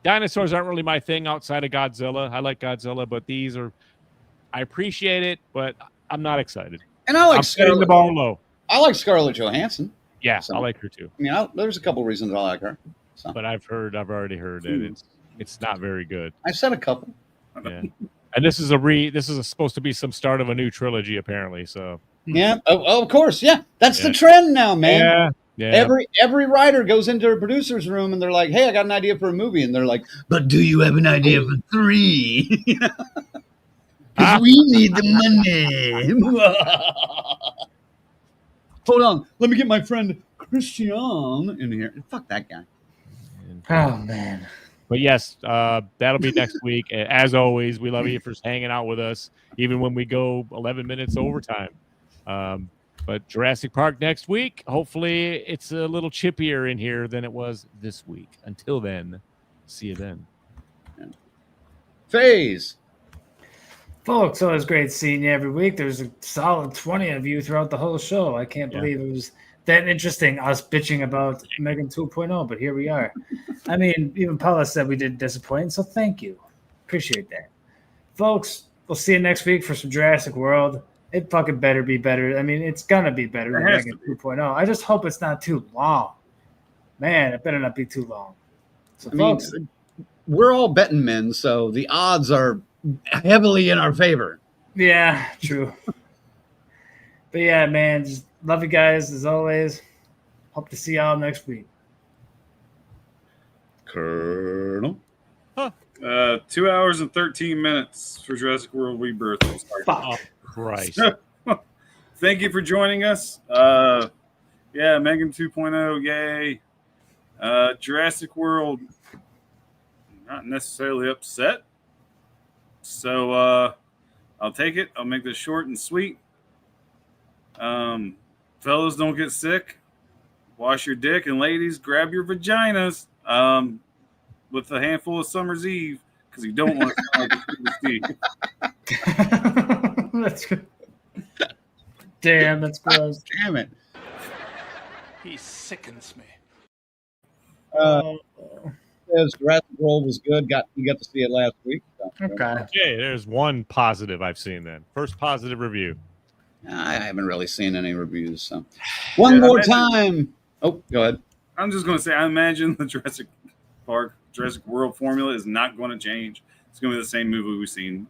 Dinosaurs aren't really my thing outside of Godzilla. I like Godzilla, but these are. I appreciate it, but I'm not excited. And I like I'm setting the bar low. I like Scarlett Johansson. Yeah, So- I like her too. I mean, there's a couple reasons I like her. So But I've already heard that it's not very good. I said a couple. Yeah. And this is supposed to be some start of a new trilogy apparently. So Yeah, of course. Yeah, that's the trend now, man. yeah. Every writer goes into a producer's room and they're like, "Hey, I got an idea for a movie," and they're like, "But do you have an idea for 3?" Because we need the money. Hold on, let me get my friend Christian in here. Fuck that guy. Oh, man. But yes, that'll be next week. As always, we love you for hanging out with us, even when we go 11 minutes overtime. But Jurassic Park next week. Hopefully, it's a little chippier in here than it was this week. Until then, see you then. FaZe. Folks, always great seeing you every week. There's a solid 20 of you throughout the whole show. I can't believe it was that interesting, us bitching about M3GAN 2.0, but here we are. I mean, even Paula said we did disappoint, so thank you. Appreciate that. Folks, we'll see you next week for some Jurassic World. It fucking better be better. I mean, it's going to be better than M3GAN 2.0. I just hope it's not too long. Man, it better not be too long. So, folks, we're all betting men, so the odds are heavily in our favor. yeah, true. But yeah, man, just love you guys as always. Hope to see y'all next week. Colonel. 2 hours and 13 minutes for Jurassic World Rebirth. Oh, Christ. Thank you for joining us. M3GAN 2.0, yay. Jurassic World, not necessarily upset. So I'll take it. I'll make this short and sweet. Fellas, don't get sick. Wash your dick, and ladies, grab your vaginas. with a handful of Summer's Eve because you don't want to sound like a Steve. That's good. Damn, that's gross. Damn it. He sickens me. Says Jurassic World was good. You got to see it last week. So. Okay. Okay, there's one positive I've seen then. First positive review. I haven't really seen any reviews. So one more time. Oh, go ahead. I'm just going to say, I imagine the Jurassic World formula is not going to change. It's going to be the same movie we've seen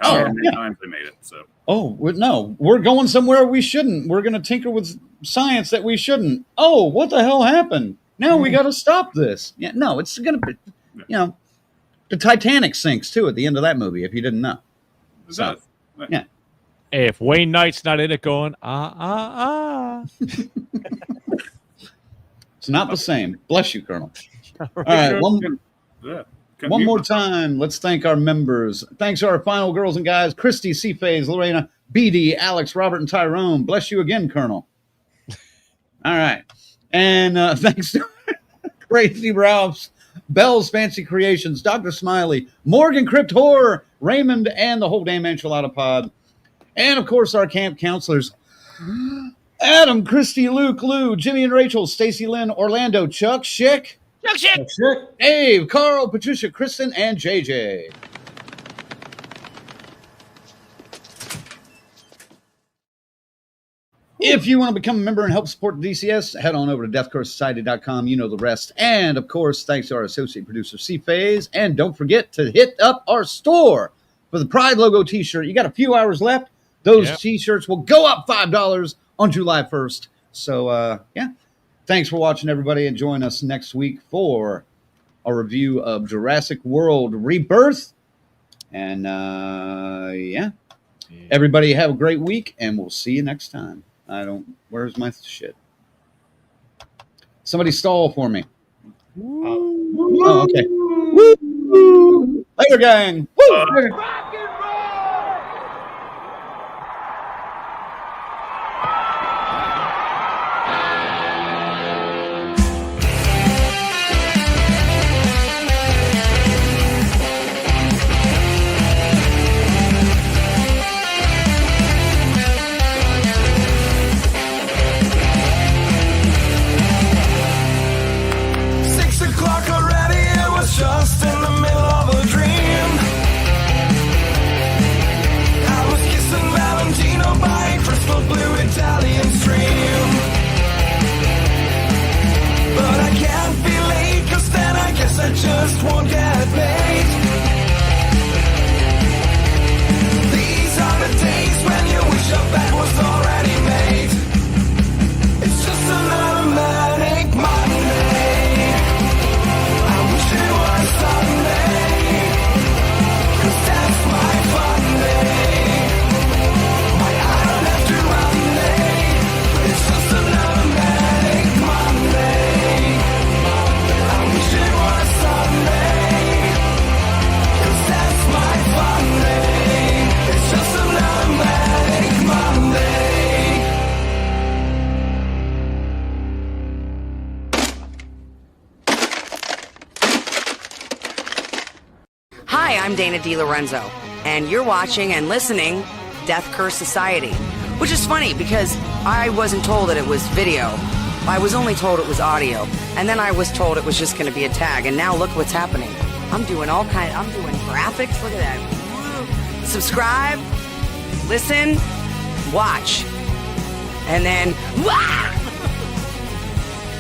however many times they made it. So. Oh, no, we're going somewhere we shouldn't. We're going to tinker with science that we shouldn't. Oh, what the hell happened? Now we got to stop this. Yeah, no, it's going to be, the Titanic sinks too at the end of that movie, if you didn't know. So, yeah. Hey, if Wayne Knight's not in it going, It's not the same. Bless you, Colonel. All right, one more time. Let's thank our members. Thanks to our final girls and guys, Christy, C-Phase, Lorena, BD, Alex, Robert, and Tyrone. Bless you again, Colonel. All right. And thanks to Crazy Ralphs, Bell's Fancy Creations, Dr. Smiley, Morgan Crypt Horror, Raymond, and the whole damn enchilada pod. And, of course, our camp counselors, Adam, Christy, Luke, Lou, Jimmy and Rachel, Stacy, Lynn, Orlando, Chuck, Schick, Dave, Carl, Patricia, Kristen, and JJ. If you want to become a member and help support the DCS, head on over to deathcurssociety.com. You know the rest. And, of course, thanks to our associate producer, C-Phase. And don't forget to hit up our store for the Pride logo t-shirt. You got a few hours left. Those t-shirts will go up $5 on July 1st. So, thanks for watching, everybody, and join us next week for a review of Jurassic World Rebirth. And, everybody have a great week, and we'll see you next time. Where's my shit? Somebody stall for me. Oh, okay. Woo! Later, gang. Woo! Just in the middle of a dream, I was kissing Valentino by a crystal blue Italian stream. But I can't be late, 'cause then I guess I just won't get paid. These are the days when you wish your bed was already made. It's just another manic Monday. Sunday, 'cause that's my fun day. I don't have to run day. It's just another manic Monday. I wish it was Sunday, 'cause that's my fun day. It's just another manic Monday. Hi, I'm Dana DiLorenzo, and you're watching and listening Death Curse Society, which is funny because I wasn't told that it was video. I was only told it was audio, and then I was told it was just going to be a tag, and now look what's happening. I'm doing graphics. Look at that. Subscribe, listen, watch, and then,